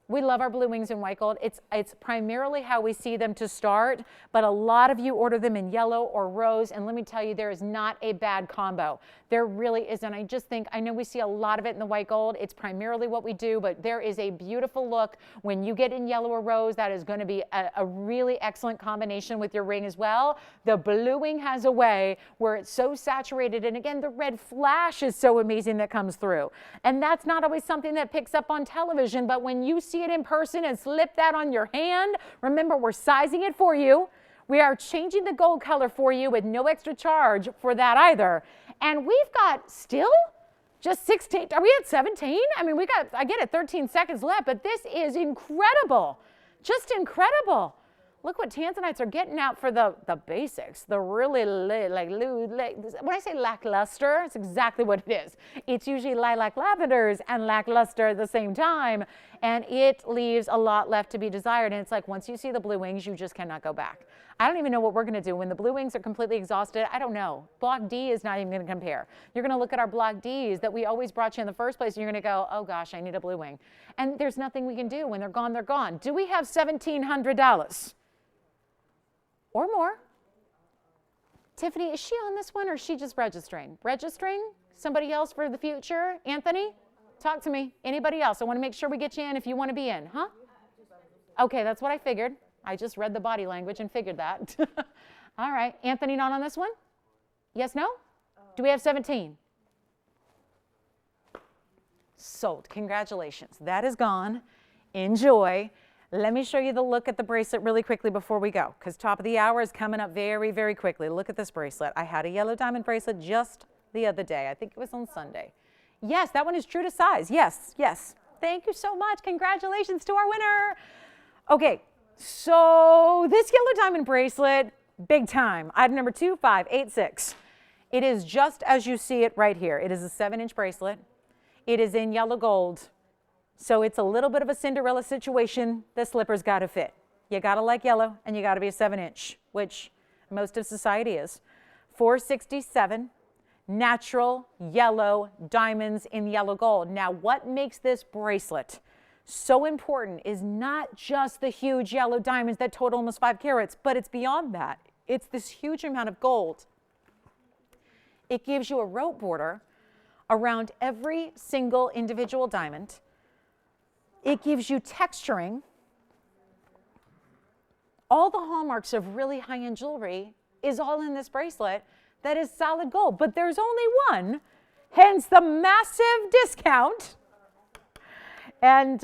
We love our blue wings in white gold. It's primarily how we see them to start, but a lot of you order them in yellow or rose, and let me tell you, there is not a bad combo. There really isn't. I just think, I know we see a lot of it in the white gold. It's primarily what we do, but there is a beautiful look when you get in yellow or rose. That is going to be a really excellent combination with your ring as well. The blue wing has a way where it's so saturated, and again, the red flash is so amazing that comes through. And that's not always something that picks up on television, but when you see it in person and slip that on your hand, remember, we're sizing it for you. We are changing the gold color for you with no extra charge for that either. And we've got still just 16. Are we at 17? I mean, I get it, 13 seconds left, but this is incredible. Just incredible. Look what Tanzanites are getting out for the basics, the really, when I say lackluster, it's exactly what it is. It's usually lilac lavenders and lackluster at the same time, and it leaves a lot left to be desired. And it's like, once you see the blue wings, you just cannot go back. I don't even know what we're going to do when the blue wings are completely exhausted. I don't know. Block D is not even going to compare. You're going to look at our block Ds that we always brought you in the first place, and you're going to go, oh gosh, I need a blue wing. And there's nothing we can do. When they're gone, they're gone. Do we have $1,700? Or more? Tiffany, is she on this one, or is she just registering? Registering? Somebody else for the future? Anthony? Talk to me. Anybody else? I want to make sure we get you in if you want to be in, huh? Okay, that's what I figured. I just read the body language and figured that. All right, Anthony, not on this one? Yes, no? Do we have 17? Sold. Congratulations. That is gone. Enjoy. Let me show you the look at the bracelet really quickly before we go, because top of the hour is coming up very, very quickly. Look at this bracelet. I had a yellow diamond bracelet just the other day. I think it was on Sunday. Yes, that one is true to size. Yes, yes. Thank you so much. Congratulations to our winner. Okay, so this yellow diamond bracelet, big time. Item number 2586. It is just as you see it right here. It is a 7-inch bracelet. It is in yellow gold. So it's a little bit of a Cinderella situation. The slipper's got to fit. You got to like yellow, and you got to be a 7-inch, which most of society is. $467, natural yellow diamonds in yellow gold. Now, what makes this bracelet so important is not just the huge yellow diamonds that total almost 5 carats, but it's beyond that. It's this huge amount of gold. It gives you a rope border around every single individual diamond. It gives you texturing. All the hallmarks of really high-end jewelry is all in this bracelet that is solid gold, but there's only one, hence the massive discount. And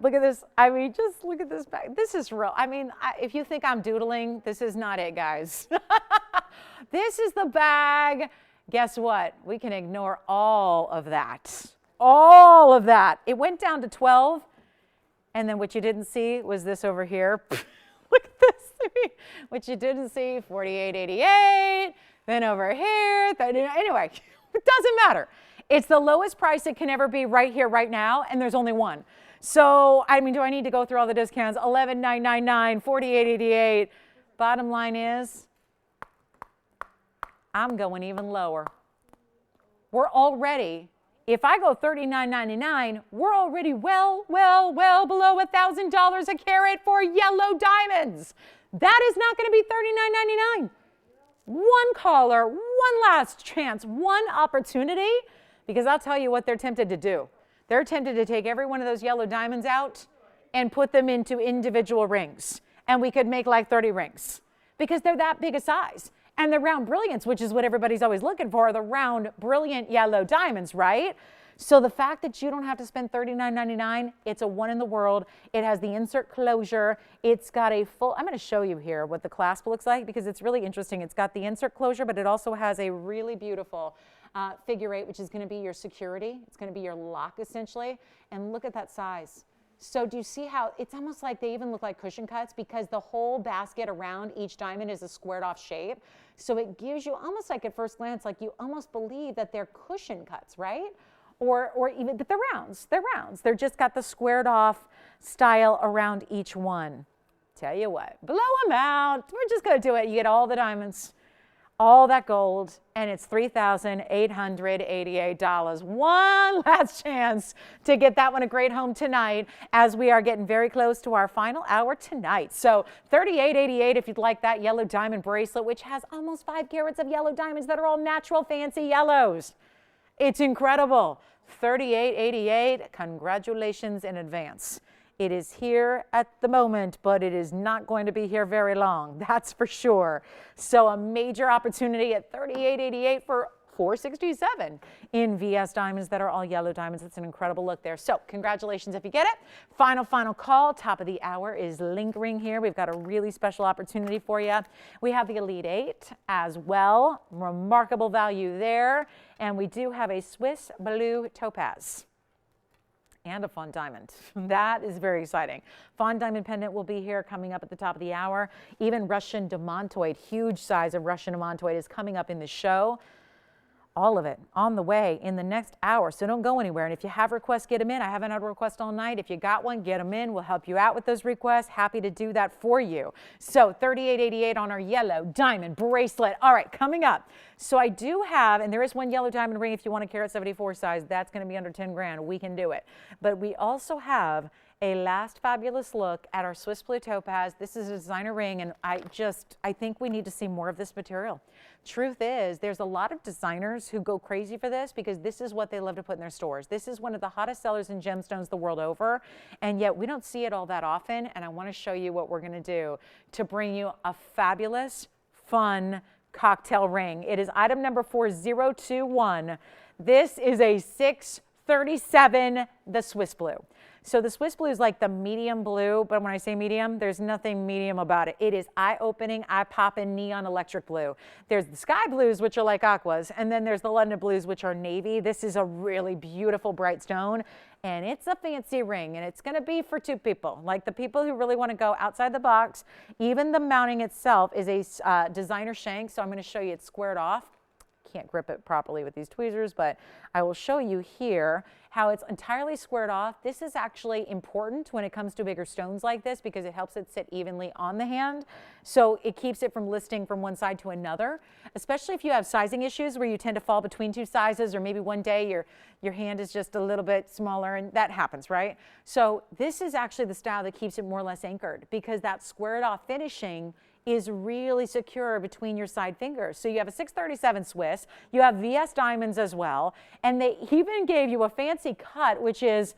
look at this. I mean, just look at this bag. This is real. I mean, if you think I'm doodling, this is not it, guys. This is the bag. Guess what? We can ignore all of that. All of that. It went down to 12. And then what you didn't see was this over here. Look at this. What you didn't see, 48.88. Then over here. Anyway, it doesn't matter. It's the lowest price it can ever be right here, right now, and there's only one. So, I mean, do I need to go through all the discounts? $11,999, $48.88. Bottom line is, I'm going even lower. We're already, if I go $39.99, we're already well below $1,000 a carat for yellow diamonds. That is not going to be $39.99. One caller, one last chance, one opportunity. Because I'll tell you what they're tempted to do. They're tempted to take every one of those yellow diamonds out and put them into individual rings. And we could make like 30 rings because they're that big a size. And the round brilliants, which is what everybody's always looking for, are the round brilliant yellow diamonds, right? So the fact that you don't have to spend $39.99, it's a one in the world. It has the insert closure. It's got a full, I'm going to show you here what the clasp looks like because it's really interesting. It's got the insert closure, but it also has a really beautiful figure 8, which is going to be your security. It's going to be your lock, essentially. And look at that size. So do you see how it's almost like they even look like cushion cuts because the whole basket around each diamond is a squared off shape. So it gives you almost like at first glance, like you almost believe that they're cushion cuts, right? Or even, but they're rounds. They're rounds. They're just got the squared off style around each one. Tell you what, blow them out. We're just going to do it. You get all the diamonds. All that gold, and it's $3,888. One last chance to get that one a great home tonight as we are getting very close to our final hour tonight. So $38.88 if you'd like that yellow diamond bracelet, which has almost 5 carats of yellow diamonds that are all natural fancy yellows. It's incredible. $38.88. Congratulations in advance. It is here at the moment, but it is not going to be here very long. That's for sure. So a major opportunity at $38.88 for $467 in VS diamonds that are all yellow diamonds. It's an incredible look there. So congratulations if you get it. Final call. Top of the hour is lingering here. We've got a really special opportunity for you. We have the Elite 8 as well. Remarkable value there. And we do have a Swiss blue topaz and a Fawn diamond. That is very exciting. Fawn diamond pendant will be here coming up at the top of the hour. Even Russian demontoid, huge size of Russian demontoid is coming up in the show. All of it on the way in the next hour, so don't go anywhere. And if you have requests, get them in. I haven't had a request all night. If you got one, get them in. We'll help you out with those requests. Happy to do that for you. So $38.88 on our yellow diamond bracelet. All right, coming up. So I do have, and there is one yellow diamond ring if you want a carat 74 size. That's going to be under 10 grand. We can do it. But we also have a last fabulous look at our Swiss Blue Topaz. This is a designer ring, and I think we need to see more of this material. Truth is, there's a lot of designers who go crazy for this because this is what they love to put in their stores. This is one of the hottest sellers in gemstones the world over, and yet we don't see it all that often, and I want to show you what we're going to do to bring you a fabulous, fun cocktail ring. It is item number 4021. This is a 637, the Swiss Blue. So the Swiss Blue is like the medium blue, but when I say medium, there's nothing medium about it. It is eye-opening, eye-popping neon electric blue. There's the sky blues, which are like aquas, and then there's the London blues, which are navy. This is a really beautiful bright stone, and it's a fancy ring, and it's going to be for two people, like the people who really want to go outside the box. Even the mounting itself is a designer shank, so I'm going to show you it's squared off. Can't grip it properly with these tweezers, but I will show you here how it's entirely squared off. This is actually important when it comes to bigger stones like this because it helps it sit evenly on the hand. So it keeps it from listing from one side to another, especially if you have sizing issues where you tend to fall between two sizes, or maybe one day your hand is just a little bit smaller, and that happens, right? So this is actually the style that keeps it more or less anchored because that squared off finishing is really secure between your side fingers. So you have a 637 Swiss, you have VS diamonds as well, and they even gave you a fancy cut, which is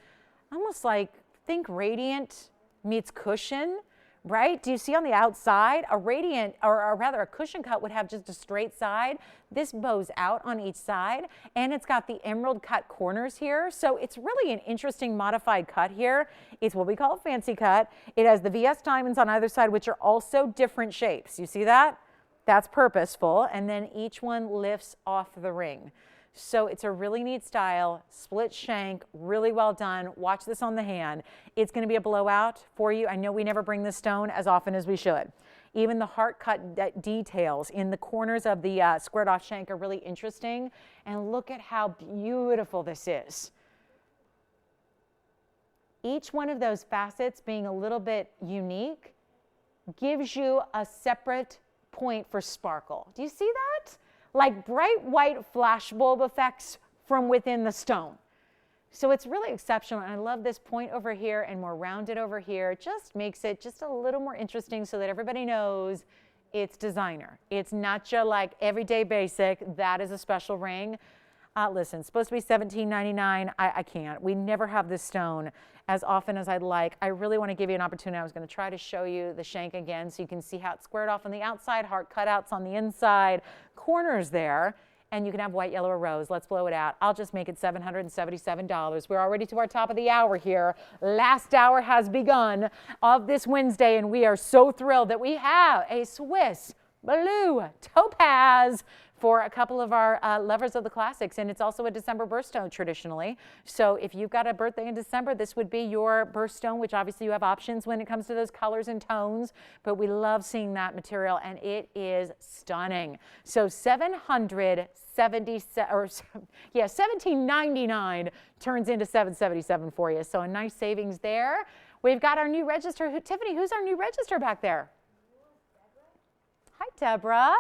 almost like, think radiant meets cushion, right? Do you see on the outside, a radiant, or rather a cushion cut would have just a straight side. This bows out on each side, and it's got the emerald cut corners here. So it's really an interesting modified cut here. It's what we call a fancy cut. It has the VS diamonds on either side, which are also different shapes. You see that? That's purposeful. And then each one lifts off the ring. So it's a really neat style, split shank, really well done. Watch this on the hand. It's going to be a blowout for you. I know we never bring this stone as often as we should. Even the heart cut details in the corners of the squared off shank are really interesting. And look at how beautiful this is. Each one of those facets being a little bit unique gives you a separate point for sparkle. Do you see that? Like bright white flashbulb effects from within the stone. So it's really exceptional, and I love this point over here and more rounded over here. It just makes it just a little more interesting so that everybody knows it's designer. It's not your like everyday basic. That is a special ring. Listen, it's supposed to be $17.99. I can't. We never have this stone as often as I'd like. I really want to give you an opportunity. I was going to try to show you the shank again so you can see how it's squared off on the outside, heart cutouts on the inside, corners there, and you can have white, yellow, or rose. Let's blow it out. I'll just make it $777. We're already to our top of the hour here. Last hour has begun of this Wednesday, and we are so thrilled that we have a Swiss Blue Topaz for a couple of our lovers of the classics, and it's also a December birthstone traditionally. So if you've got a birthday in December, this would be your birthstone, which obviously you have options when it comes to those colors and tones, but we love seeing that material, and it is stunning. So $17.99 turns into $777 for you. So a nice savings there. We've got our new register. Tiffany, who's our new register back there? Hi, Deborah.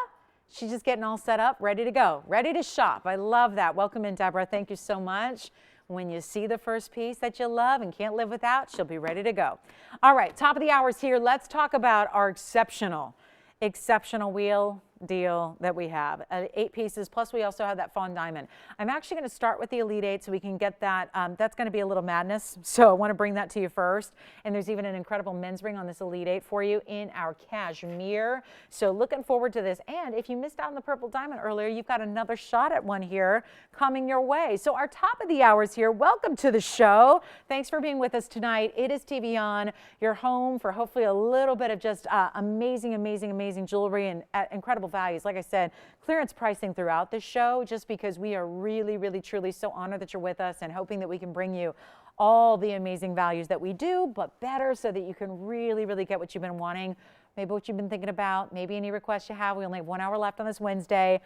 She's just getting all set up, ready to go, ready to shop. I love that. Welcome in, Deborah. Thank you so much. When you see the first piece that you love and can't live without, she'll be ready to go. All right, top of the hour is here. Let's talk about our exceptional wheel deal that we have. 8 pieces, plus we also have that fawn diamond. I'm actually going to start with the Elite 8 so we can get that. That's going to be a little madness, so I want to bring that to you first. And there's even an incredible men's ring on this Elite 8 for you in our cashmere. So looking forward to this. And if you missed out on the purple diamond earlier, you've got another shot at one here coming your way. So our top of the hour is here. Welcome to the show. Thanks for being with us tonight. It is TVON, your home for hopefully a little bit of just amazing, amazing, amazing jewelry and at incredible values. Like I said, clearance pricing throughout this show, just because we are really, really, truly so honored that you're with us and hoping that we can bring you all the amazing values that we do, but better so that you can really, really get what you've been wanting, maybe what you've been thinking about, maybe any requests you have. We only have 1 hour left on this Wednesday.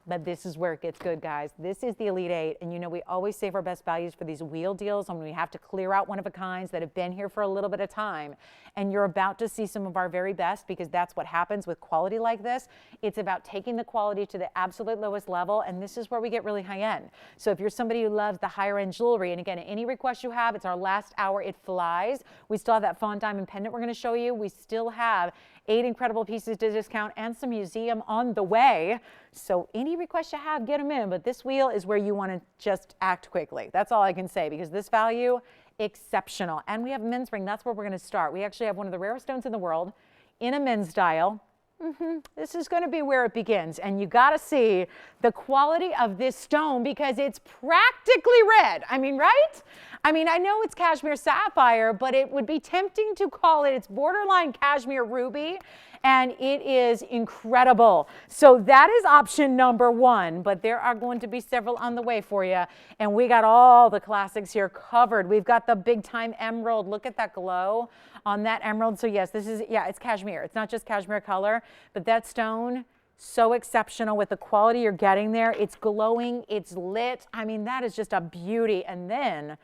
But this is where it gets good, guys. This is the Elite 8. And you know, we always save our best values for these wheel deals when we have to clear out one-of-a-kinds that have been here for a little bit of time. And you're about to see some of our very best, because that's what happens with quality like this. It's about taking the quality to the absolute lowest level. And this is where we get really high end. So if you're somebody who loves the higher end jewelry, and again, any request you have, it's our last hour. It flies. We still have that fawn diamond pendant we're going to show you. We still have 8 incredible pieces to discount and some museum on the way. So any requests you have, get them in. But this wheel is where you want to just act quickly. That's all I can say, because this value, exceptional. And we have men's ring. That's where we're going to start. We actually have one of the rarest stones in the world in a men's dial. This is going to be where it begins. And you got to see the quality of this stone, because it's practically red. I mean, right? I mean, I know it's cashmere sapphire, but it would be tempting to call it, it's borderline cashmere ruby, and it is incredible. So that is option number 1, but there are going to be several on the way for you. And we got all the classics here covered. We've got the big time emerald. Look at that glow on that emerald. So yes, this is, yeah, it's cashmere. It's not just cashmere color, but that stone, so exceptional with the quality you're getting there. It's glowing, it's lit. I mean, that is just a beauty. And then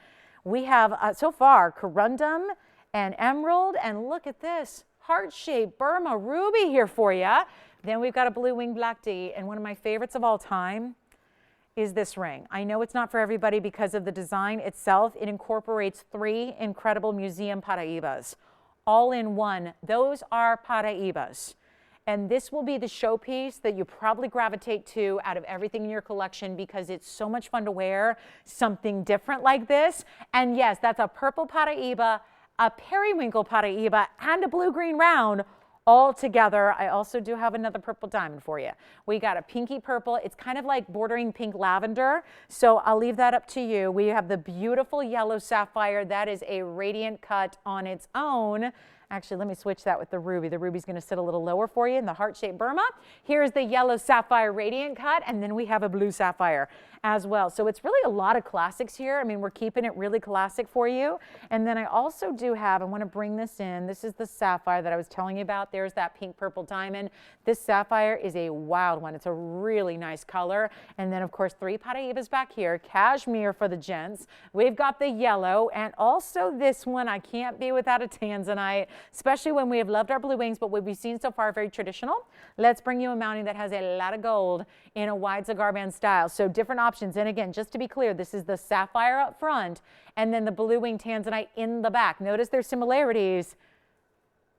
we have, so far, corundum and emerald, and look at this, heart-shaped Burma ruby here for you. Then we've got a blue winged black D, and one of my favorites of all time is this ring. I know it's not for everybody because of the design itself. It incorporates 3 incredible museum Paraibas, all in one. Those are Paraibas. And this will be the showpiece that you probably gravitate to out of everything in your collection, because it's so much fun to wear something different like this. And yes, that's a purple Paraiba, a periwinkle Paraiba, and a blue-green round all together. I also do have another purple diamond for you. We got a pinky purple. It's kind of like bordering pink lavender, so I'll leave that up to you. We have the beautiful yellow sapphire. That is a radiant cut on its own. Actually, let me switch that with the ruby. The ruby's going to sit a little lower for you in the heart-shaped Burma. Here's the yellow sapphire radiant cut, and then we have a blue sapphire as well. So it's really a lot of classics here. I mean, we're keeping it really classic for you. And then I also do have, I want to bring this in. This is the sapphire that I was telling you about. There's that pink purple diamond. This sapphire is a wild one. It's a really nice color. And then, of course, 3 Paraibas back here. Cashmere for the gents. We've got the yellow, and also this one. I can't be without a tanzanite, especially when we have loved our blue wings, but what we've seen so far very traditional. Let's bring you a mounting that has a lot of gold in a wide cigar band style. So different options. And again, just to be clear, this is the sapphire up front and then the blue wing tanzanite in the back. Notice their similarities.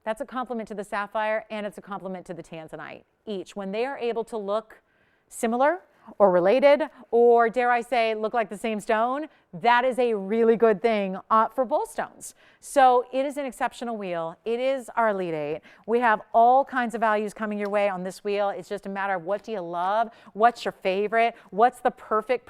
That's a compliment to the sapphire, and it's a compliment to the tanzanite each. When they are able to look similar or related, or dare I say, look like the same stone, that is a really good thing for both stones. So it is an exceptional wheel. It is our Elite 8. We have all kinds of values coming your way on this wheel. It's just a matter of what do you love? What's your favorite? What's the perfect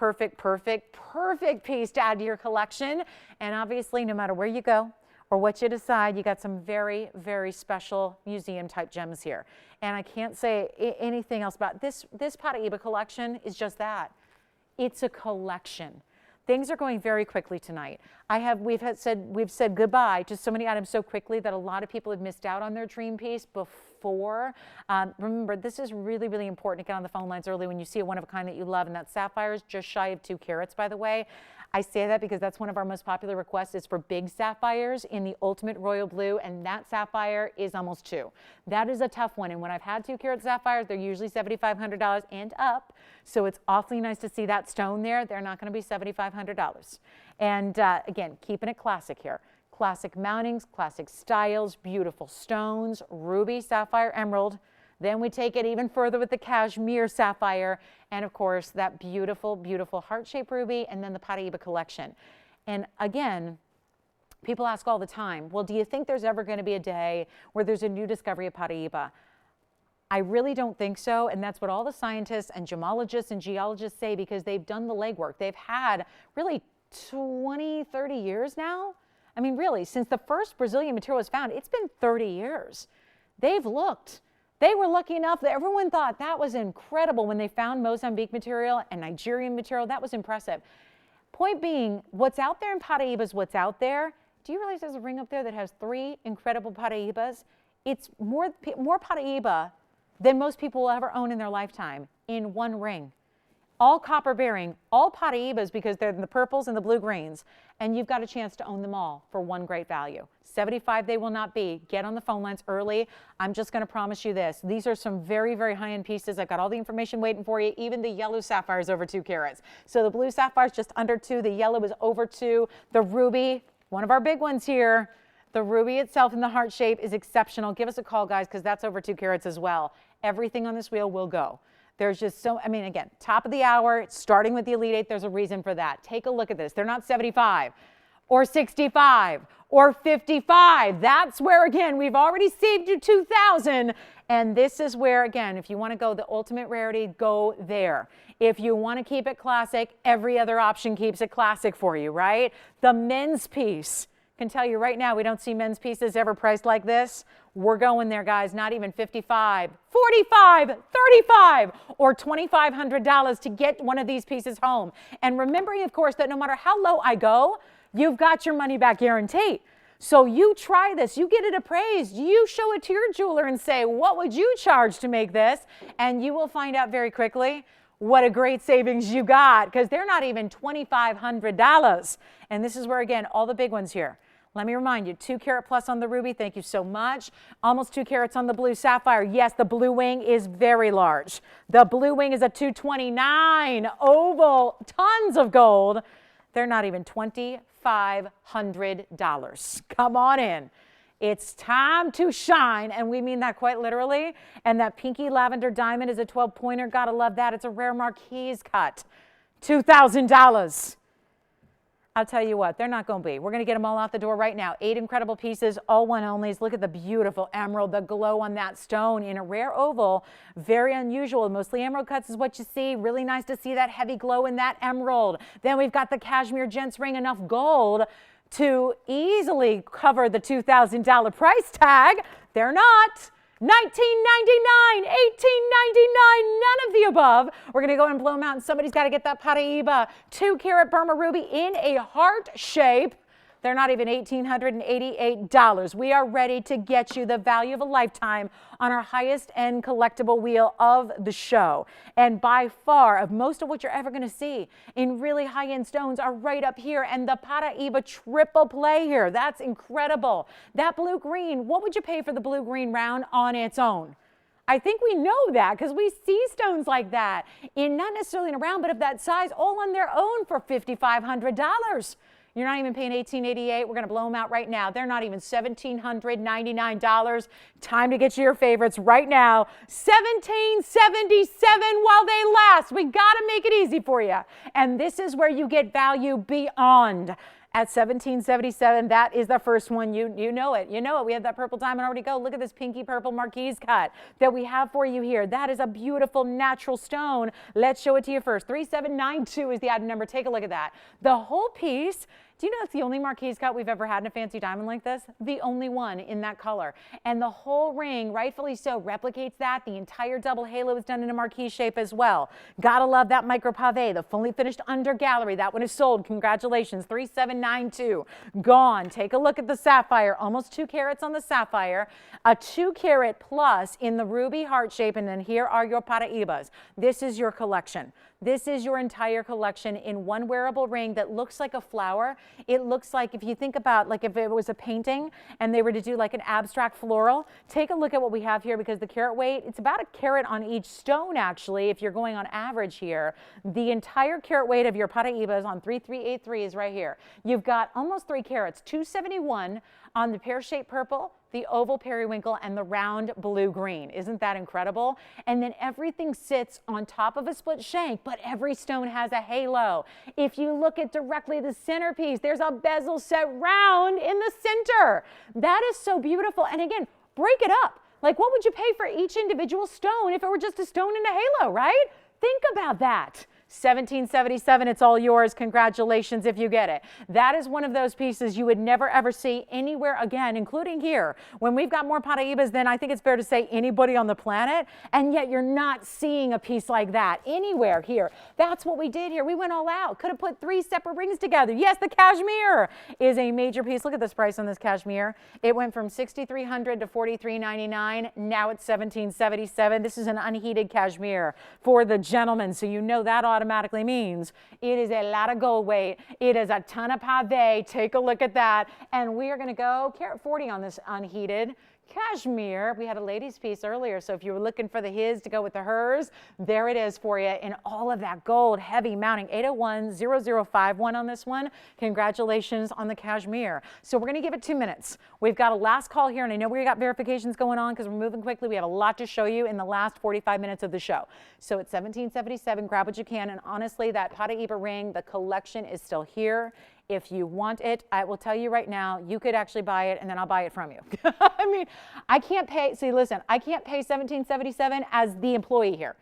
piece to add to your collection? And obviously, no matter where you go or what you decide, you got some very, very special museum type gems here. And I can't say anything else about this. This Paraiba collection is just that. It's a collection. Things are going very quickly tonight. We've said goodbye to so many items so quickly that a lot of people have missed out on their dream piece before. Remember, this is really, really important to get on the phone lines early when you see a one-of-a-kind that you love, and that sapphire is just shy of 2 carats, by the way. I say that because that's one of our most popular requests is for big sapphires in the ultimate royal blue, and that sapphire is almost 2. That is a tough one, and when I've had 2-carat sapphires, they're usually $7,500 and up, so it's awfully nice to see that stone there. They're not going to be $7,500. And again, keeping it classic here. Classic mountings, classic styles, beautiful stones, ruby, sapphire, emerald. Then we take it even further with the cashmere sapphire, and of course that beautiful, beautiful heart-shaped ruby, and then the Paraiba collection. And again, people ask all the time, well, do you think there's ever going to be a day where there's a new discovery of Paraiba? I really don't think so, and that's what all the scientists and gemologists and geologists say, because they've done the legwork. They've had really 20, 30 years now. I mean, really, since the first Brazilian material was found, it's been 30 years. They've looked. They were lucky enough that everyone thought that was incredible when they found Mozambique material and Nigerian material. That was impressive. Point being, what's out there in Paraiba is what's out there. Do you realize there's a ring up there that has 3 incredible Paraibas? It's more Paraiba than most people will ever own in their lifetime in one ring. all copper bearing, all Paraibas because they're the purples and the blue greens, and you've got a chance to own them all for one great value. 75 they will not be. Get on the phone lines early. I'm just going to promise you this. These are some very, very high-end pieces. I've got all the information waiting for you. Even the yellow sapphire is over 2 carats. So the blue sapphire is just under 2. The yellow is over 2. The ruby, one of our big ones here. The ruby itself in the heart shape is exceptional. Give us a call, guys, because that's over 2 carats as well. Everything on this wheel will go. There's just so, I mean, again, top of the hour, starting with the Elite 8, there's a reason for that. Take a look at this. They're not 75 or 65 or 55. That's where, again, we've already saved you 2,000. And this is where, again, if you want to go the ultimate rarity, go there. If you want to keep it classic, every other option keeps it classic for you, right? The men's piece. Can tell you right now, we don't see men's pieces ever priced like this. We're going there, guys. Not even 55, 45, 35, or $2,500 to get one of these pieces home. And remembering, of course, that no matter how low I go, you've got your money back guarantee. So you try this, you get it appraised, you show it to your jeweler and say, what would you charge to make this? And you will find out very quickly what a great savings you got, because they're not even $2,500. And this is where, again, all the big ones here. Let me remind you, 2 carat plus on the ruby. Thank you so much. Almost 2 carats on the blue sapphire. Yes, the blue wing is very large. The blue wing is a 229 oval, tons of gold. They're not even $2,500. Come on in. It's time to shine, and we mean that quite literally. And that pinky lavender diamond is a 12-pointer. Gotta love that. It's a rare marquise cut. $2,000. I'll tell you what, they're not going to be. We're going to get them all out the door right now. 8 incredible pieces, all one onlys. Look at the beautiful emerald, the glow on that stone in a rare oval. Very unusual. Mostly emerald cuts is what you see. Really nice to see that heavy glow in that emerald. Then we've got the cashmere gents ring, enough gold to easily cover the $2,000 price tag. They're not. $19.99, $18.99, none of the above. We're going to go and blow them out, and somebody's got to get that Paraiba 2 carat Burma ruby in a heart shape. They're not even $1,888. We are ready to get you the value of a lifetime on our highest end collectible wheel of the show. And by far, of most of what you're ever going to see in really high-end stones are right up here. And the Paraiba triple play here. That's incredible. That blue-green, what would you pay for the blue-green round on its own? I think we know that because we see stones like that in not necessarily in a round, but of that size, all on their own for $5,500. You're not even paying $1,888. We're going to blow them out right now. They're not even $1,799. Time to get you your favorites right now. $1,777 while they last. We got to make it easy for you. And this is where you get value beyond. At $1,777, that is the first one. You know it. You know it. We had that purple diamond already go. Look at this pinky purple marquise cut that we have for you here. That is a beautiful natural stone. Let's show it to you first. 3792 is the item number. Take a look at that. The whole piece. Do you know it's the only marquise cut we've ever had in a fancy diamond like this? The only one in that color. And the whole ring, rightfully so, replicates that. The entire double halo is done in a marquise shape as well. Gotta love that micro pave, the fully finished under gallery. That one is sold. Congratulations. 3792. Gone. Take a look at the sapphire. Almost 2 carats on the sapphire. A 2 carat plus in the ruby heart shape. And then here are your Paraibas. This is your collection. This is your entire collection in one wearable ring that looks like a flower. It looks like, if you think about, like if it was a painting and they were to do like an abstract floral, take a look at what we have here, because the carat weight, it's about 1 carat on each stone actually, if you're going on average here. The entire carat weight of your Paraibas on 3383 is right here. You've got almost 3 carats, 271 on the pear-shaped purple, the oval periwinkle, and the round blue-green. Isn't that incredible? And then everything sits on top of a split shank, but every stone has a halo. If you look at directly the centerpiece, there's a bezel set round in the center. That is so beautiful. And again, break it up. Like, what would you pay for each individual stone if it were just a stone and a halo, right? Think about that. $1,777, it's all yours. Congratulations if you get it. That is one of those pieces you would never ever see anywhere again, including here. When we've got more Paraibas than I think it's fair to say anybody on the planet, and yet you're not seeing a piece like that anywhere here. That's what we did here. We went all out. Could have put 3 separate rings together. Yes, the cashmere is a major piece. Look at this price on this cashmere. It went from $6,300 to $4,399. Now it's $1,777. This is an unheated cashmere for the gentleman, so you know that ought automatically means it is a lot of gold weight. It is a ton of pave. Take a look at that. And we are going to go carat 40 on this unheated cashmere. We had a ladies piece earlier, so if you were looking for the his to go with the hers, there it is for you in all of that gold, heavy mounting. 801-0051 on this one. Congratulations on the cashmere. So we're going to give it 2 minutes. We've got a last call here, and I know we got verifications going on because we're moving quickly. We have a lot to show you in the last 45 minutes of the show. So it's $17.77. Grab what you can, and honestly, that Paraiba ring, the collection is still here. If you want it, I will tell you right now, you could actually buy it and then I'll buy it from you. I mean, I can't pay, see, listen, I can't pay $17.77 as the employee here.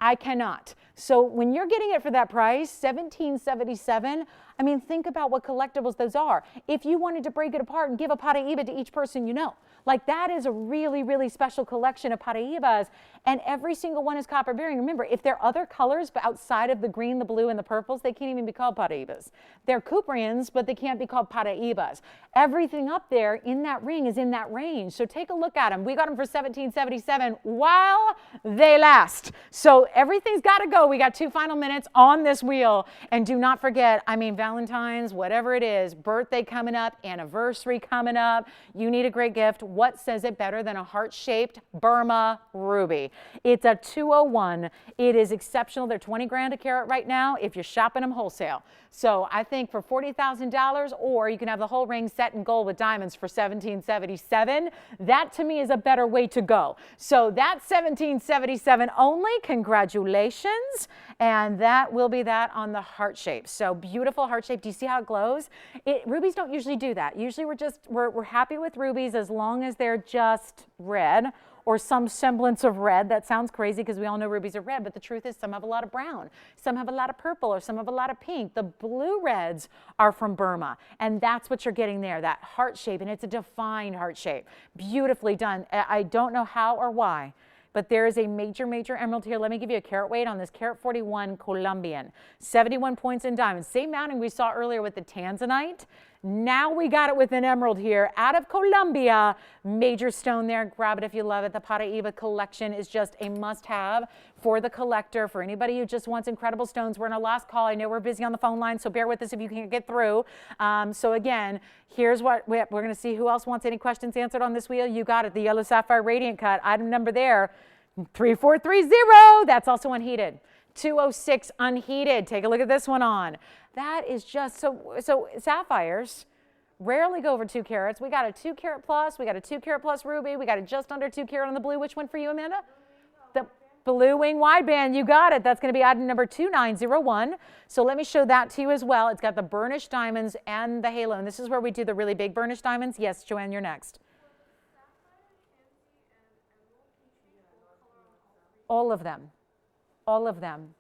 I cannot. So when you're getting it for that price, $17.77, I mean, think about what collectibles those are. If you wanted to break it apart and give a Paraiba to each person you know, like that is a really, really special collection of Paraibas, and every single one is copper bearing. Remember, if there are other colors but outside of the green, the blue, and the purples, they can't even be called Paraibas. They're Cuprians, but they can't be called Paraibas. Everything up there in that ring is in that range. So take a look at them. We got them for $17.77 while they last. So everything's got to go. We got 2 final minutes on this wheel. And do not forget, I mean, Valentine's, whatever it is, birthday coming up, anniversary coming up, you need a great gift. What says it better than a heart-shaped Burma ruby? It's a 201. It is exceptional. They're 20 grand a carat right now if you're shopping them wholesale. So I think for $40,000, or you can have the whole ring set in gold with diamonds for $17.77. That to me is a better way to go. So that's $17.77 only. Congratulations. And that will be that on the heart shape. So beautiful heart shape. Do you see how it glows? Rubies don't usually do that. Usually we're happy with rubies as long as they're just red or some semblance of red. That sounds crazy because we all know rubies are red, but the truth is some have a lot of brown, some have a lot of purple, or some have a lot of pink. The blue reds are from Burma, and that's what you're getting there, that heart shape, and it's a defined heart shape. Beautifully done. I don't know how or why, but there is a major, major emerald here. Let me give you a carat weight on this carat 41 Colombian. 71 points in diamonds. Same mounting we saw earlier with the tanzanite. Now we got it with an emerald here out of Colombia. Major stone there. Grab it if you love it. The Paraiba collection is just a must-have for the collector, for anybody who just wants incredible stones. We're in our last call. I know we're busy on the phone line, so bear with us if you can't get through. So again, here's what we're going to see who else wants any questions answered on this wheel. You got it. The yellow sapphire radiant cut. Item number there, 3430. That's also unheated. 206 unheated. Take a look at this one on. That is just so sapphires rarely go over 2 carats. We got a 2 carat plus, we got a 2 carat plus ruby, we got a just under 2 carat on the blue. Which one for you, Amanda? The blue wing wideband. You got it. That's going to be item number 2901. So let me show that to you as well. It's got the burnished diamonds and the halo. And this is where we do the really big burnished diamonds. Yes, Joanne, you're next. All of them. All of them.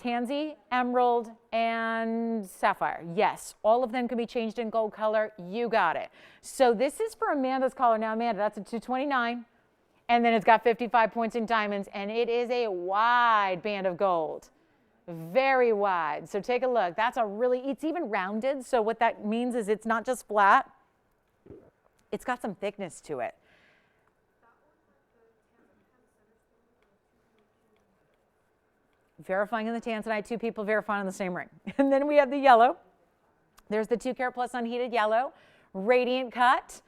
Tansy, emerald, and sapphire. Yes, all of them can be changed in gold color. You got it. So this is for Amanda's color. Now, Amanda, that's a 229. And then it's got 55 points in diamonds, and it is a wide band of gold. Very wide. So take a look. That's a really, it's even rounded. So what that means is it's not just flat. It's got some thickness to it. Verifying in the tanzanite, 2 people verifying on the same ring. And then we have the yellow. There's the 2 carat plus unheated yellow, radiant cut.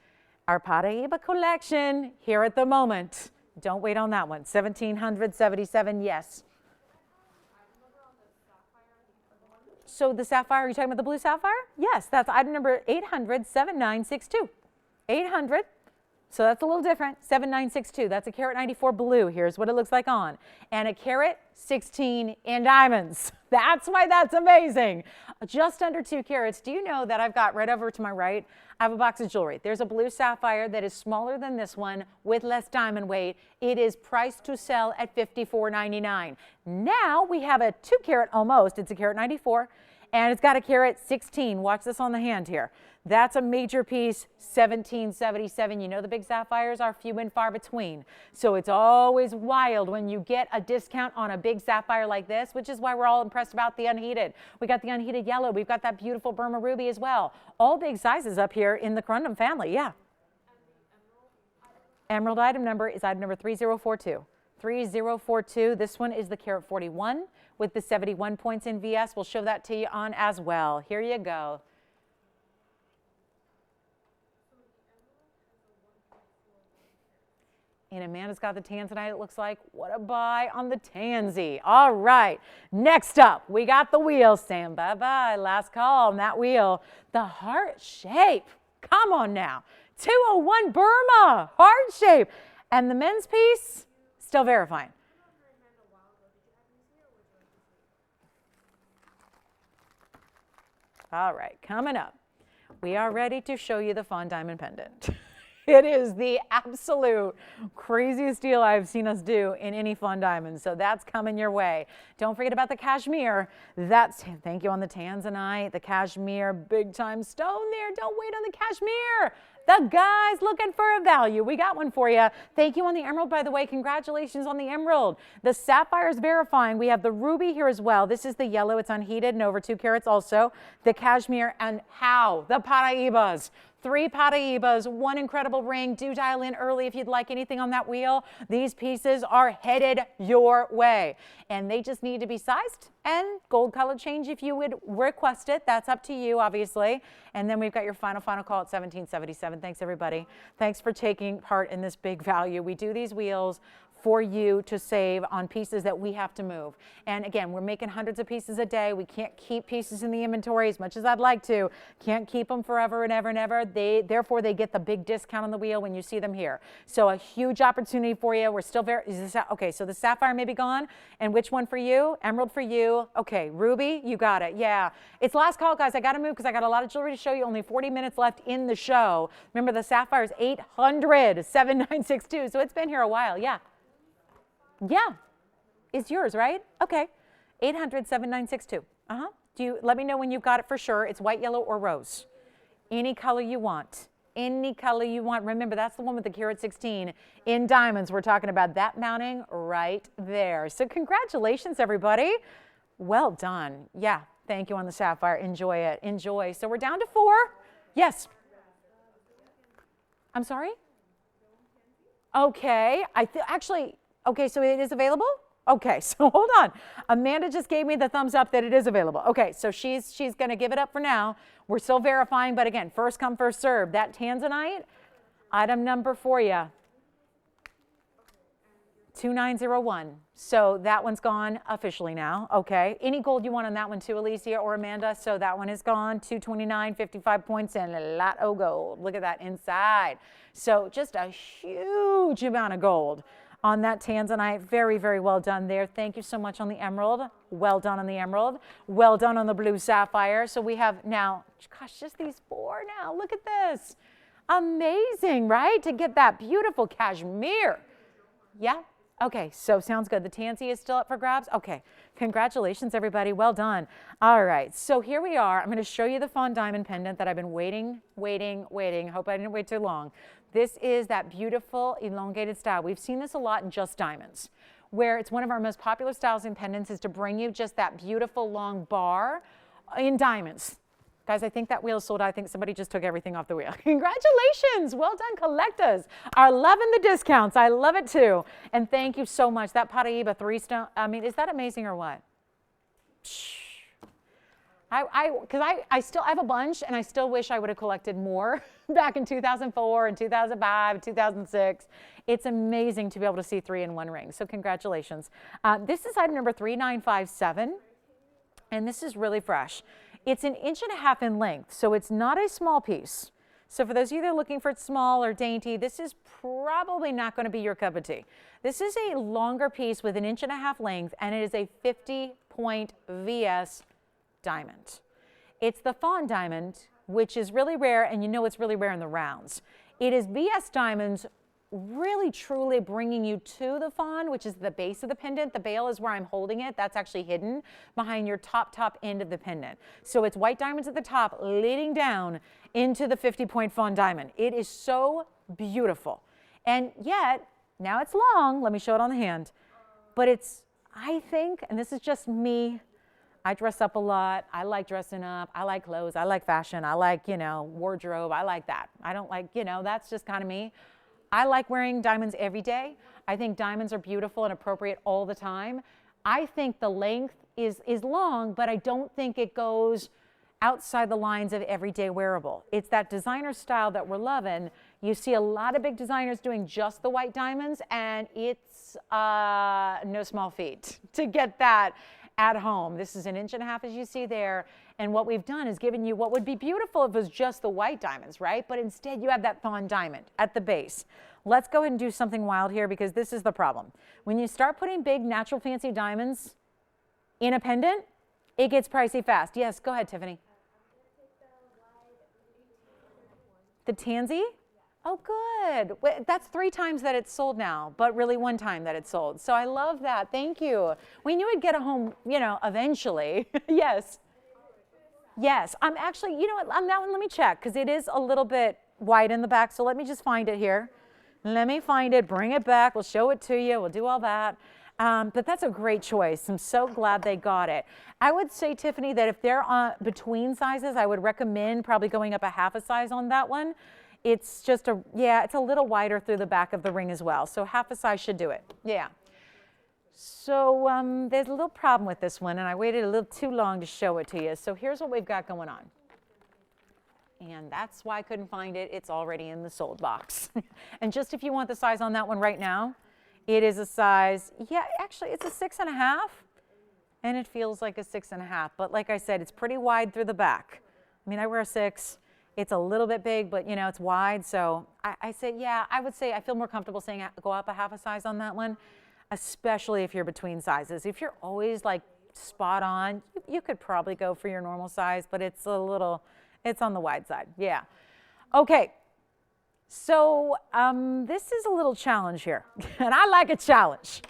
Our Paraiba collection here at the moment. Don't wait on that one. 1777, yes. So the sapphire, are you talking about the blue sapphire? Yes, that's item number 800-7962. 800. So that's a little different, 7962. That's a carat 94 blue. Here's what it looks like on. And a carat 16 in diamonds. That's why that's amazing. Just under 2 carats. Do you know that I've got right over to my right, I have a box of jewelry. There's a blue sapphire that is smaller than this one with less diamond weight. It is priced to sell at $54.99. Now we have a 2 carat almost. It's a carat 94. And it's got a carat 16. Watch this on the hand here. That's a major piece, $17.77. You know the big sapphires are few and far between. So it's always wild when you get a discount on a big sapphire like this, which is why we're all impressed about the unheated. We got the unheated yellow. We've got that beautiful Burma ruby as well. All big sizes up here in the Corundum family, yeah. Emerald item number is item number 3042. 3042. This one is the carat 41 with the 71 points in VS. We'll show that to you on as well. Here you go. And Amanda's got the tanzanite, it looks like. What a buy on the tansy. All right, next up, we got the wheel. Stand bye-bye, last call on that wheel. The heart shape, come on now. 201 Burma, heart shape. And the men's piece, still verifying. All right, coming up, we are ready to show you the Fawn Diamond pendant. It is the absolute craziest deal I've seen us do in any Fawn Diamond. So that's coming your way. Don't forget about the cashmere. Thank you on the tanzanite, the cashmere, big time stone there. Don't wait on the cashmere. The guys looking for a value. We got one for you. Thank you on the emerald, by the way. Congratulations on the emerald. The sapphire is verifying. We have the ruby here as well. This is the yellow. It's unheated and over 2 carats also. The cashmere and the Paraibas. 3 Paraibas, 1 incredible ring. Do dial in early if you'd like anything on that wheel. These pieces are headed your way. And they just need to be sized and gold color change if you would request it. That's up to you, obviously. And then we've got your final call at 1777. Thanks, everybody. Thanks for taking part in this big value. We do these wheels for you to save on pieces that we have to move. And again, we're making hundreds of pieces a day. We can't keep pieces in the inventory as much as I'd like to. Can't keep them forever and ever and ever. Therefore, they get the big discount on the wheel when you see them here. So a huge opportunity for you. We're still okay, so the sapphire may be gone. And which one for you? Emerald for you. Okay, ruby, you got it. Yeah. It's last call, guys. I got to move because I got a lot of jewelry to show you. Only 40 minutes left in the show. Remember, the sapphire is 800-7962. So it's been here a while. Yeah. Yeah, it's yours, right? Okay, 800-7962. Do you let me know when you've got it for sure? It's white, yellow, or rose. Any color you want. Any color you want. Remember, that's the one with the carat 16 in diamonds. We're talking about that mounting right there. So congratulations, everybody. Well done. Yeah, thank you on the sapphire. Enjoy it. Enjoy. So we're down to 4. Yes. I'm sorry? Okay, actually. Okay, so it is available? Okay, so hold on. Amanda just gave me the thumbs up that it is available. Okay, so she's going to give it up for now. We're still verifying, but again, first come, first serve. That tanzanite, item number for you, 2901. So that one's gone officially now. Okay, any gold you want on that one too, Alicia or Amanda? So that one is gone, 229, 55 points, and a lot of gold. Look at that inside. So just a huge amount of gold on that tanzanite. Very, very well done there. Thank you so much on the emerald. Well done on the emerald. Well done on the blue sapphire. So we have now, gosh, just these 4 now. Look at this. Amazing, right? To get that beautiful cashmere. Yeah? Okay, so sounds good. The tansy is still up for grabs? Okay, congratulations, everybody. Well done. All right, so here we are. I'm going to show you the Fawn Diamond pendant that I've been waiting. Hope I didn't wait too long. This is that beautiful elongated style. We've seen this a lot in just diamonds, where it's one of our most popular styles in pendants is to bring you just that beautiful long bar in diamonds. Guys, I think that wheel is sold out. I think somebody just took everything off the wheel. Congratulations. Well done, collectors. Are loving the discounts. I love it too. And thank you so much. That Paraiba 3-stone, I mean, is that amazing or what? Because I have a bunch and I still wish I would have collected more back in 2004 and 2005, 2006. It's amazing to be able to see 3 in 1 ring. So congratulations. This is item number 3957. And this is really fresh. It's 1.5 inches in length, so it's not a small piece. So for those of you that are looking for it small or dainty, this is probably not going to be your cup of tea. This is a longer piece with 1.5 inches length, and it is a 50-point VS diamond. It's the Fawn diamond, which is really rare, and you know it's really rare in the rounds. It is VS diamonds really truly bringing you to the fawn, which is the base of the pendant. The bail is where I'm holding it. That's actually hidden behind your top end of the pendant. So it's white diamonds at the top leading down into the 50-point fawn diamond. It is so beautiful. And yet, now it's long. Let me show it on the hand. But it's, I think, and this is just me, I dress up a lot. I like dressing up. I like clothes. I like fashion. I like, wardrobe. I like that. I don't like, that's just kind of me. I like wearing diamonds every day. I think diamonds are beautiful and appropriate all the time. I think the length is long, but I don't think it goes outside the lines of everyday wearable. It's that designer style that we're loving. You see a lot of big designers doing just the white diamonds, and it's no small feat to get that at home. This is 1.5 inches, as you see there, and what we've done is given you what would be beautiful if it was just the white diamonds, right? But instead you have that fawn diamond at the base. Let's go ahead and do something wild here, because this is the problem. When you start putting big natural fancy diamonds in a pendant, it gets pricey fast. Yes, go ahead, Tiffany. The tansy? Oh, good. That's 3 times that it's sold now, but really 1 time that it's sold. So I love that. Thank you. We knew it'd get a home, you know, eventually. Yes. Yes. I'm actually, you know what, on that one, let me check, because it is a little bit wide in the back. So let me just find it here. Let me find it, bring it back. We'll show it to you. We'll do all that. But that's a great choice. I'm so glad they got it. I would say, Tiffany, that if they're between sizes, I would recommend probably going up a half a size on that one. It's just it's a little wider through the back of the ring as well. So half a size should do it. Yeah. So there's a little problem with this one, and I waited a little too long to show it to you. So here's what we've got going on. And that's why I couldn't find it. It's already in the sold box. And just if you want the size on that one right now, it is a size, yeah, actually it's a 6.5, and it feels like a 6.5. But like I said, it's pretty wide through the back. I mean, I wear a 6. It's a little bit big, but you know, it's wide. So I say, yeah, I would say I feel more comfortable saying go up a half a size on that one, especially if you're between sizes. If you're always like spot on, you could probably go for your normal size, but it's it's on the wide side. Yeah. Okay. So this is a little challenge here, and I like a challenge.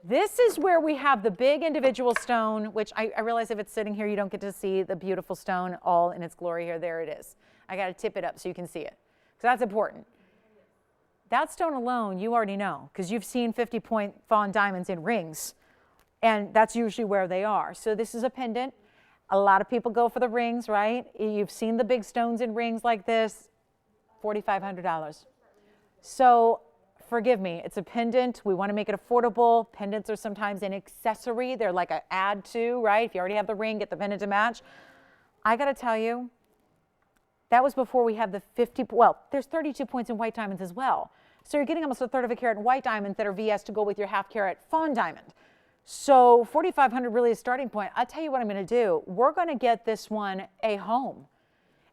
This is where we have the big individual stone, which I realize if it's sitting here, you don't get to see the beautiful stone all in its glory here. There it is. I got to tip it up so you can see it, because that's important. That stone alone, you already know, because you've seen 50-point fawn diamonds in rings, and that's usually where they are. So this is a pendant. A lot of people go for the rings, right? You've seen the big stones in rings like this. $4,500. So forgive me, it's a pendant. We want to make it affordable. Pendants are sometimes an accessory. They're like an add to, right? If you already have the ring, get the pendant to match. I got to tell you, that was before we had the 50, well, there's 32 points in white diamonds as well. So you're getting almost 1/3 of a carat in white diamonds that are VS to go with your 1/2 carat fawn diamond. So $4,500 really is a starting point. I'll tell you what I'm going to do. We're going to get this one a home.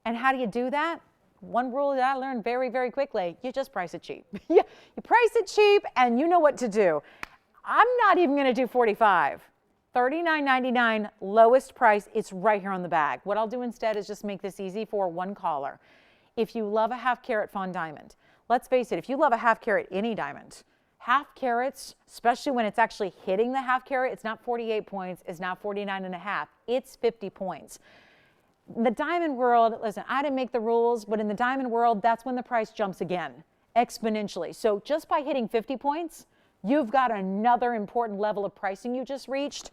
And how do you do that? One rule that I learned very, very quickly, you just price it cheap. You price it cheap and you know what to do. I'm not even going to do $45. $39.99, lowest price. It's right here on the bag. What I'll do instead is just make this easy for one caller. If you love a 1/2 carat fawn diamond, let's face it, if you love a 1/2 carat any diamond, 1/2 carats, especially when it's actually hitting the 1/2 carat, it's not 48 points, it's not 49.5, it's 50 points. The diamond world, listen, I didn't make the rules, but in the diamond world, that's when the price jumps again, exponentially. So just by hitting 50 points, you've got another important level of pricing you just reached.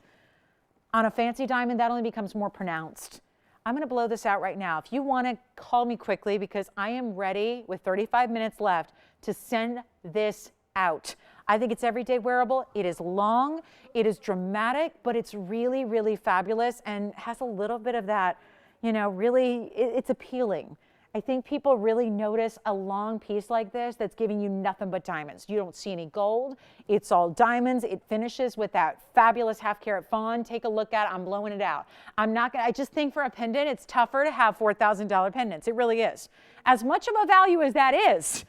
On a fancy diamond, that only becomes more pronounced. I'm going to blow this out right now. If you want to call me quickly, because I am ready with 35 minutes left to send this out. I think it's everyday wearable. It is long, it is dramatic, but it's really, really fabulous and has a little bit of that, you know, really, it's appealing. I think people really notice a long piece like this that's giving you nothing but diamonds. You don't see any gold. It's all diamonds. It finishes with that fabulous 1/2 carat fawn. Take a look at it. I'm blowing it out. I just think for a pendant, it's tougher to have $4,000 pendants. It really is. As much of a value as that is,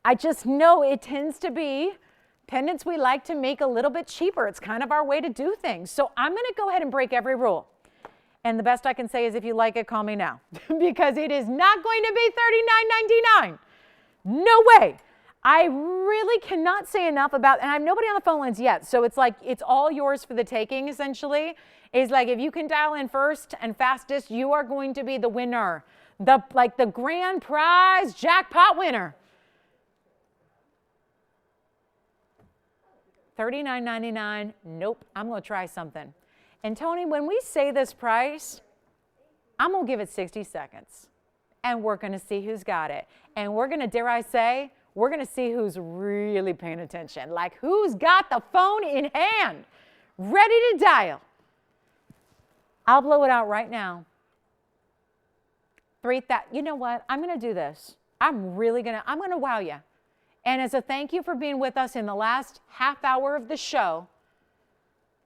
I just know it tends to be pendants we like to make a little bit cheaper. It's kind of our way to do things. So I'm going to go ahead and break every rule. And the best I can say is if you like it, call me now. Because it is not going to be $39.99. No way. I really cannot say enough about, and I have nobody on the phone lines yet. So it's like, it's all yours for the taking, essentially. It's like, if you can dial in first and fastest, you are going to be the winner. The grand prize jackpot winner. $39.99. Nope, I'm going to try something. And Tony, when we say this price, I'm going to give it 60 seconds. And we're going to see who's got it. And we're going to, dare I say, we're going to see who's really paying attention. Like who's got the phone in hand, ready to dial. I'll blow it out right now. You know what? I'm going to do this. I'm going to wow you. And as a thank you for being with us in the last half hour of the show,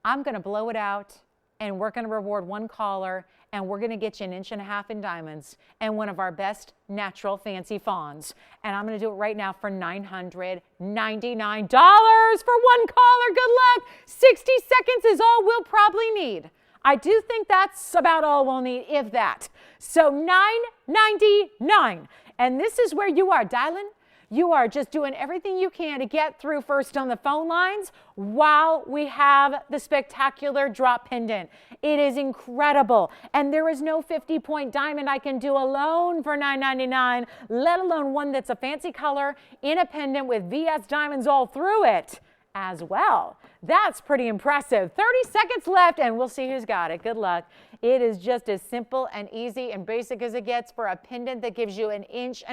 I'm going to blow it out, and we're going to reward one caller, and we're going to get you 1.5 inches in diamonds and one of our best natural fancy fawns. And I'm going to do it right now for $999 for one caller. Good luck. 60 seconds is all we'll probably need. I do think that's about all we'll need, if that. So $999. And this is where you are dialing. You are just doing everything you can to get through first on the phone lines while we have the spectacular drop pendant. It is incredible. And there is no 50-point diamond I can do alone for $999, let alone one that's a fancy color in a pendant with VS diamonds all through it as well. That's pretty impressive. 30 seconds left, and we'll see who's got it. Good luck. It is just as simple and easy and basic as it gets for a pendant that gives you 1.5 inches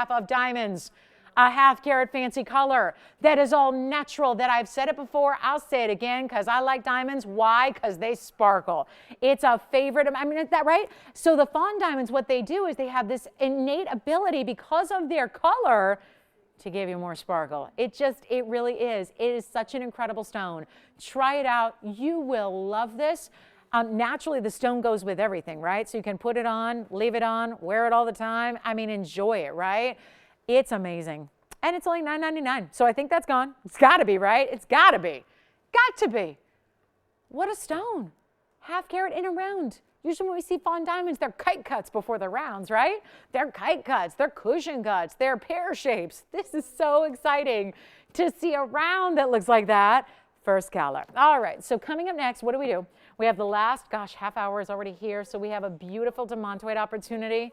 of diamonds. A 1/2 carat fancy color that is all natural, that I've said it before, I'll say it again because I like diamonds. Why? Because they sparkle. It's a favorite. I mean, is that right? So the fawn diamonds, what they do is they have this innate ability because of their color to give you more sparkle. It really is. It is such an incredible stone. Try it out. You will love this. Naturally, the stone goes with everything, right? So you can put it on, leave it on, wear it all the time. I mean, enjoy it, right? It's amazing. And it's only $999. So I think that's gone. It's got to be, right? It's got to be. Got to be. What a stone. 1/2 carat in a round. Usually when we see fawn diamonds, they're kite cuts before the rounds, right? They're kite cuts. They're cushion cuts. They're pear shapes. This is so exciting to see a round that looks like that. First color. All right. So coming up next, what do? We have the last, half hour is already here. So we have a beautiful demantoid opportunity.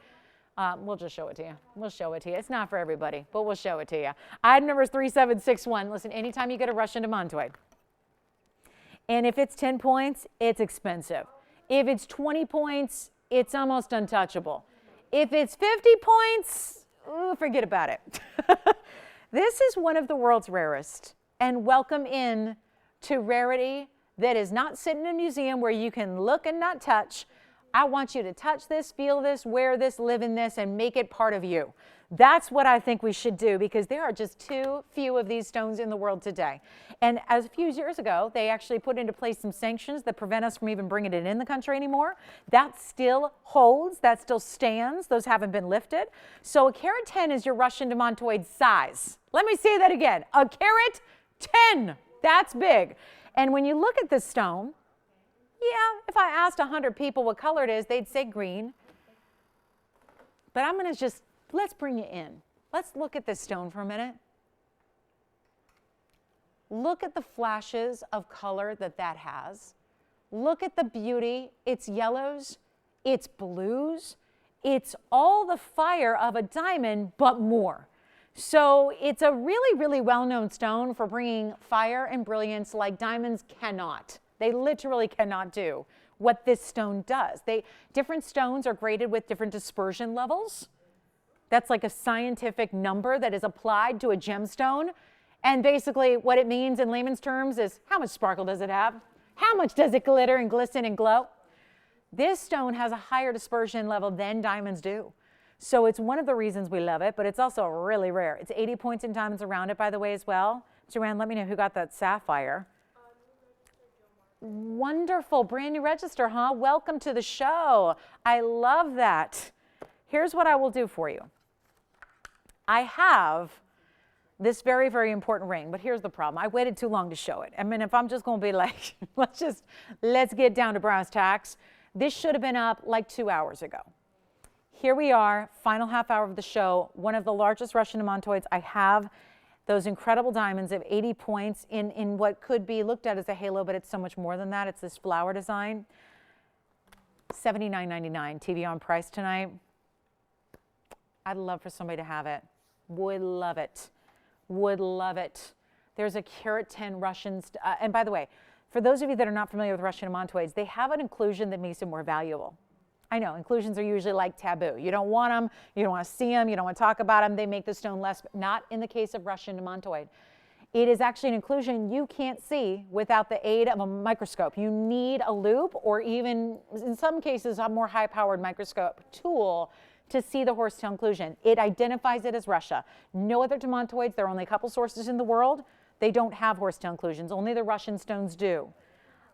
We'll just show it to you. We'll show it to you. It's not for everybody, but we'll show it to you. Item number is 3761. Listen, anytime you get a Russian demantoid, and if it's 10 points, it's expensive. If it's 20 points, it's almost untouchable. If it's 50 points, forget about it. This is one of the world's rarest, and welcome in to rarity that is not sitting in a museum where you can look and not touch. I want you to touch this, feel this, wear this, live in this, and make it part of you. That's what I think we should do because there are just too few of these stones in the world today. And as a few years ago, they actually put into place some sanctions that prevent us from even bringing it in the country anymore. That still holds, that still stands. Those haven't been lifted. So a carat 10 is your Russian demantoid size. Let me say that again. A carat 10, that's big. And when you look at this stone, yeah, if I asked 100 people what color it is, they'd say green. But I'm going to let's bring you in. Let's look at this stone for a minute. Look at the flashes of color that has. Look at the beauty. It's yellows, it's blues, it's all the fire of a diamond, but more. So it's a really, really well-known stone for bringing fire and brilliance like diamonds cannot. They literally cannot do what this stone does. Different stones are graded with different dispersion levels. That's like a scientific number that is applied to a gemstone. And basically what it means in layman's terms is how much sparkle does it have? How much does it glitter and glisten and glow? This stone has a higher dispersion level than diamonds do. So it's one of the reasons we love it, but it's also really rare. It's 80 points in diamonds around it, by the way, as well. Joanne, let me know who got that sapphire. Wonderful, brand new register, huh? Welcome to the show. I love that. Here's what I will do for you. I have this very, very important ring, but here's the problem. I waited too long to show it. I mean, if I'm just going to be like, let's get down to brass tacks. This should have been up like 2 hours ago. Here we are, final half hour of the show, one of the largest Russian demantoids. I have those incredible diamonds of 80 points in what could be looked at as a halo, but it's so much more than that. It's this flower design. $79.99 TVON price tonight. I'd love for somebody to have it. Would love it. Would love it. There's a carat 10 Russian, and by the way, for those of you that are not familiar with Russian demantoids, they have an inclusion that makes it more valuable. I know, inclusions are usually like taboo. You don't want them, you don't want to see them, you don't want to talk about them. They make the stone less, not in the case of Russian demantoid. It is actually an inclusion you can't see without the aid of a microscope. You need a loupe or even, in some cases, a more high-powered microscope tool to see the horsetail inclusion. It identifies it as Russia. No other demantoids, there are only a couple sources in the world, they don't have horsetail inclusions. Only the Russian stones do.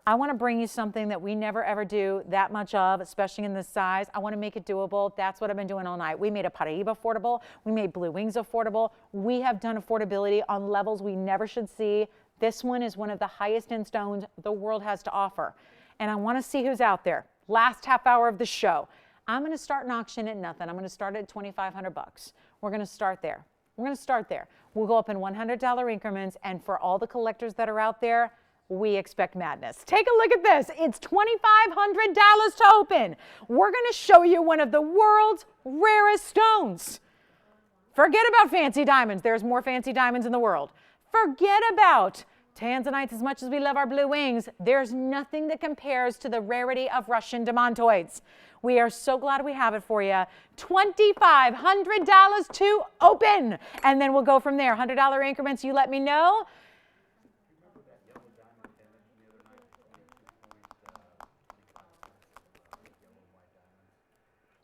I want to bring you something that we never ever do that much of, especially in this size. I want to make it doable. That's what I've been doing all night. We made a Paraiba affordable. We made blue wings affordable. We have done affordability on levels we never should see. This one is one of the highest end stones the world has to offer. And I want to see who's out there. Last half hour of the show. I'm going to start an auction at nothing. I'm going to start at $2,500. We're going to start there. We're going to start there. We'll go up in $100 increments. And for all the collectors that are out there, we expect madness. Take a look at this. It's $2,500 to open. We're going to show you one of the world's rarest stones. Forget about fancy diamonds. There's more fancy diamonds in the world. Forget about tanzanites. As much as we love our blue wings, there's nothing that compares to the rarity of Russian demantoids. We are so glad we have it for you. $2,500 to open. And then we'll go from there. $100 increments, you let me know.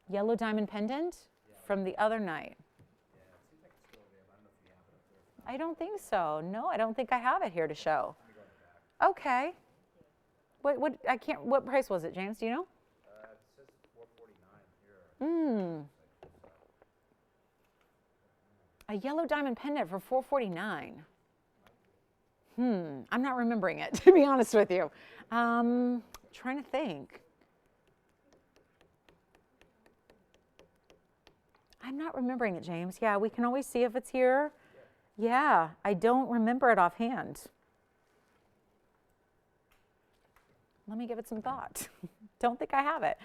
Yellow diamond pendant from the other night. I don't think so. No, I don't think I have it here to show. Okay. What price was it, James? Do you know? It says $449 here. A yellow diamond pendant for $449. I'm not remembering it, to be honest with you. Trying to think. I'm not remembering it, James. Yeah, we can always see if it's here. Yeah, I don't remember it offhand. Let me give it some thought. Don't think I have it.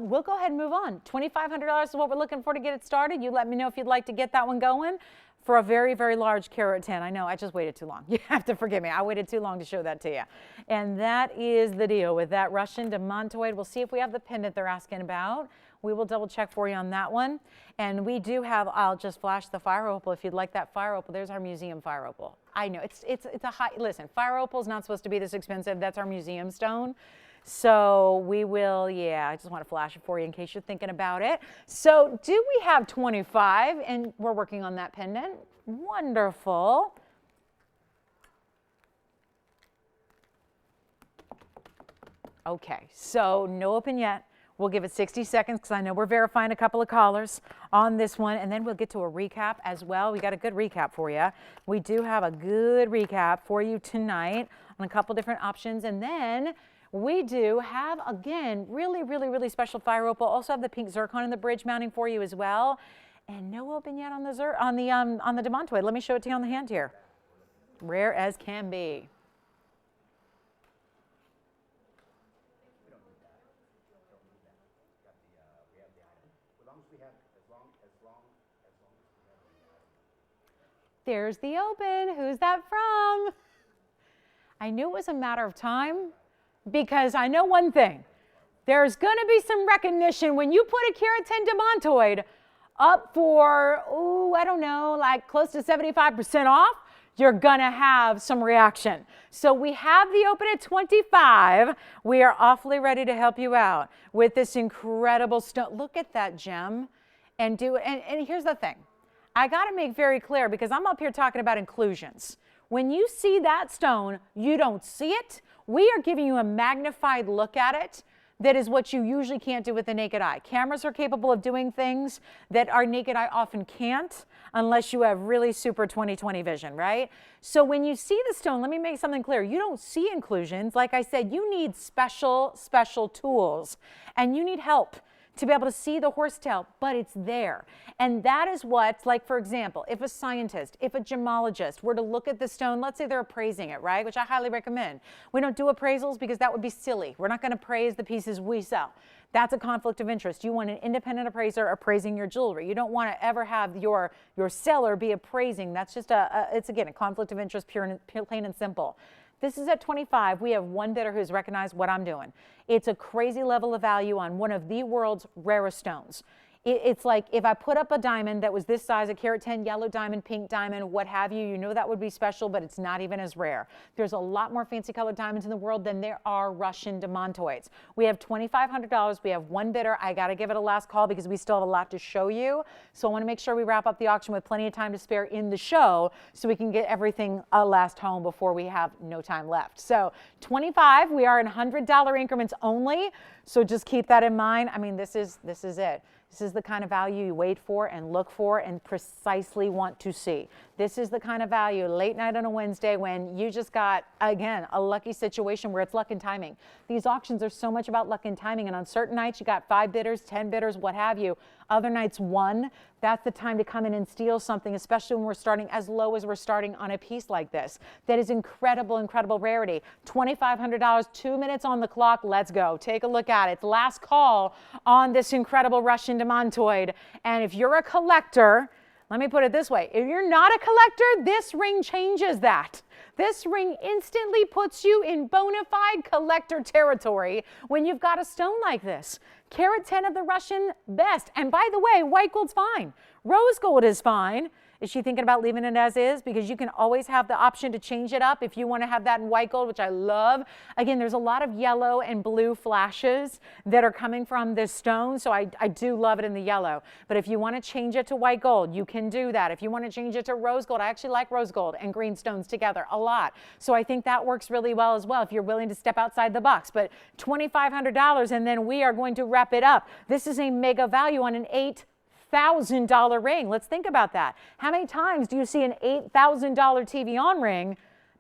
We'll go ahead and move on. $2,500 is what we're looking for to get it started. You let me know if you'd like to get that one going for a very, very large carat 10. I know, I just waited too long. You have to forgive me. I waited too long to show that to you. And that is the deal with that Russian demantoid. We'll see if we have the pendant they're asking about. We will double check for you on that one. And we do have, I'll just flash the fire opal if you'd like that fire opal. There's our museum fire opal. I know, it's a high, listen, fire opal is not supposed to be this expensive. That's our museum stone. So we will, yeah, I just want to flash it for you in case you're thinking about it. So do we have 25? And we're working on that pendant. Wonderful. Okay, so no open yet. We'll give it 60 seconds because I know we're verifying a couple of callers on this one, and then we'll get to a recap as well. We got a good recap for you. We do have a good recap for you tonight on a couple different options, and then we do have, again, really, really, really special fire opal. Also have the pink zircon in the bridge mounting for you as well, and no open yet on the demantoid. Let me show it to you on the hand here. Rare as can be. There's the open. Who's that from? I knew it was a matter of time because I know one thing. There's going to be some recognition when you put a carat 10 demantoid up for, I don't know, like close to 75% off. You're going to have some reaction. So we have the open at 25. We are awfully ready to help you out with this incredible stone. Look at that gem and do it. And here's the thing. I got to make very clear because I'm up here talking about inclusions. When you see that stone, you don't see it. We are giving you a magnified look at it. That is what you usually can't do with the naked eye. Cameras are capable of doing things that our naked eye often can't unless you have really super 20/20 vision, right? So when you see the stone, let me make something clear. You don't see inclusions. Like I said, you need special tools and you need help to be able to see the horsetail, but it's there. And that is what, like for example, if a scientist, if a gemologist were to look at the stone, let's say they're appraising it, right? Which I highly recommend. We don't do appraisals because that would be silly. We're not gonna appraise the pieces we sell. That's a conflict of interest. You want an independent appraiser appraising your jewelry. You don't wanna ever have your seller be appraising. That's just it's again, a conflict of interest, pure, plain and simple. This is at 25. We have one bidder who's recognized what I'm doing. It's a crazy level of value on one of the world's rarest stones. It's like if I put up a diamond that was this size, a carat 10 yellow diamond, pink diamond, what have you, you know that would be special, but it's not even as rare. There's a lot more fancy colored diamonds in the world than there are Russian demantoids. We have $2,500. We have one bidder. I got to give it a last call because we still have a lot to show you. So I want to make sure we wrap up the auction with plenty of time to spare in the show so we can get everything last home before we have no time left. So 25, we are in $100 increments only. So just keep that in mind. I mean, this is it. This is the kind of value you wait for and look for and precisely want to see. This is the kind of value late night on a Wednesday when you just got, again, a lucky situation where it's luck and timing. These auctions are so much about luck and timing, and on certain nights you got 5 bidders, 10 bidders, what have you. Other nights 1. That's the time to come in and steal something, especially when we're starting as low as we're starting on a piece like this. That is incredible, incredible rarity. $2,500, 2 minutes on the clock. Let's go. Take a look at it. Last call on this incredible Russian demantoid. And if you're a collector, let me put it this way. If you're not a collector, this ring changes that. This ring instantly puts you in bona fide collector territory when you've got a stone like this. Carat 10 of the Russian best. And by the way, white gold's fine. Rose gold is fine. Is she thinking about leaving it as is? Because you can always have the option to change it up if you want to have that in white gold, which I love. Again, there's a lot of yellow and blue flashes that are coming from this stone, so I do love it in the yellow. But if you want to change it to white gold, you can do that. If you want to change it to rose gold, I actually like rose gold and green stones together a lot. So I think that works really well as well if you're willing to step outside the box. But $2,500, and then we are going to wrap it up. This is a mega value on an $8,000 ring. Let's think about that. How many times do you see an $8,000 TVON ring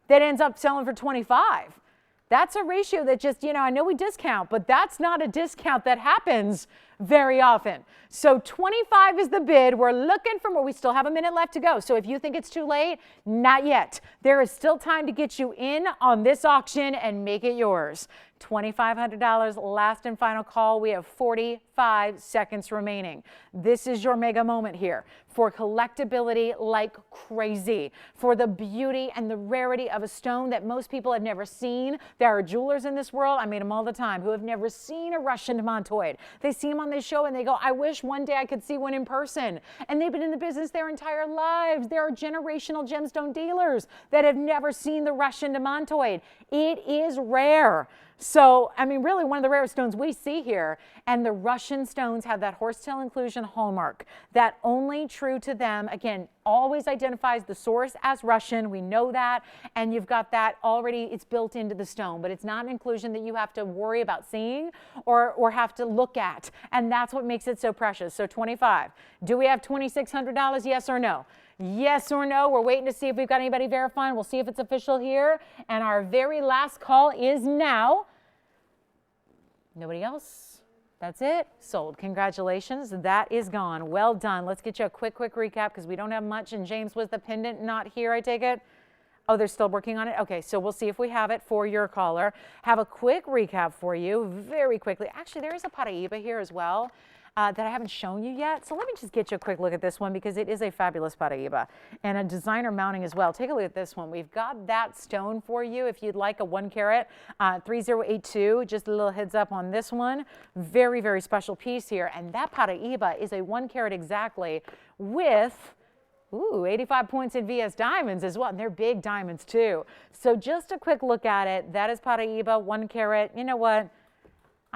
that ends up selling for 25? That's a ratio that just, I know we discount, but that's not a discount that happens very often. So 25 is the bid. We're looking for more. We still have a minute left to go. So if you think it's too late, not yet. There is still time to get you in on this auction and make it yours. $2,500, last and final call. We have 45 seconds remaining. This is your mega moment here for collectability like crazy, for the beauty and the rarity of a stone that most people have never seen. There are jewelers in this world, I meet them all the time, who have never seen a Russian demantoid. They see them on this show and they go, I wish one day I could see one in person. And they've been in the business their entire lives. There are generational gemstone dealers that have never seen the Russian demantoid. It is rare. So, I mean, really one of the rarest stones we see here. And the Russian stones have that horsetail inclusion hallmark that only true to them, again, always identifies the source as Russian. We know that. And you've got that already, it's built into the stone. But it's not an inclusion that you have to worry about seeing or have to look at. And that's what makes it so precious. So 25. Do we have $2,600? Yes or no? Yes or no? We're waiting to see if we've got anybody verifying. We'll see if it's official here. And our very last call is now. Nobody else? That's it. Sold. Congratulations. That is gone. Well done. Let's get you a quick recap because we don't have much. And James, was the pendant not here, I take it? Oh, they're still working on it? Okay, so we'll see if we have it for your caller. Have a quick recap for you very quickly. Actually, there is a Paraiba here as well. That I haven't shown you yet. So let me just get you a quick look at this one because it is a fabulous Paraiba and a designer mounting as well. Take a look at this one. We've got that stone for you if you'd like a 1 carat 3082. Just a little heads up on this one. Very, very special piece here. And that Paraiba is a 1 carat exactly with 85 points in VS diamonds as well. And they're big diamonds too. So just a quick look at it. That is Paraiba, 1 carat. You know what?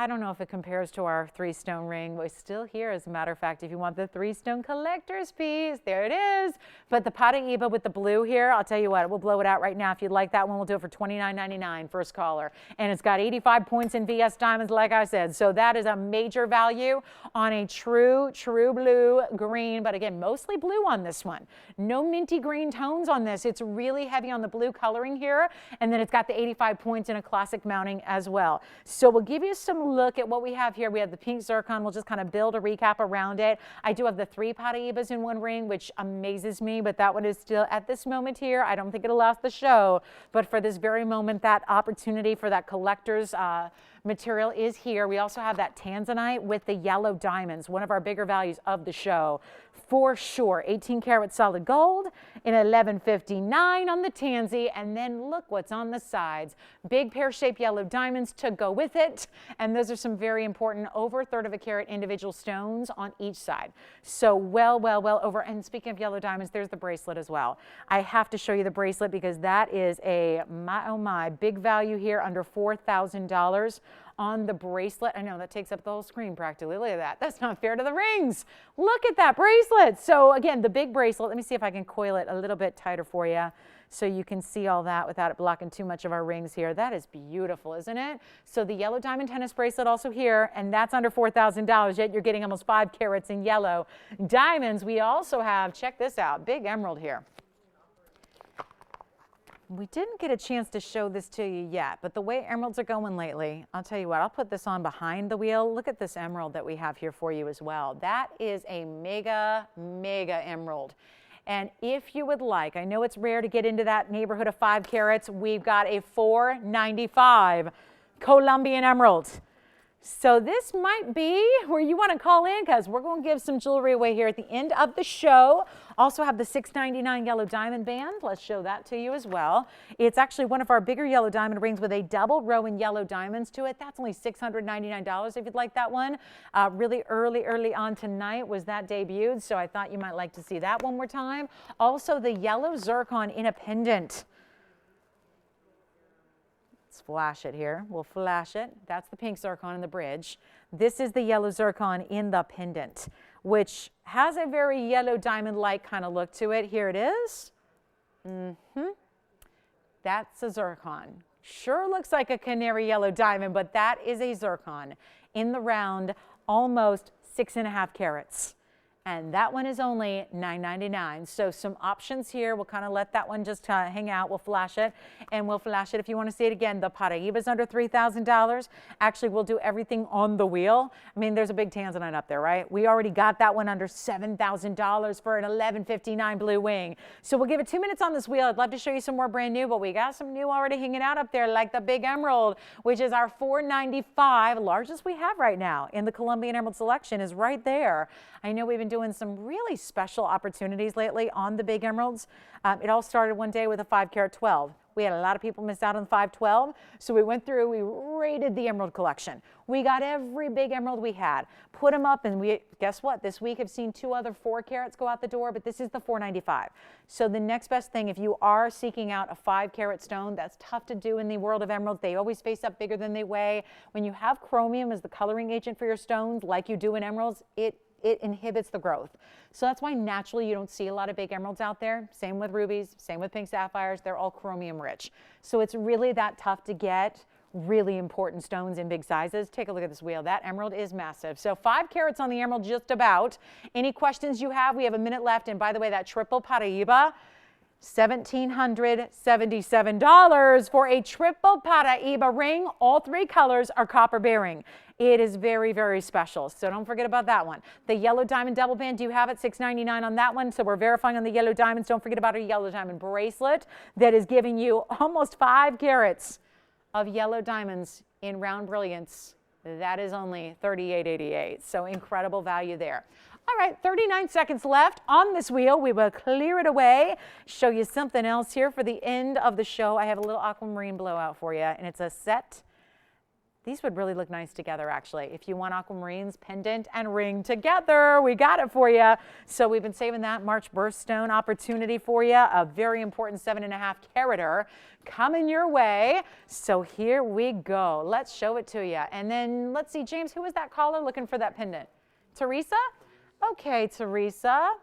I don't know if it compares to our 3-stone ring. We're still here, as a matter of fact, if you want the 3-stone collector's piece, there it is. But the Paraiba with the blue here, I'll tell you what, we'll blow it out right now. If you'd like that one, we'll do it for $29.99, first caller. And it's got 85 points in VS diamonds, like I said. So that is a major value on a true blue green. But again, mostly blue on this one. No minty green tones on this. It's really heavy on the blue coloring here. And then it's got the 85 points in a classic mounting as well. So we'll give you some look at what we have here. We have the pink zircon. We'll just kind of build a recap around it. I do have the 3 Paraibas in 1 ring, which amazes me, but that one is still at this moment here. I don't think it'll last the show, but for this very moment, that opportunity for that collector's material is here. We also have that tanzanite with the yellow diamonds, one of our bigger values of the show. for sure. 18 karat solid gold in 1159 on the tansy. And then look what's on the sides. Big pear-shaped yellow diamonds to go with it. And those are some very important over 1/3 of a carat individual stones on each side. So well over. And speaking of yellow diamonds, there's the bracelet as well. I have to show you the bracelet because that is a, my oh my, big value here, under $4,000 on the bracelet. I know that takes up the whole screen practically. Look at that. That's not fair to the rings. Look at that bracelet. So again, the big bracelet, let me see if I can coil it a little bit tighter for you so you can see all that without it blocking too much of our rings here. That is beautiful, isn't it? So the yellow diamond tennis bracelet also here, and that's under $4,000, yet you're getting almost 5 carats in yellow diamonds. We also have, check this out, big emerald here. We didn't get a chance to show this to you yet, but the way emeralds are going lately, I'll tell you what, I'll put this on behind the wheel. Look at this emerald that we have here for you as well. That is a mega emerald. And if you would like, I know it's rare to get into that neighborhood of 5 carats, we've got a $495 Colombian emerald. So this might be where you want to call in because we're going to give some jewelry away here at the end of the show. Also have the $699 yellow diamond band. Let's show that to you as well. It's actually one of our bigger yellow diamond rings with a double row in yellow diamonds to it. That's only $699 if you'd like that one. Really early on tonight was that debuted, so I thought you might like to see that one more time. Also the yellow zircon in a pendant. Flash it here. We'll flash it. That's the pink zircon in the bridge. This is the yellow zircon in the pendant, which has a very yellow diamond-like kind of look to it. Here it is. That's a zircon. Sure looks like a canary yellow diamond, but that is a zircon in the round, almost 6.5 carats. And that one is only $9.99. So some options here. We'll kind of let that one just hang out. We'll flash it, and we'll flash it if you want to see it again. The Paraiba is under $3,000. Actually, we'll do everything on the wheel. I mean, there's a big tanzanite up there, right? We already got that one under $7,000 for an 1159 blue wing. So we'll give it 2 minutes on this wheel. I'd love to show you some more brand new, but we got some new already hanging out up there, like the big emerald, which is our $495, largest we have right now in the Colombian emerald selection, is right there. I know we've been doing some really special opportunities lately on the big emeralds. It all started one day with a 5 carat 12. We had a lot of people miss out on the 512, so we went through, we raided the emerald collection. We got every big emerald we had, put them up, and we, guess what? This week I've seen 2 other 4 carats go out the door, but this is the $495. So the next best thing, if you are seeking out a 5 carat stone, that's tough to do in the world of emeralds. They always face up bigger than they weigh. When you have chromium as the coloring agent for your stones, like you do in emeralds, it inhibits the growth. So that's why naturally you don't see a lot of big emeralds out there. Same with rubies, same with pink sapphires. They're all chromium rich. So it's really that tough to get really important stones in big sizes. Take a look at this wheel. That emerald is massive. So 5 carats on the emerald just about. Any questions you have? We have a minute left. And by the way, that triple Paraiba, $1,777 for a triple Paraiba ring. All 3 colors are copper bearing. It is very special, so don't forget about that one. The yellow diamond double band, do you have it? $699 on that one, so we're verifying on the yellow diamonds. Don't forget about our yellow diamond bracelet that is giving you almost 5 carats of yellow diamonds in round brilliance. That is only $38.88, so incredible value there. All right, 39 seconds left on this wheel. We will clear it away, show you something else here for the end of the show. I have a little aquamarine blowout for you, and it's a set. These would really look nice together, actually. If you want aquamarines, pendant, and ring together, we got it for you. So we've been saving that March birthstone opportunity for you. A very important 7.5 carater coming your way. So here we go. Let's show it to you. And then let's see, James, who was that caller looking for that pendant? Teresa? Okay, Teresa.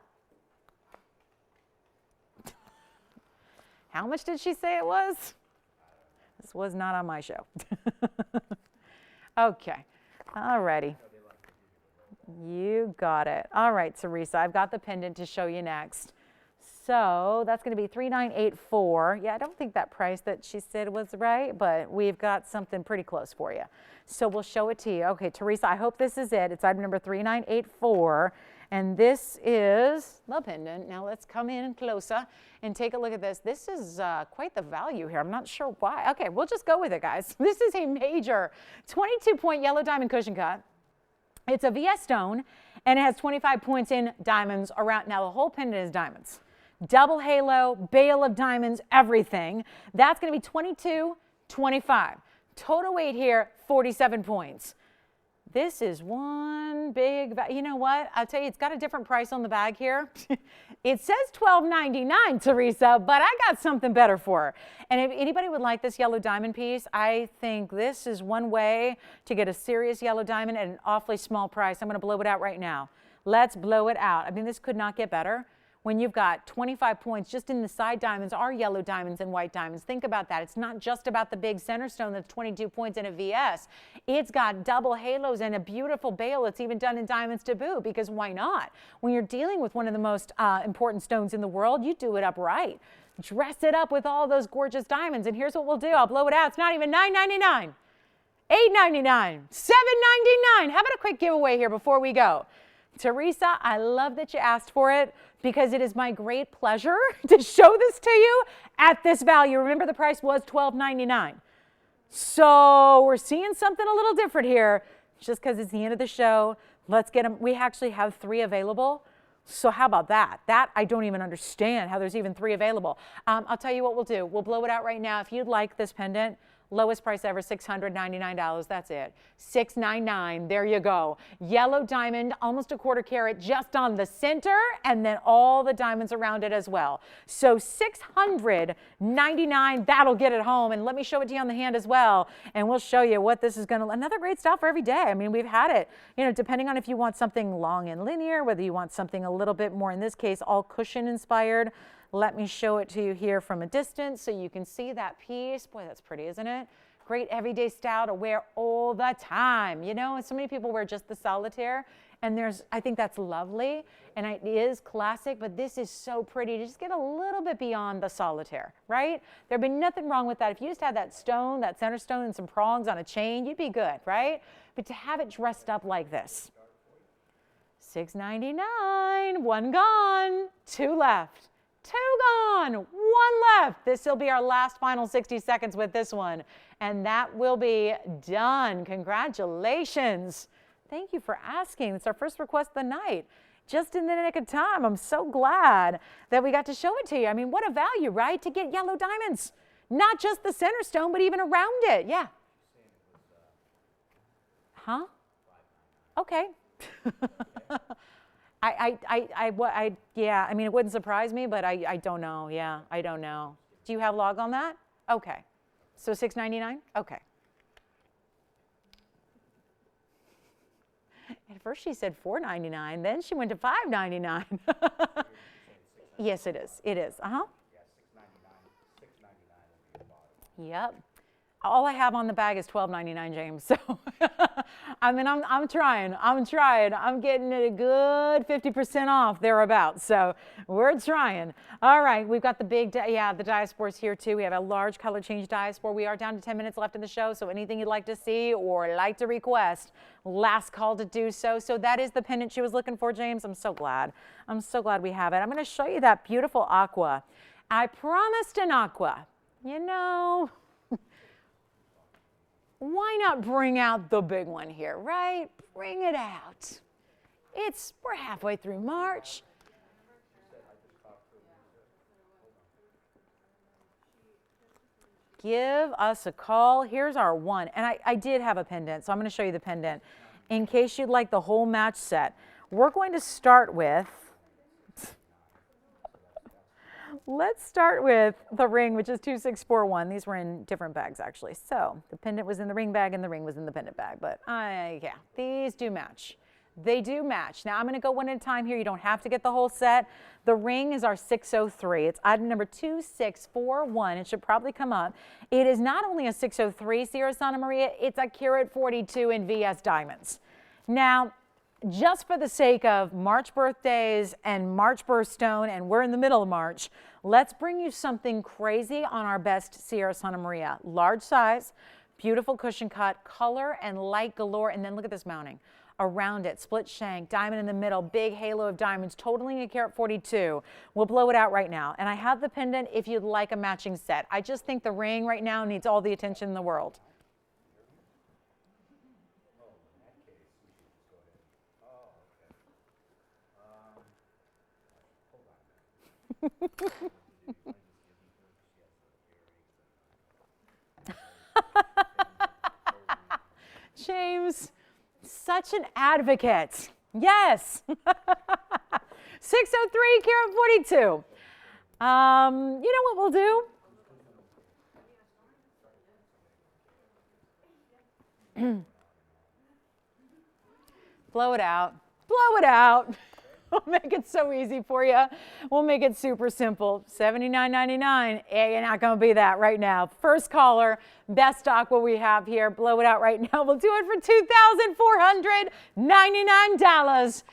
How much did she say it was? This was not on my show. Okay, all righty. You got it. All right, Teresa, I've got the pendant to show you next. So that's going to be $3,984. Yeah, I don't think that price that she said was right, but we've got something pretty close for you. So we'll show it to you. Okay, Teresa, I hope this is it. It's item number 3984. And this is the pendant. Now let's come in closer and take a look at this. This is quite the value here. I'm not sure why. Okay, we'll just go with it, guys. This is a major 22-point yellow diamond cushion cut. It's a VS stone, And it has 25 points in diamonds around. Now, the whole pendant is diamonds. Double halo, bale of diamonds, everything. That's going to be $22.25. Total weight here, 47 points. This is one big, you know what? I'll tell you, it's got a different price on the bag here. It says $12.99, Teresa, but I got something better for her. And if anybody would like this yellow diamond piece, I think this is one way to get a serious yellow diamond at an awfully small price. I'm going to blow it out right now. Let's blow it out. I mean, this could not get better. When you've got 25 points just in the side diamonds are yellow diamonds and white diamonds. Think about that. It's not just about the big center stone that's 22 points in a VS. It's got double halos and a beautiful bale. It's even done in diamonds to boot, because why not? When you're dealing with one of the most important stones in the world, you do it up right. Dress it up with all those gorgeous diamonds. And here's what we'll do. I'll blow it out. It's not even $9.99, $8.99, $7.99. How about a quick giveaway here before we go? Teresa, I love that you asked for it, because it is my great pleasure to show this to you at this value. Remember, the price was $12.99. So we're seeing something a little different here. Just because it's the end of the show, let's get them. We actually have 3 available. So how about that? That I don't even understand how there's even 3 available. I'll tell you what we'll do. We'll blow it out right now. If you'd like this pendant, lowest price ever, $699. That's it. $699. There you go. Yellow diamond, almost a quarter carat, just on the center, and then all the diamonds around it as well. So $699. That'll get it home. And let me show it to you on the hand as well, and we'll show you what this is going to. Another great style for every day. I mean, we've had it. You know, depending on if you want something long and linear, whether you want something a little bit more, in this case, all cushion inspired. Let me show it to you here from a distance so you can see that piece. Boy, that's pretty, isn't it? Great everyday style to wear all the time. You know, and so many people wear just the solitaire, and I think that's lovely, and it is classic, but this is so pretty to just get a little bit beyond the solitaire, right? There'd be nothing wrong with that. If you just had that stone, that center stone, and some prongs on a chain, you'd be good, right? But to have it dressed up like this, $699, 1 gone, 2 left. 2 gone, 1 left. This will be our last final 60 seconds with this one. And that will be done. Congratulations. Thank you for asking. It's our first request of the night. Just in the nick of time. I'm so glad that we got to show it to you. I mean, what a value, right? To get yellow diamonds. Not just the center stone, but even around it. Yeah. Huh? Okay. Yeah, I mean, it wouldn't surprise me, but I don't know. Yeah, I don't know. Do you have log on that? Okay. So $699? Okay. At first she said $499, then she went to $599. Yes, it is. It is. Uh-huh. Yeah, $6.99. Yep. All I have on the bag is $12.99, James. So, I mean, I'm trying. I'm getting it a good 50% off thereabouts. So we're trying. All right, we've got the big, the diasporas here too. We have a large color change diaspora. We are down to 10 minutes left in the show. So anything you'd like to see or like to request, last call to do so. So that is the pendant she was looking for, James. I'm so glad. I'm so glad we have it. I'm going to show you that beautiful aqua. I promised an aqua. You know, why not bring out the big one here, right? Bring it out. We're halfway through March. Give us a call. Here's our one. And I did have a pendant, so I'm going to show you the pendant in case you'd like the whole match set. We're going to start with, let's start with the ring, which is 2641. These were in different bags, actually. So the pendant was in the ring bag and the ring was in the pendant bag. But yeah, these do match. They do match. Now I'm going to go one at a time here. You don't have to get the whole set. The ring is our 603. It's item number 2641. It should probably come up. It is not only a 603 Sierra Santa Maria, it's a carat 42 in VS diamonds. Now, just for the sake of March birthdays and March birthstone, and we're in the middle of March, let's bring you something crazy on our best Sierra Santa Maria. Large size, beautiful cushion cut, color and light galore, and then look at this mounting. Around it, split shank, diamond in the middle, big halo of diamonds, totaling a carat 42. We'll blow it out right now. And I have the pendant if you'd like a matching set. I just think the ring right now needs all the attention in the world. James, such an advocate. Yes. 603 carat 42. You know what we'll do? Blow it out. Blow it out. We'll make it so easy for you. We'll make it super simple. $79.99. You're not going to be that right now. First caller, best aqua we have here. Blow it out right now. We'll do it for $2,499.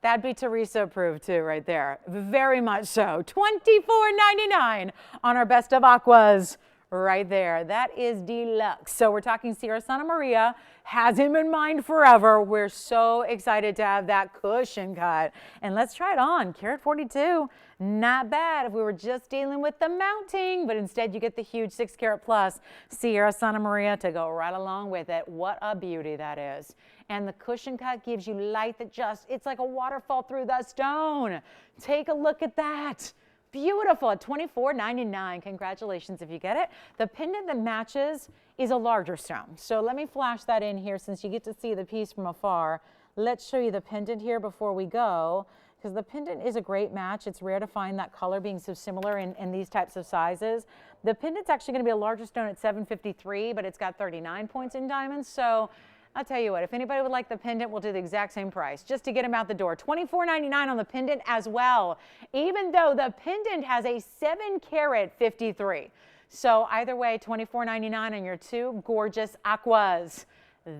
That'd be Teresa approved too right there. Very much so. $24.99 on our best of aquas. Right there. That is deluxe. So we're talking Sierra Santa Maria. Has him in mind forever. We're so excited to have that cushion cut. And let's try it on. Carat 42. Not bad if we were just dealing with the mounting, but instead you get the huge 6 carat plus Sierra Santa Maria to go right along with it. What a beauty that is. And the cushion cut gives you light that just, it's like a waterfall through the stone. Take a look at that. Beautiful at $24.99. Congratulations if you get it. The pendant that matches is a larger stone. So let me flash that in here since you get to see the piece from afar. Let's show you the pendant here before we go, because the pendant is a great match. It's rare to find that color being so similar in these types of sizes. The pendant's actually going to be a larger stone at $753, but it's got 39 points in diamonds. So I'll tell you what, if anybody would like the pendant, we'll do the exact same price just to get them out the door. $24.99 on the pendant as well, even though the pendant has a 7 carat 53. So either way, $24.99 on your two gorgeous aquas.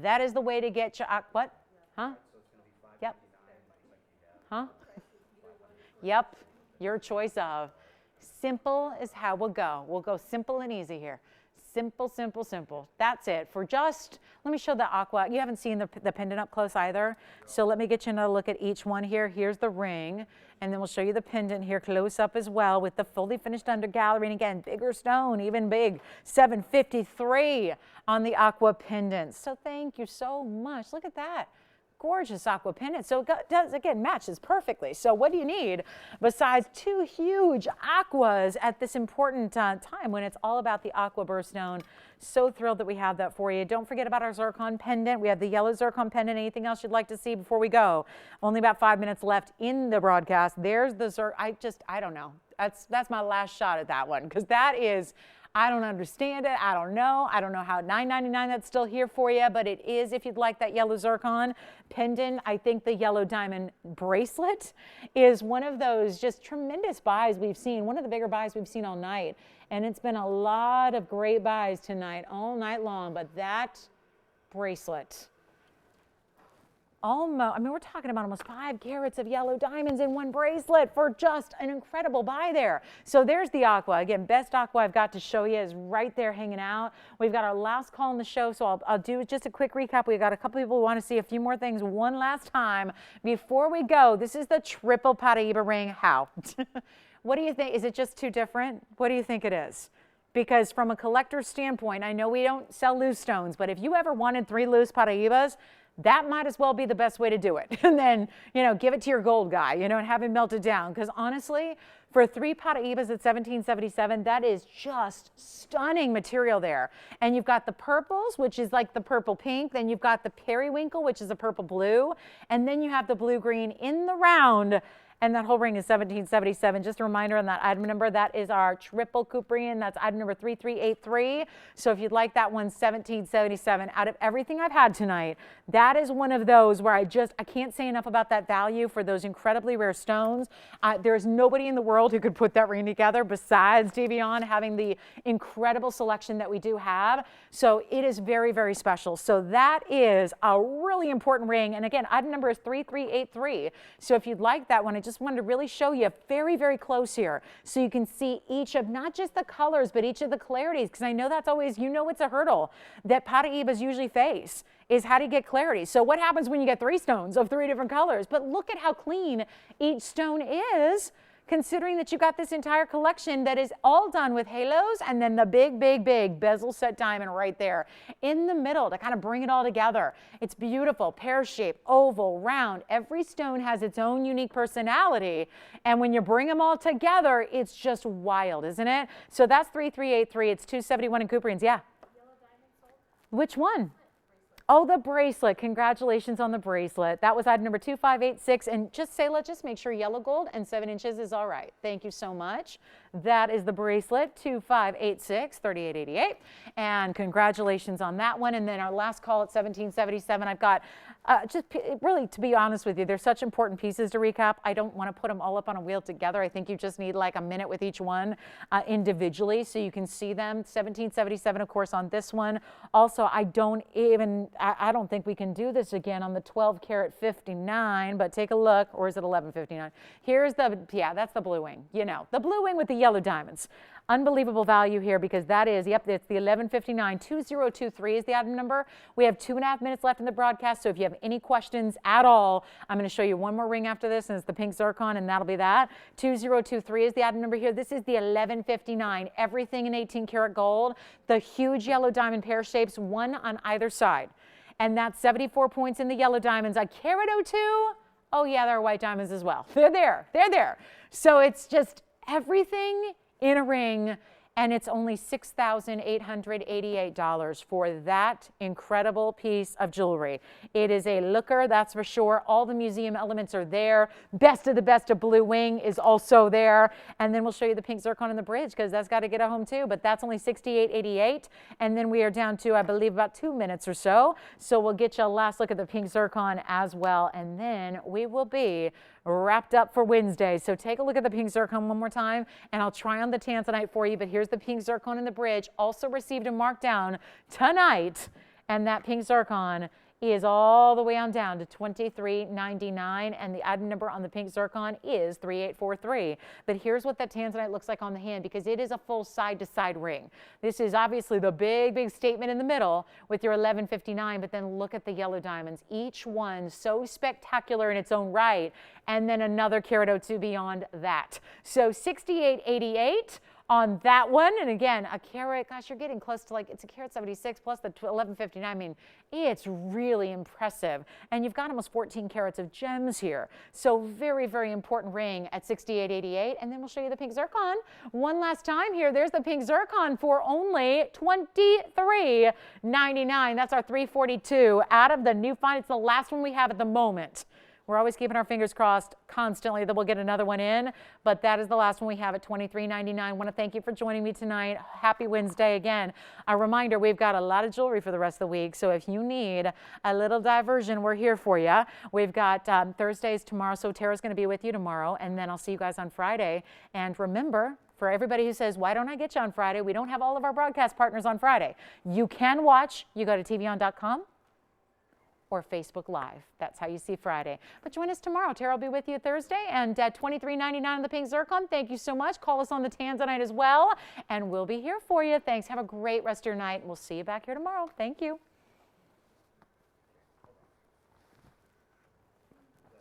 That is the way to get your what? Huh? Yep. Huh? Yep. Your choice of. Simple is how we'll go. We'll go simple and easy here. Simple, simple, simple. That's it. For just, let me show the aqua. You haven't seen the pendant up close either. So let me get you another look at each one here. Here's the ring. And then we'll show you the pendant here close up as well with the fully finished under gallery. And again, bigger stone, even big. $753 on the aqua pendant. So thank you so much. Look at that. Gorgeous aqua pendant. So it does, again, matches perfectly. So what do you need besides two huge aquas at this important time when it's all about the aqua birthstone? So thrilled that we have that for you. Don't forget about our zircon pendant. We have the yellow zircon pendant. Anything else you'd like to see before we go? Only about 5 minutes left in the broadcast. There's the zircon. I don't know. That's my last shot at that one, because that is, I don't understand it. I don't know how at $9.99 that's still here for you, but it is if you'd like that yellow zircon pendant. I think the yellow diamond bracelet is one of those just tremendous buys we've seen, one of the bigger buys we've seen all night. And it's been a lot of great buys tonight, all night long, but that bracelet, almost, I mean, we're talking about almost 5 carats of yellow diamonds in one bracelet for just an incredible buy there. So there's the aqua. Again, best aqua I've got to show you is right there hanging out. We've got our last call in the show, so I'll do just a quick recap. We've got a couple people who want to see a few more things one last time. Before we go, this is the triple Paraiba ring. How? What do you think? Is it just too different? What do you think it is? Because from a collector's standpoint, I know we don't sell loose stones, but if you ever wanted 3 loose Paraibas, that might as well be the best way to do it. And then, you know, give it to your gold guy, you know, and have him melt it down. Because honestly, for 3 Paraibas at $17.77, that is just stunning material there. And you've got the purples, which is like the purple pink. Then you've got the periwinkle, which is a purple blue. And then you have the blue green in the round. And that whole ring is $17.77. Just a reminder on that item number, that is our triple Cuprian. That's item number 3383. So if you'd like that one, $17.77. Out of everything I've had tonight, that is one of those where I can't say enough about that value for those incredibly rare stones. There's nobody in the world who could put that ring together besides TVON having the incredible selection that we do have. So it is very, very special. So that is a really important ring. And again, item number is 3383. So if you'd like that one, I just wanted to really show you very, very close here so you can see each of not just the colors, but each of the clarities, because I know that's always, you know, it's a hurdle that Paraibas usually face is how do you get clarity. So what happens when you get 3 stones of 3 different colors? But look at how clean each stone is, considering that you got this entire collection that is all done with halos and then the big, big, big bezel set diamond right there in the middle to kind of bring it all together. It's beautiful, pear shape, oval, round. Every stone has its own unique personality. And when you bring them all together, it's just wild, isn't it? So that's 3383. It's 271 in Cooperines. Yeah. Which one? Oh, the bracelet. Congratulations on the bracelet. That was item number 2586. And just say, let's just make sure yellow gold and 7 inches is all right. Thank you so much. That is the bracelet, 2586, 3888. And congratulations on that one. And then our last call at 1777, I've got really, to be honest with you, they're such important pieces to recap. I don't want to put them all up on a wheel together. I think you just need like a minute with each one individually so you can see them. 1777, of course, on this one. Also, I don't think we can do this again on the 12 karat 59, but take a look. Or is it 1159? Here's that's the blue wing. You know, the blue wing with the yellow diamonds. Unbelievable value here because that is, it's the 1159. 2023 is the item number. We have 2.5 minutes left in the broadcast, so if you have any questions at all, I'm going to show you one more ring after this, and it's the pink zircon, and that'll be that. 2023 is the item number here. This is the 1159. Everything in 18 karat gold. The huge yellow diamond pear shapes, one on either side. And that's 74 points in the yellow diamonds. A carat 02. Oh yeah, there are white diamonds as well. They're there. They're there. So it's just everything in a ring, and it's only $6,888 for that incredible piece of jewelry. It is a looker, that's for sure. All the museum elements are there. Best of the best of blue wing is also there. And then we'll show you the pink zircon on the bridge because that's got to get a home too, but that's only $68.88. And then we are down to, I believe, about 2 minutes or so. So we'll get you a last look at the pink zircon as well. And then we will be wrapped up for Wednesday. So take a look at the pink zircon one more time, and I'll try on the tanzanite for you. But here's the pink zircon in the bridge. Also received a markdown tonight, and that pink zircon is all the way on down to $23.99, and the item number on the pink zircon is 3843. But here's what that tanzanite looks like on the hand, because it is a full side-to-side ring. This is obviously the big, big statement in the middle with your 1159, but then look at the yellow diamonds. Each one so spectacular in its own right, and then another carat 02 beyond that. So $68.88 on that one. And again, a carat, gosh, you're getting close to it's a carat 76 plus the 1159. I mean, it's really impressive. And you've got almost 14 carats of gems here. So very, very important ring at $68.88. And then we'll show you the pink zircon one last time here. There's the pink zircon for only $23.99. That's our 342 out of the new find. It's the last one we have at the moment. We're always keeping our fingers crossed constantly that we'll get another one in, but that is the last one we have at $23.99. I want to thank you for joining me tonight. Happy Wednesday again. A reminder, we've got a lot of jewelry for the rest of the week, so if you need a little diversion, we're here for you. We've got Thursdays tomorrow, so Tara's going to be with you tomorrow, and then I'll see you guys on Friday. And remember, for everybody who says, why don't I get you on Friday? We don't have all of our broadcast partners on Friday. You can watch. You go to tvon.com. or Facebook Live. That's how you see Friday. But join us tomorrow. Tara will be with you Thursday, and at $23.99 on the pink zircon. Thank you so much. Call us on the tanzanite as well, and we'll be here for you. Thanks. Have a great rest of your night. We'll see you back here tomorrow. Thank you.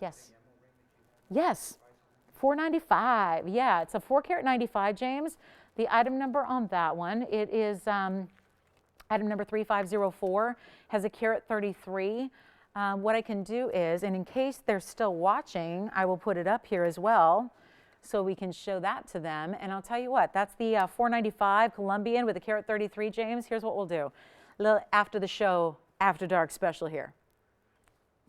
Yes. Yes. $495. Yeah, it's a 4 karat 95, James. The item number on that one, it is item number 3504, has a carat 33. What I can do is, and in case they're still watching, I will put it up here as well so we can show that to them. And I'll tell you what, that's the 495 Colombian with a carat 33, James. Here's what we'll do. A little after the show, after dark special here.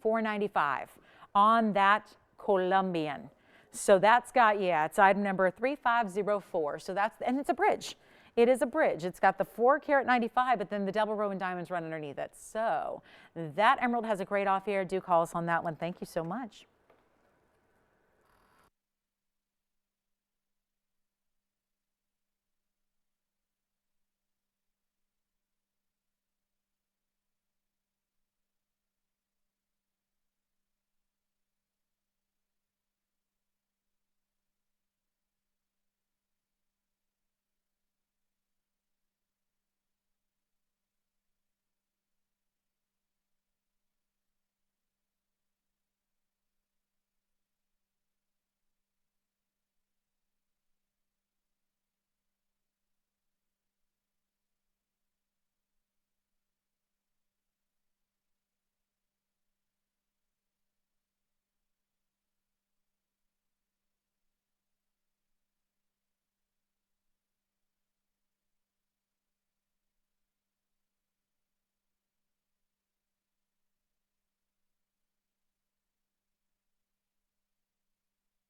495 on that Colombian. So that's got, yeah, it's item number 3504. So that's, and it's a bridge. It is a bridge. It's got the 4 karat 95, but then the double row and diamonds run underneath it. So that emerald has a great off here. Do call us on that one. Thank you so much.